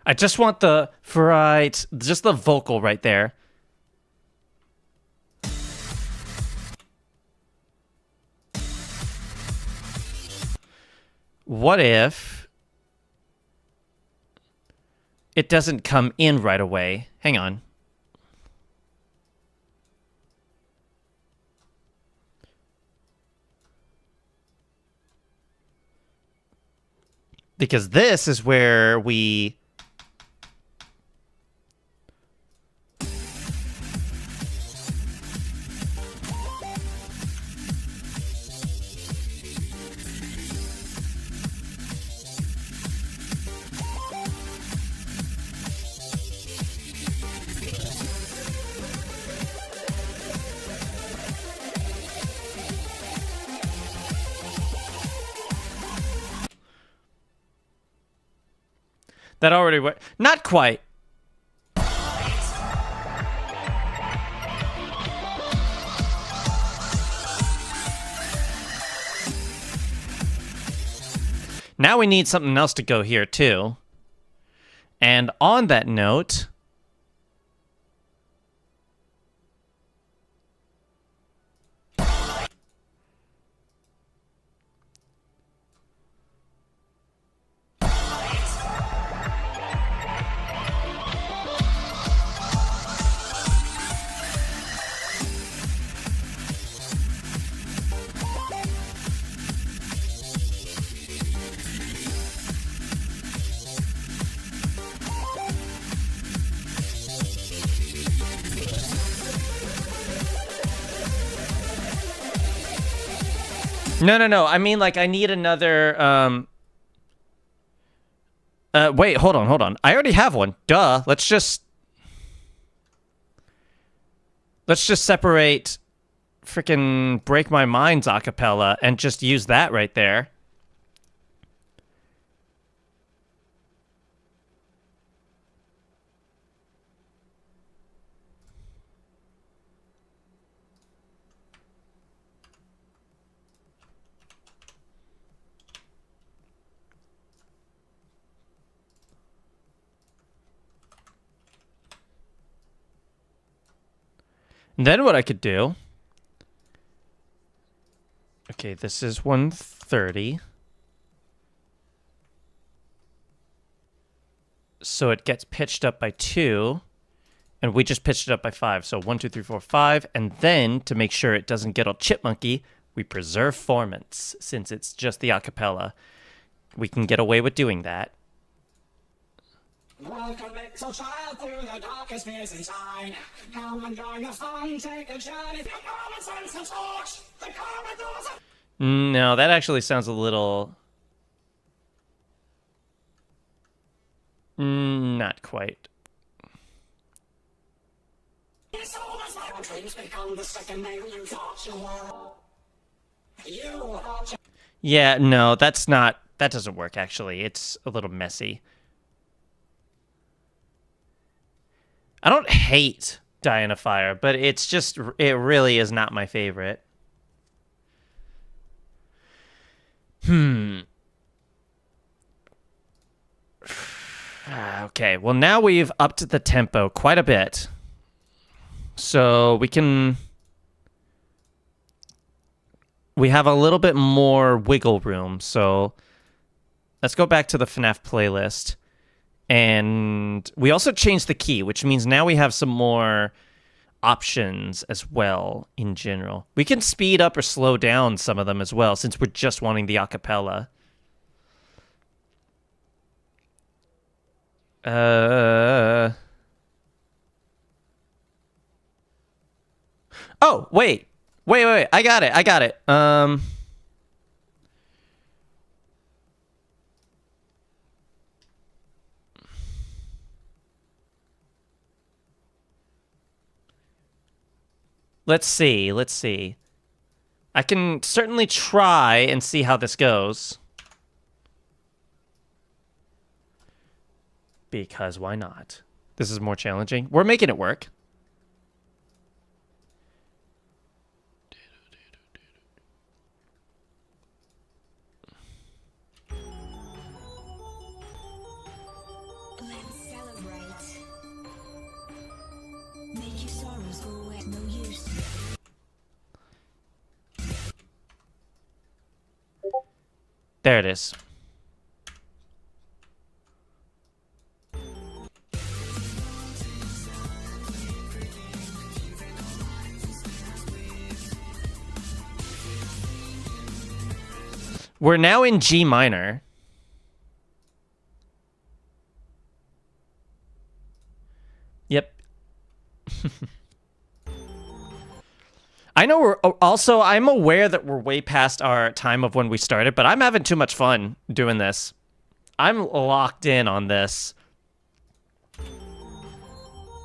I just want the just the vocal right there. What if it doesn't come in right away. Hang on. Because this is where we... That already worked. Not quite. Now we need something else to go here too. And on that note... No. I mean, like, I need another, wait, hold on. I already have one. Duh. Let's just separate frickin' Break My Mind's acapella and just use that right there. And then what I could do... Okay, this is 130. So it gets pitched up by 2. And we just pitched it up by 5. So 1, 2, 3, 4, 5. And then, to make sure it doesn't get all chipmunky, we preserve formants. Since it's just the acapella, we can get away with doing that. Welcome, little child, through the darkest fears inside. Come and join the fun, take a journey through common sense and torch. The corridors of... No, that actually sounds a little... not quite. It's almost like our dreams become the second name you thought you were. You thought you... Yeah, no, that's not... That doesn't work, actually. It's a little messy. I don't hate Die in a Fire, but it's just... It really is not my favorite. Okay, well now we've upped the tempo quite a bit. So we can... We have a little bit more wiggle room, so... Let's go back to the FNAF playlist. And we also changed the key, which means now we have some more options as well in general. We can speed up or slow down some of them as well, since we're just wanting the acapella. Oh, wait. Wait. I got it. Let's see. I can certainly try and see how this goes. Because why not? This is more challenging. We're making it work. Let's celebrate. Make your sorrows go away. No use. There it is. We're now in G minor. Yep. I know we're also, I'm aware that we're way past our time of when we started, but I'm having too much fun doing this. I'm locked in on this.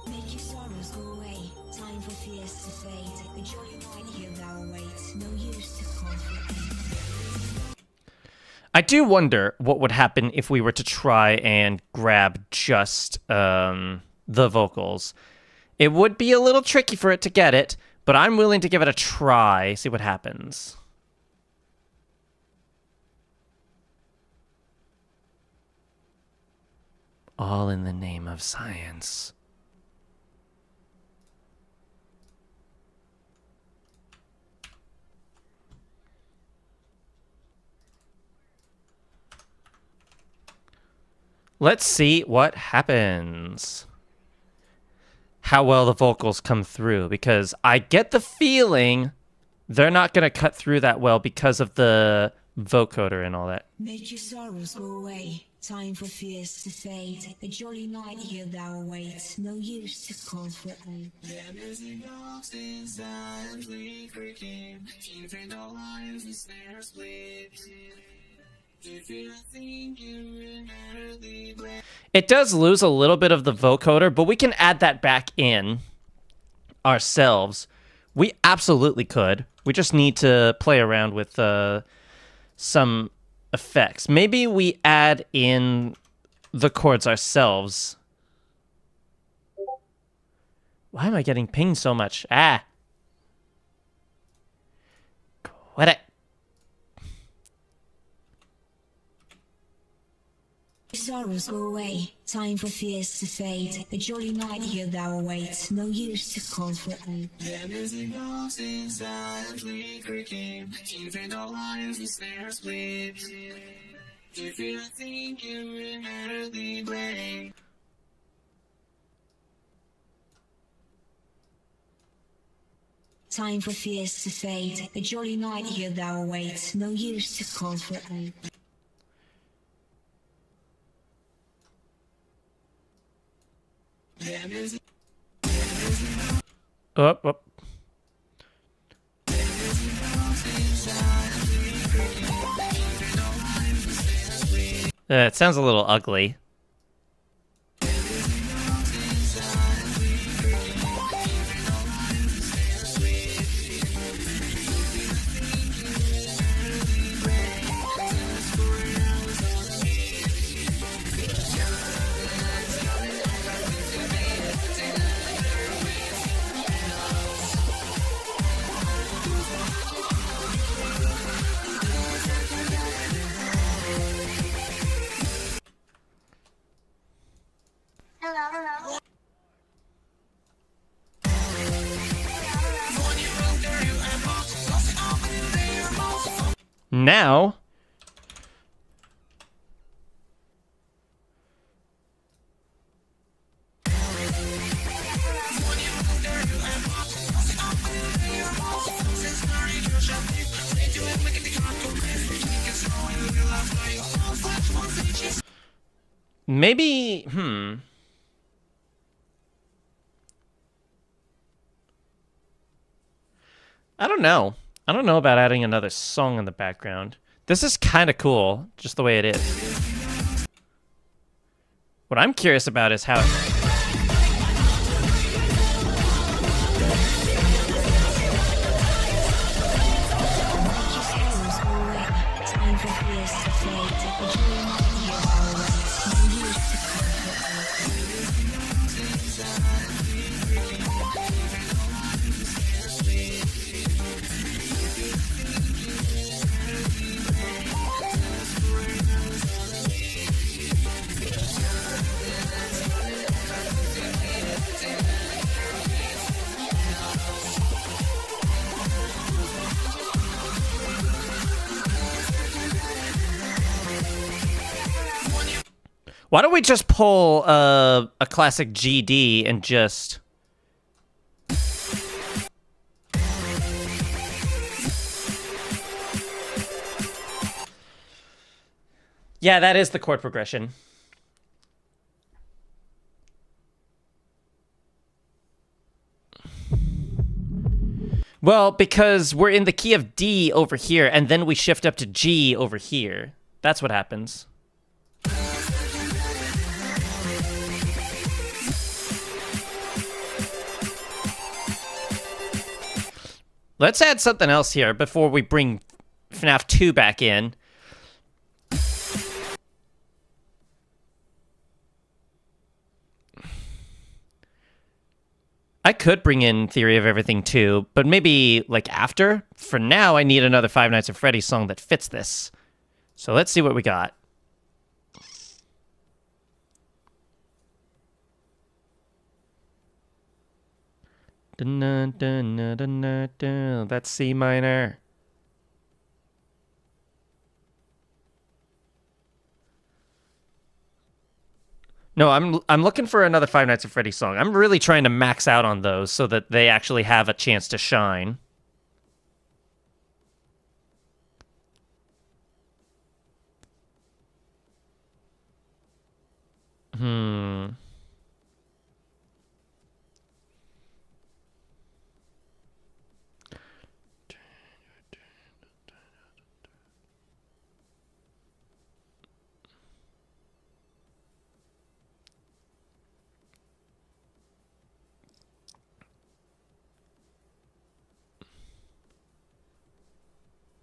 Make your sorrows go away. Time for fears to fade. The jolly night here thou awaits. No use to comfort. I do wonder what would happen if we were to try and grab just the vocals. It would be a little tricky for it to get it, but I'm willing to give it a try, see what happens. All in the name of science. Let's see what happens. How well the vocals come through, because I get the feeling they're not going to cut through that well because of the vocoder and all that. Make your sorrows go away. Time for fears to fade. A jolly night here thou awaits. No use to comfort. It does lose a little bit of the vocoder, but we can add that back in ourselves. We absolutely could. We just need to play around with some effects. Maybe we add in the chords ourselves. Why am I getting pinged so much? Ah. Quit it. Sorrows go away. Time for fears to fade. A jolly night here thou awaits. No use to comfort. Time for fears to fade. A jolly night here thou awaits. No use to comfort. Up, up. It sounds a little ugly. Now, maybe, I don't know. I don't know about adding another song in the background. This is kind of cool, just the way it is. What I'm curious about is how... Time for fears to fade. A jolly night here thou awaits. No use to comfort. Why don't we just pull a classic GD and just... Yeah, that is the chord progression. Well, because we're in the key of D over here, and then we shift up to G over here. That's what happens. Let's add something else here before we bring FNAF 2 back in. I could bring in Theory of Everything too, but maybe like after. For now, I need another Five Nights at Freddy's song that fits this. So let's see what we got. That's C minor. No, I'm looking for another Five Nights at Freddy's song. I'm really trying to max out on those so that they actually have a chance to shine.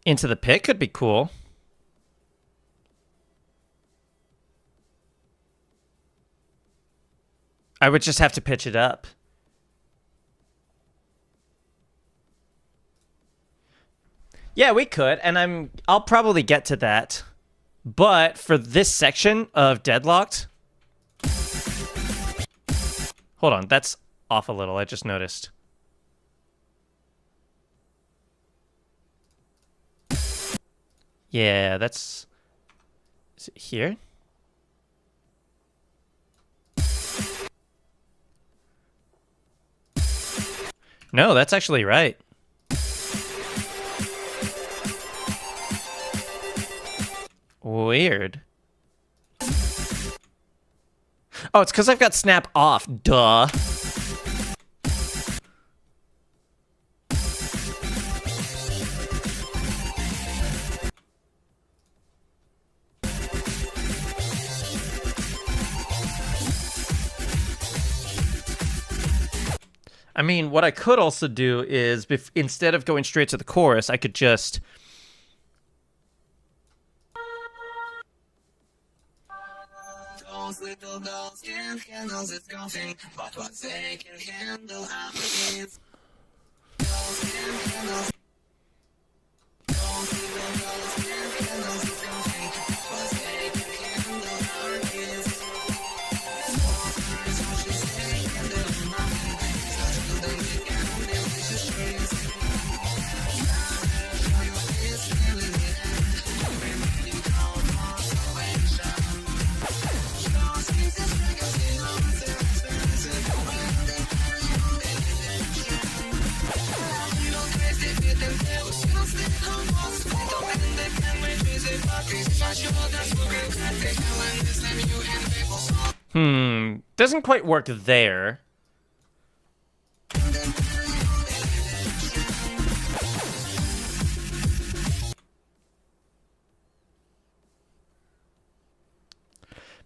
Into the Pit could be cool. I would just have to pitch it up. Yeah, we could, and I'll probably get to that. But for this section of Deadlocked, hold on, that's off a little. I just noticed. Yeah, that's... Is it here? No, that's actually right. Weird. Oh, it's because I've got Snap off. Duh. I mean, what I could also do is, instead of going straight to the chorus, I could just... Those little dolls can't handle this coughing, but what they can handle after this. Dolls can't handle. Those little dolls can't handle this coughing, but what they can handle our kids. Smokers, what she's saying, and they're nothing. Such good and they can handle vicious trees. Show you it's nearly the end. Remaining how far away to shine. Doesn't quite work there.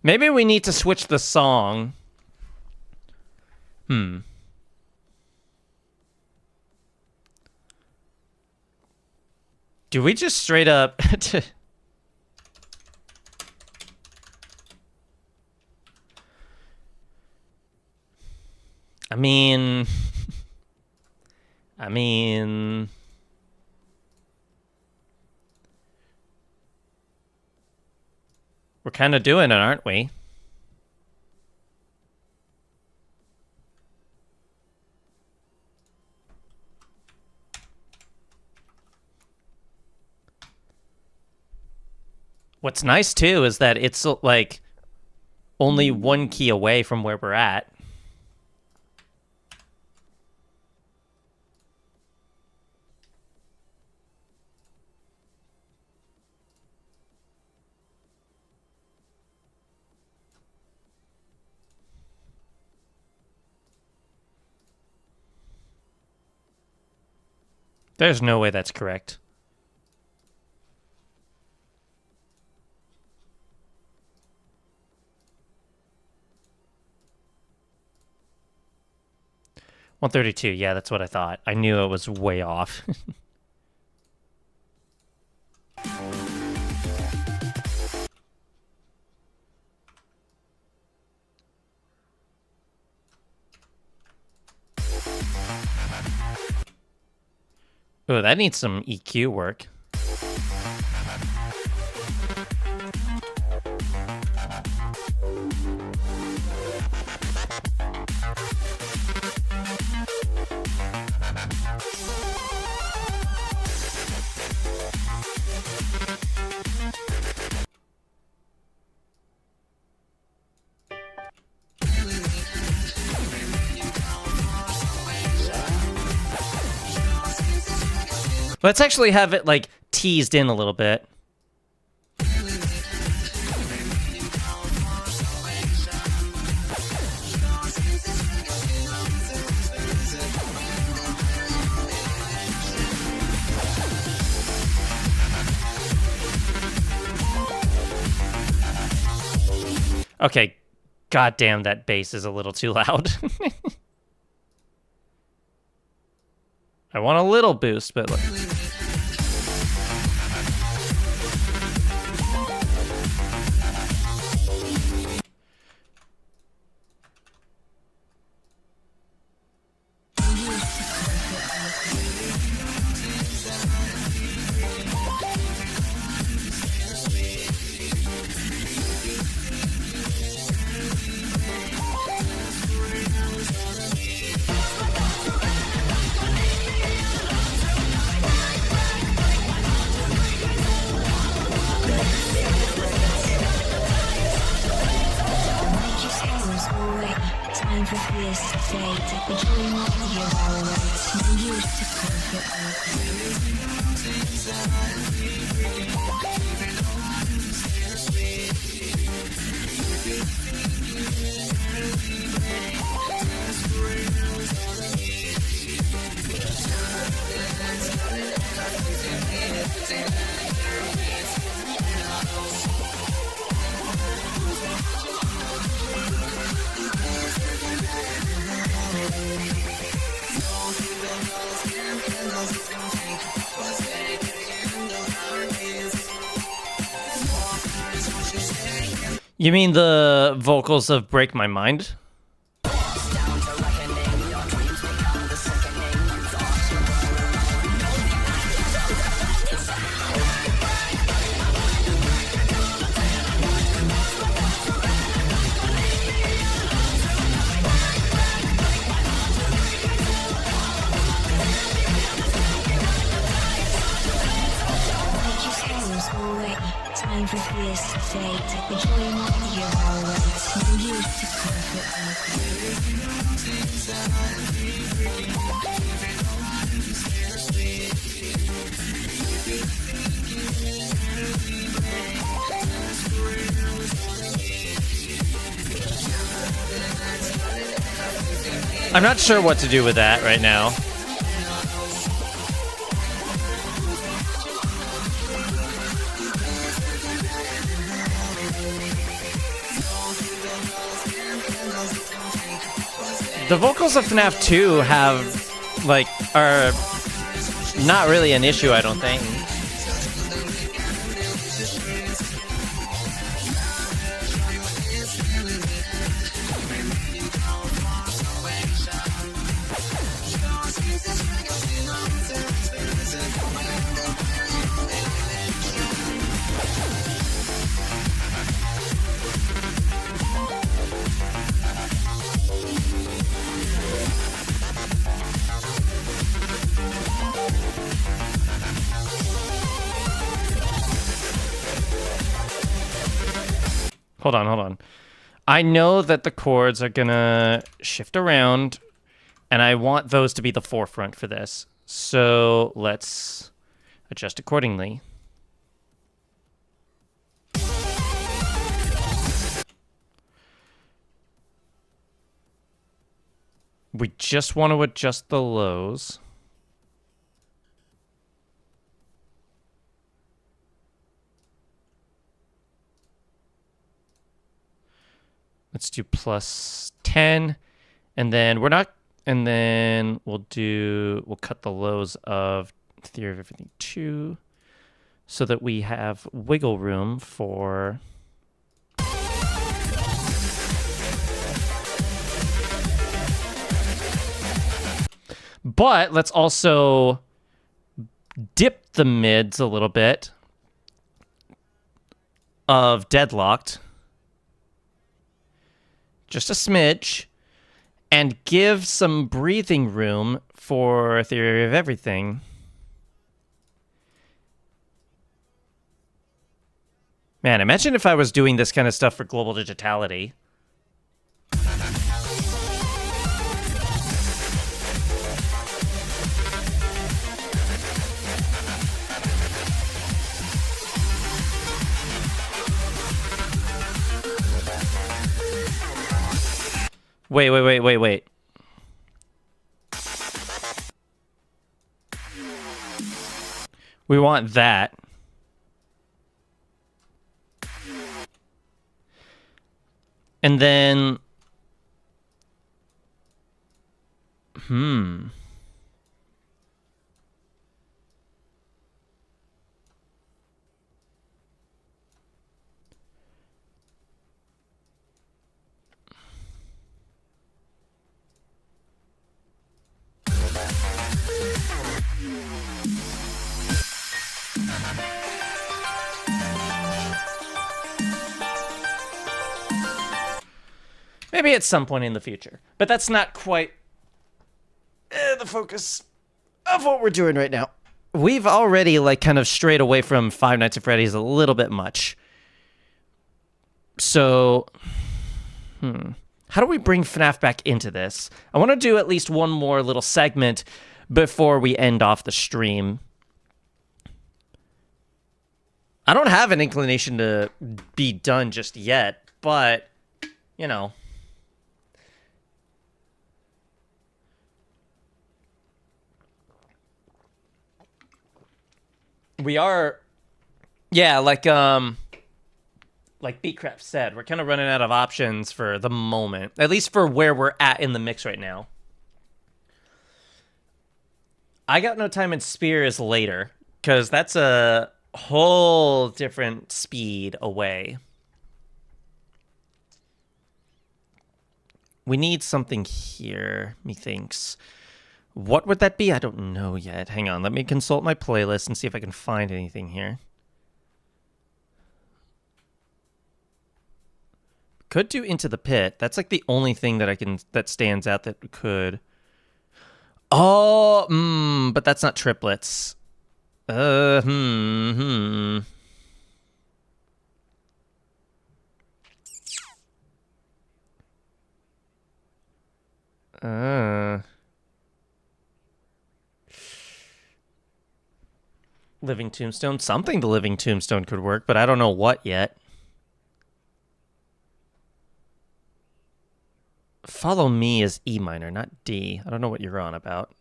Maybe we need to switch the song. Do we just straight up... I mean... We're kind of doing it, aren't we? What's nice, too, is that it's, like, only one key away from where we're at. There's no way that's correct. $132. Yeah, that's what I thought. I knew it was way off. Oh, that needs some EQ work. Let's actually have it, like, teased in a little bit. Okay, goddamn, that bass is a little too loud. I want a little boost, but look. Time for fears to fade. The dream of the hero awaits. No use to comfort me. You mean the vocals of Break My Mind? Time for fears to fade. The dream of the hero awaits. No use to comfort me. I'm not sure what to do with that right now. The vocals of FNAF 2 have, like, are not really an issue, I don't think. Hold on. I know that the chords are gonna shift around, and I want those to be the forefront for this. So let's adjust accordingly. We just want to adjust the lows. Let's do plus 10. And then we're not, and then we'll cut the lows of Theory of Everything 2 so that we have wiggle room for... But let's also dip the mids a little bit of Deadlocked. Just a smidge. And give some breathing room for Theory of Everything. Man, imagine if I was doing this kind of stuff for Global Digitality. Wait. We want that. And then... Maybe at some point in the future. But that's not quite the focus of what we're doing right now. We've already, like, kind of strayed away from Five Nights at Freddy's a little bit much. So, how do we bring FNAF back into this? I want to do at least one more little segment before we end off the stream. I don't have an inclination to be done just yet, but, you know. We are, yeah, like Beatcraft said, we're kind of running out of options for the moment, at least for where we're at in the mix right now. I Got No Time and Spear is later, because that's a whole different speed away. We need something here, methinks. What would that be? I don't know yet. Hang on, let me consult my playlist and see if I can find anything here. Could do Into the Pit. That's like the only thing that stands out that could. Oh, but that's not triplets. Living Tombstone. Something the Living Tombstone could work, but I don't know what yet. Follow Me is E minor, not D. I don't know what you're on about.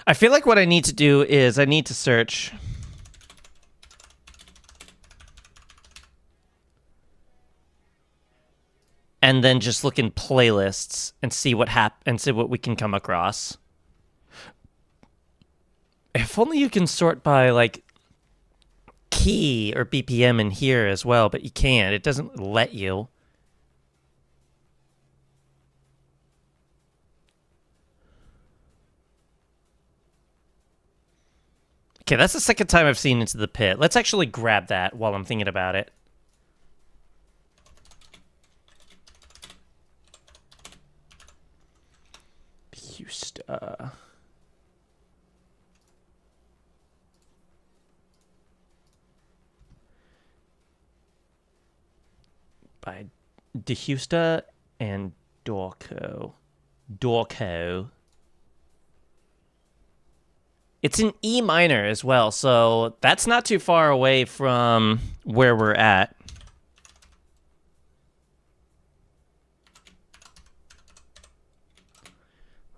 I feel like what I need to do is I need to search and then just look in playlists and see what and see what we can come across. If only you can sort by like key or BPM in here as well, but you can't. It doesn't let you. Okay, that's the second time I've seen Into the Pit. Let's actually grab that while I'm thinking about it. Houston. By DeHusta and Dorco. Dorco. It's in E minor as well, so that's not too far away from where we're at.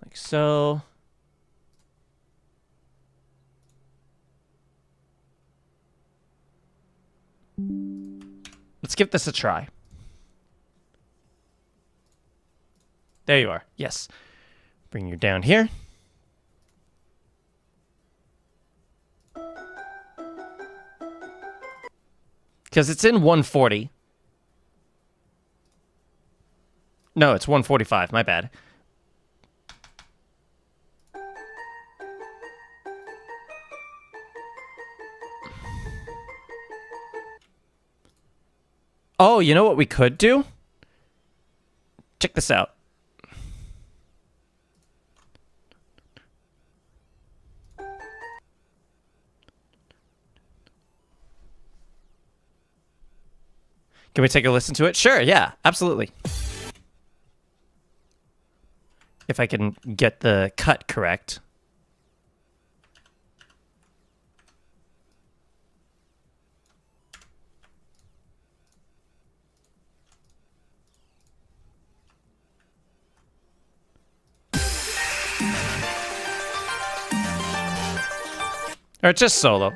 Like so. Let's give this a try. There you are. Yes. Bring you down here. Because it's in 140. No, it's 145. My bad. Oh, you know what we could do? Check this out. Can we take a listen to it? Sure, yeah, absolutely. If I can get the cut correct. Or just solo.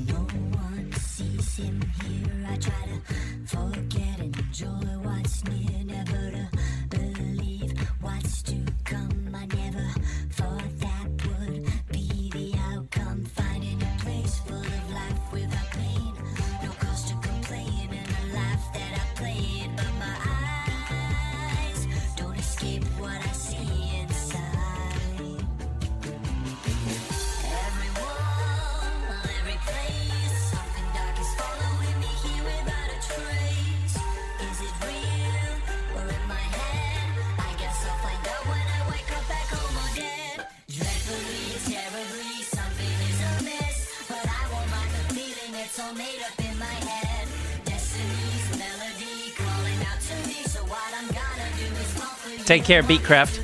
No one sees him here. I try to forget and enjoy what's near. Never to believe what's to come. I never thought that would be the outcome. Finding a place full of life without pain. No cause to complain and a life that I played. But my eyes don't escape what I see inside. Every wall, every place, something dark is following me here without a trace. Is it real or in my head? I guess I'll find out when I wake up back home or dead. Dreadfully, terribly, something is amiss, but I won't mind the feeling. It's all made up in my head. Destiny's melody calling out to me, so what I'm gonna do is fall for you. Take care, Beatcraft.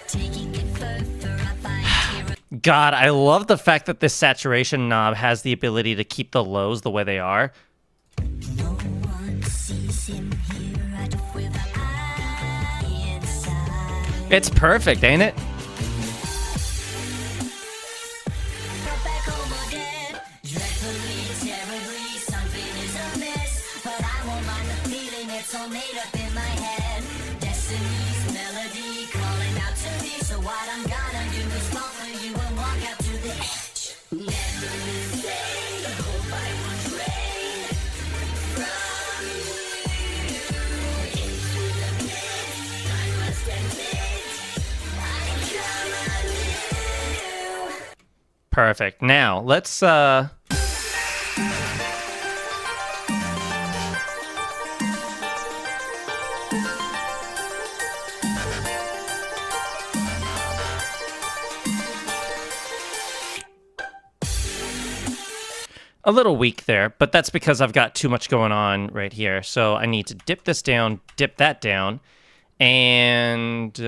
Taking it further, I find here God, I love the fact that this saturation knob has the ability to keep the lows the way they are. no one sees him here. I don't with an eye inside. It's perfect, ain't it? Brought back home or dead. Dreadfully, terribly, something is amiss, but I won't mind the feeling. It's all made up in my head. Destiny's melody calling out to me, so what I'm gonna do is fall for you and walk out to the edge. Never say, hope I won't rain from you into the mist. I must admit, I come anew. Perfect. Now, let's a little weak there, but that's because I've got too much going on right here. So I need to dip this down, dip that down, and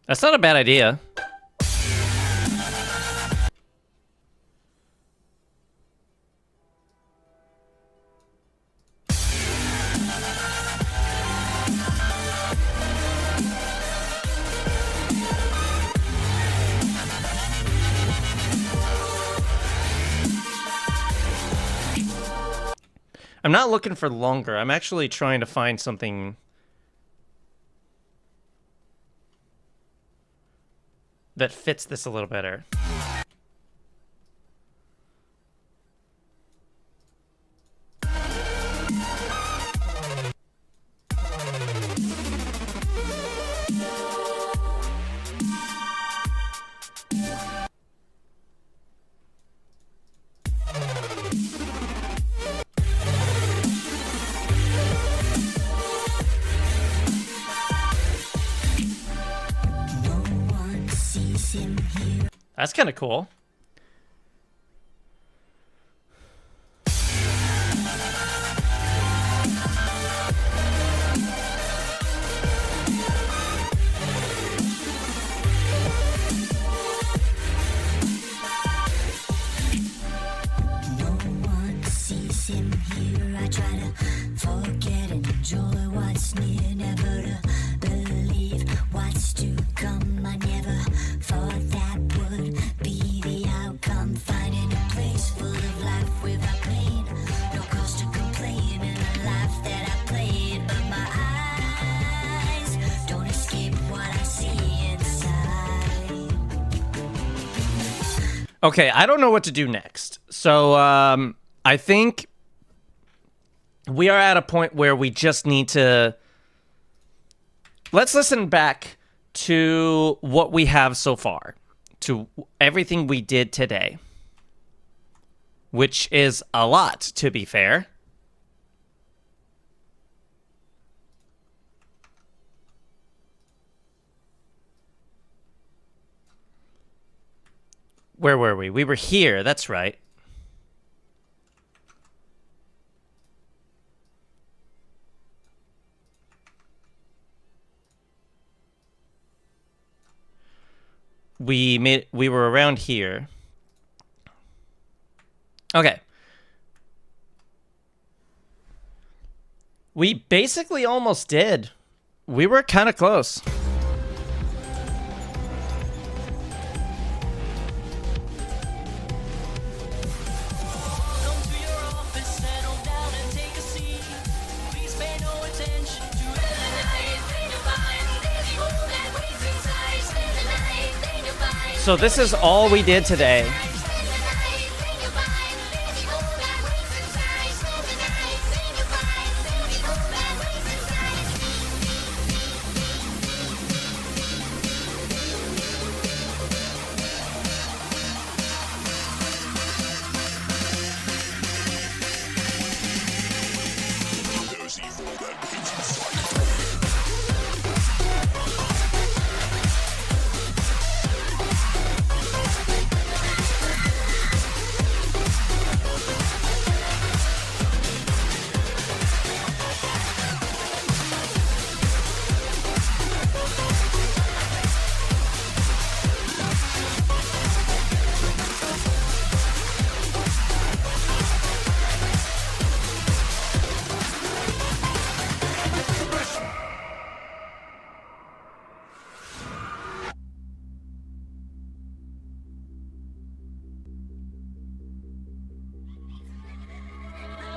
That's not a bad idea. I'm not looking for longer. I'm actually trying to find something that fits this a little better. That's kind of cool. Here I try to forget and enjoy what's near, never to believe what's to come. I never thought that would be the outcome. Finding a place full of life without pain, no cause to complain in a life that I played. But my eyes don't escape what I see inside. Okay, I don't know what to do next. So, I think we are at a point where we just need to... Let's listen back to what we have so far, to everything we did today, which is a lot, to be fair. Where were we? We were here, that's right. We were around here. Okay. We basically almost did. We were kind of close. Come to your office, settle down and take a seat. Please pay no attention to So this is all we did today.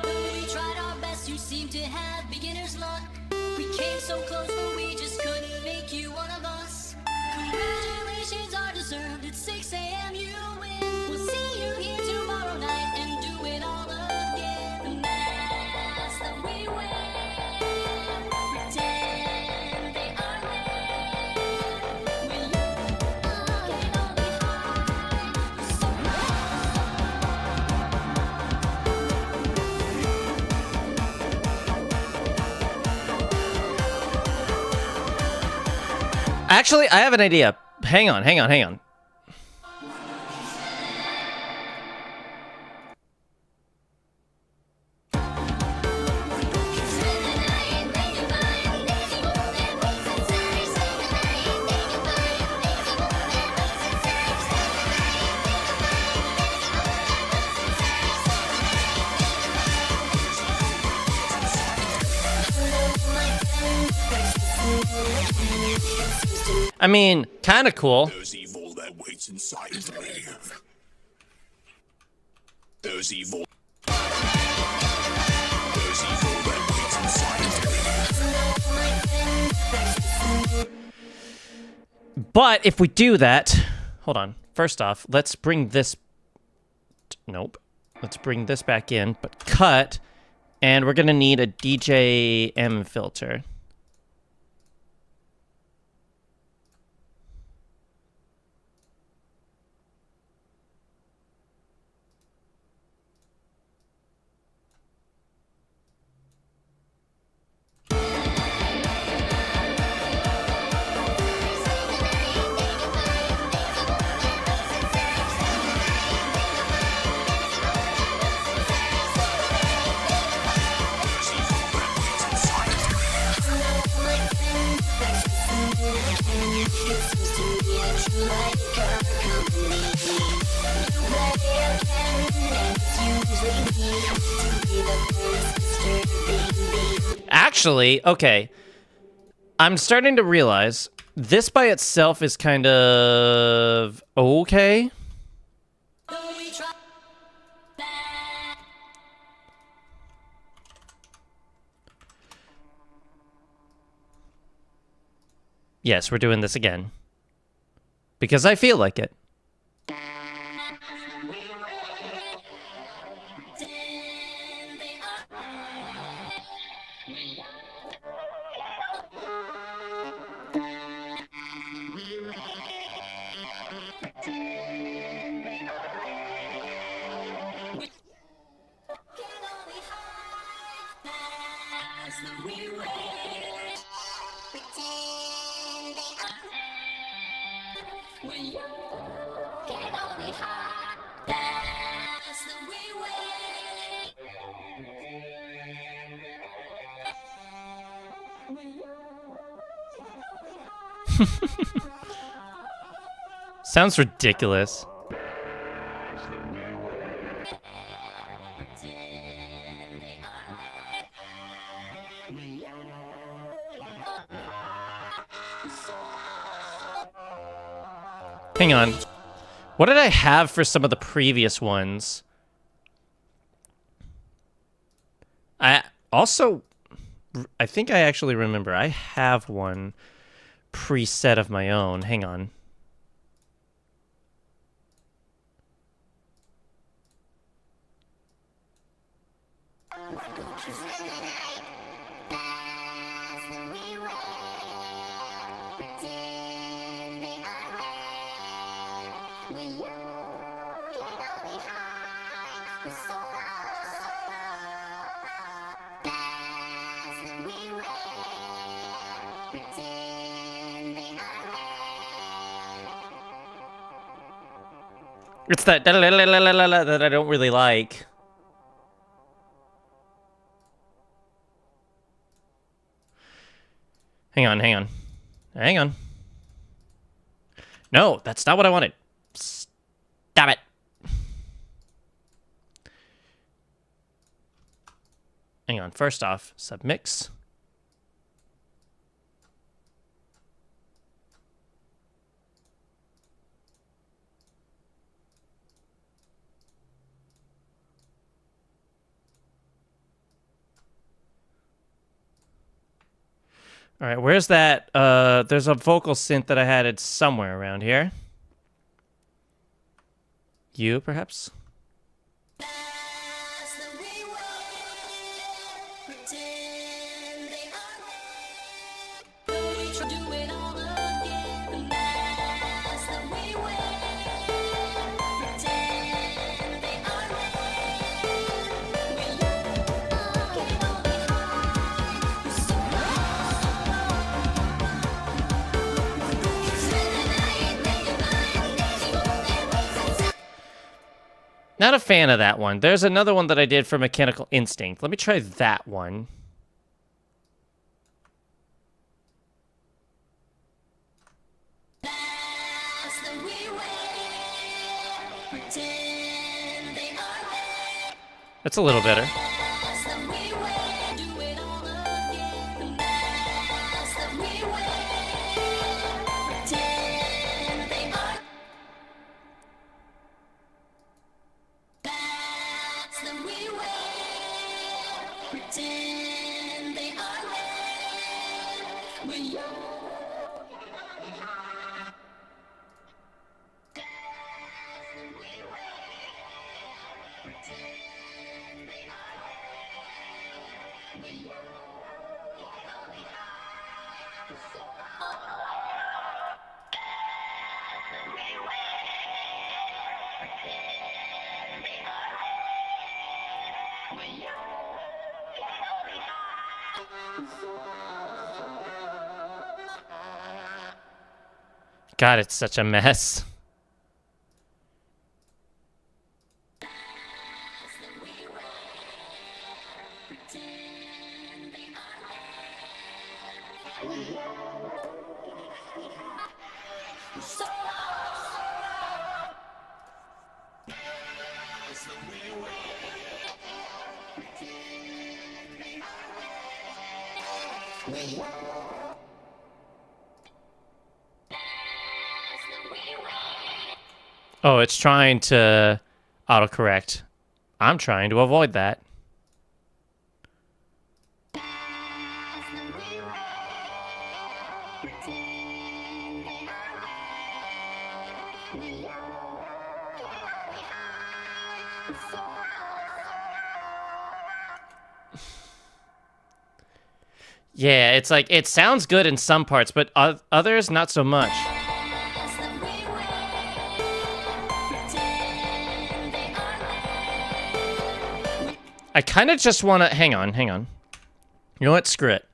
We tried our best, you seem to have beginner's luck. We came so close, but we just couldn't make you one of us. Congratulations are deserved. At 6 a.m. you win. We'll see you here tomorrow night and do it all again. The mask that we wear, pretend they are there. We look and only hide. So Actually, I have an idea. Hang on. I mean, kind of cool. There's evil that waits inside of me. There's evil. There's evil that waits inside of me. But if we do that, hold on. First off, let's bring this. Nope. Let's bring this back in, but cut. And we're gonna need a DJM filter. Actually, okay. I'm starting to realize this by itself is kind of okay. Yes, we're doing this again. Because I feel like it. Sounds ridiculous. Hang on. What did I have for some of the previous ones? I think I actually remember. I have one preset of my own. Hang on. It's that that I don't really like. Hang on, hang on. Hang on. No, that's not what I wanted. Stop it. Hang on, first off, submix. All right, where's that? There's a vocal synth that I had it somewhere around here. You, perhaps? Not a fan of that one. There's another one that I did for Mechanical Instinct. Let me try that one. That's a little better. Pretend they are red when you God, it's such a mess. Oh, it's trying to autocorrect. I'm trying to avoid that. Yeah, it's like, it sounds good in some parts, but others, not so much. I kind of just want to... Hang on. You know what? Screw it.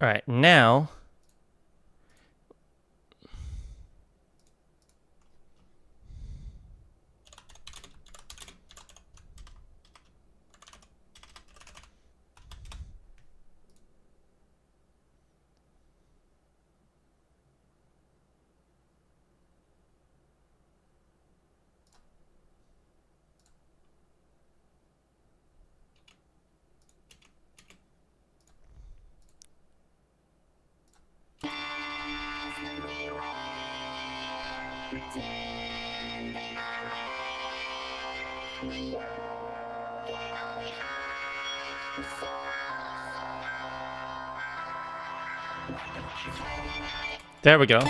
All right, now... There we go.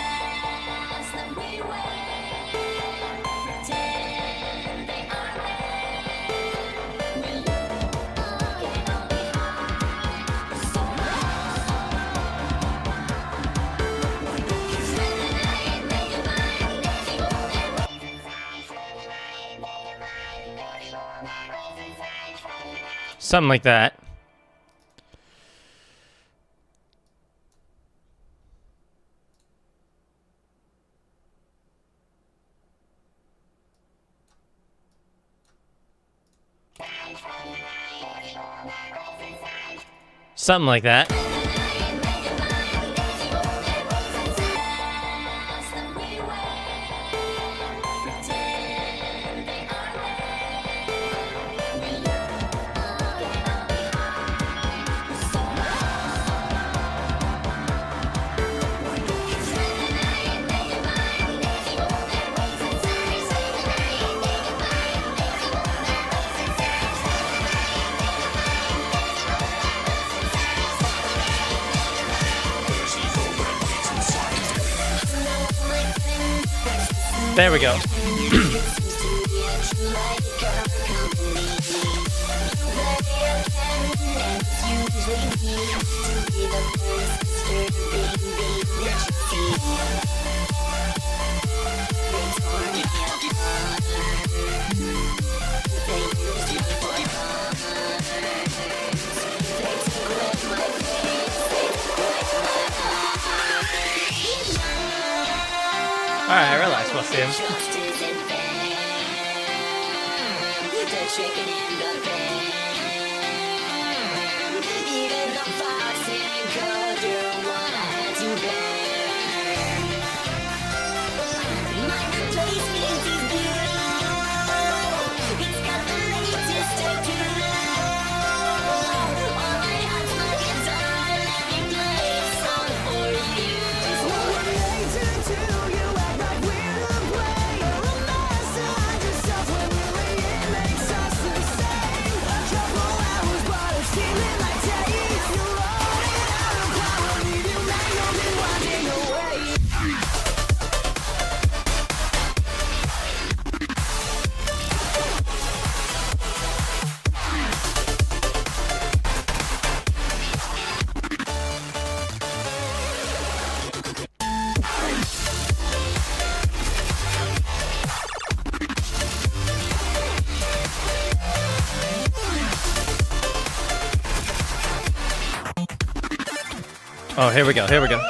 Something like that. Something like that. There we go. Alright, relax, we'll see him. Chicken in the pan. Even the fox and Cougar wanna have to bear. My replacement is blue. It's got the latest tattoo. All I have to my guitar, let me play a song for you. What we're made to do, you act like we're the player. A mastermind yourself when really it makes us the same. A couple hours, but it's feeling like days. You're running out of power, leave you mangled and walking away. Oh, here we go, here we go.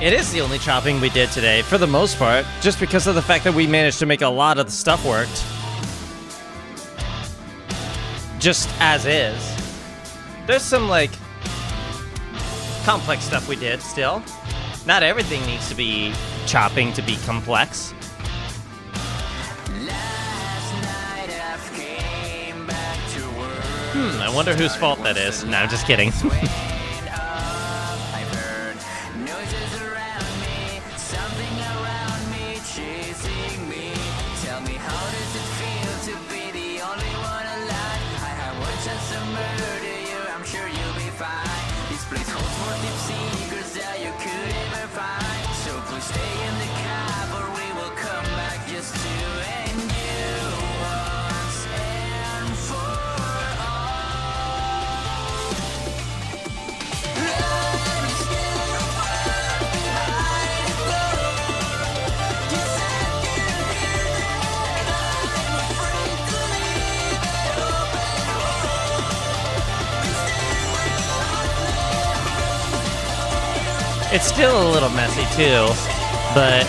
It is the only chopping we did today, for the most part, just because of the fact that we managed to make a lot of the stuff worked. Just as is. There's some, like, complex stuff we did still. Not everything needs to be chopping to be complex. I wonder whose fault that is. No, I'm just kidding. It's still a little messy too, but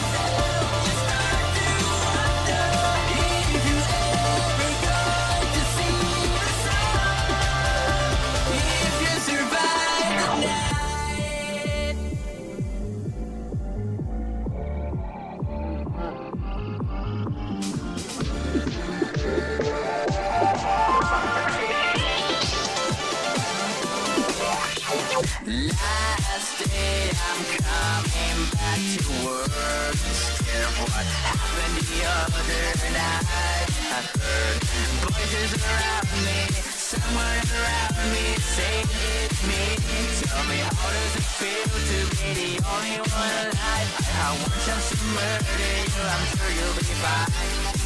last day I'm coming back to work. Scared of what happened the other night. I've heard voices around me, someone around me say it's me. Tell me, how does it feel to be the only one alive? I want chance to murder you, I'm sure you'll be fine.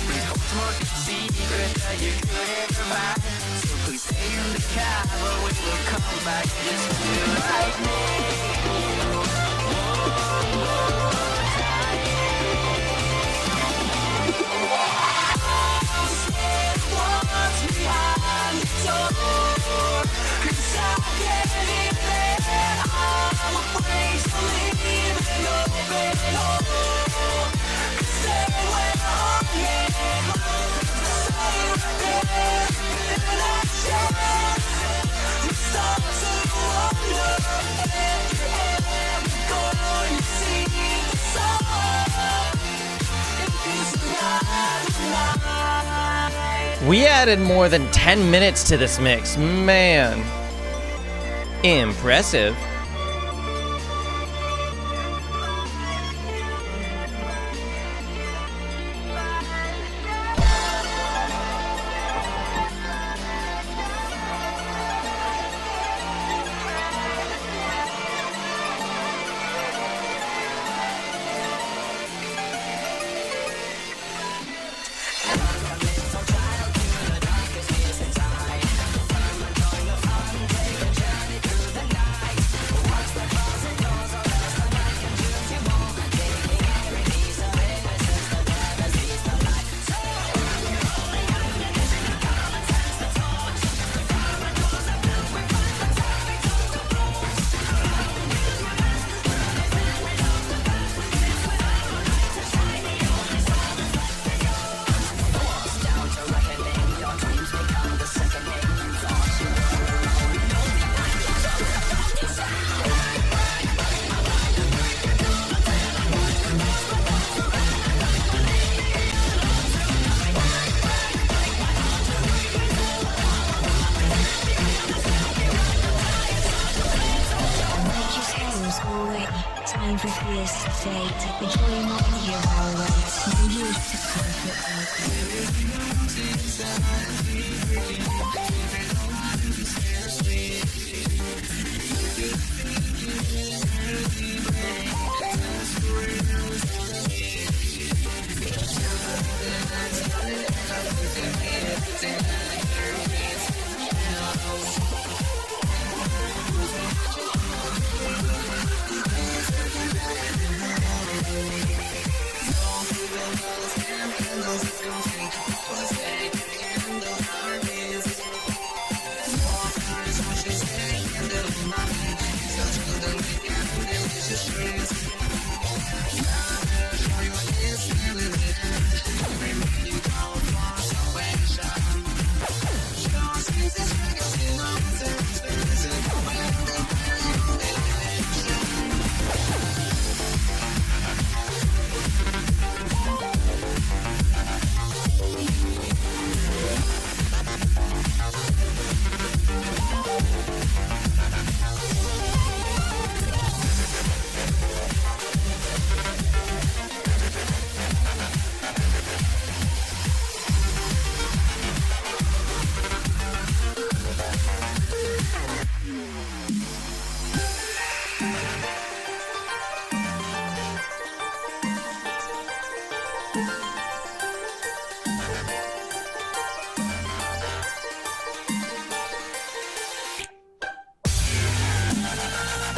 Please hold more secret that you could ever find. So please stay in the cover, we will come back just to lightning. We added more than 10 minutes to this mix. Man. Impressive. Time for fears to fade. Enjoy your moment here while waits. No use to comfort me.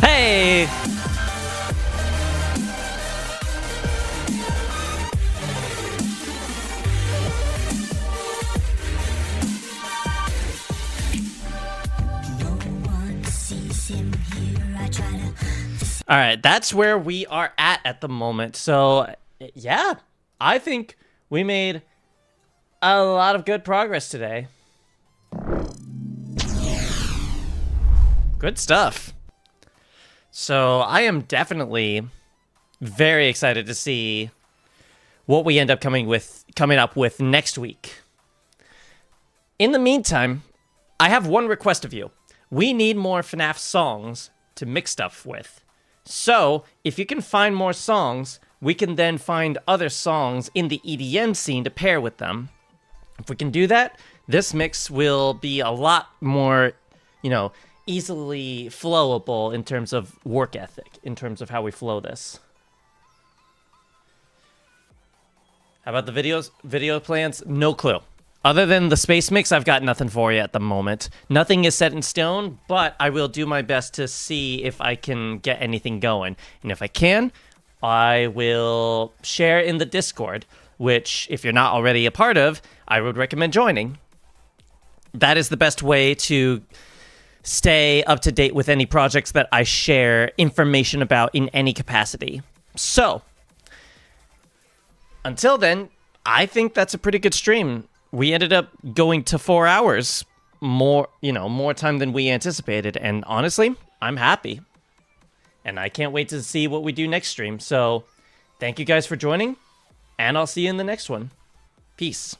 Hey! All right, that's where we are at the moment. So, yeah, I think we made a lot of good progress today. Good stuff. So, I am definitely very excited to see what we end up coming up with next week. In the meantime, I have one request of you. We need more FNAF songs to mix stuff with. So, if you can find more songs, we can then find other songs in the EDM scene to pair with them. If we can do that, this mix will be a lot more, easily flowable in terms of work ethic, in terms of how we flow this. How about the video plans? No clue. Other than the space mix, I've got nothing for you at the moment. Nothing is set in stone, but I will do my best to see if I can get anything going. And if I can, I will share in the Discord, which, if you're not already a part of, I would recommend joining. That is the best way to stay up to date with any projects that I share information about in any capacity. So, until then, I think that's a pretty good stream. We ended up going to 4 hours, more time than we anticipated, and honestly, I'm happy. And I can't wait to see what we do next stream. So, thank you guys for joining, and I'll see you in the next one. Peace.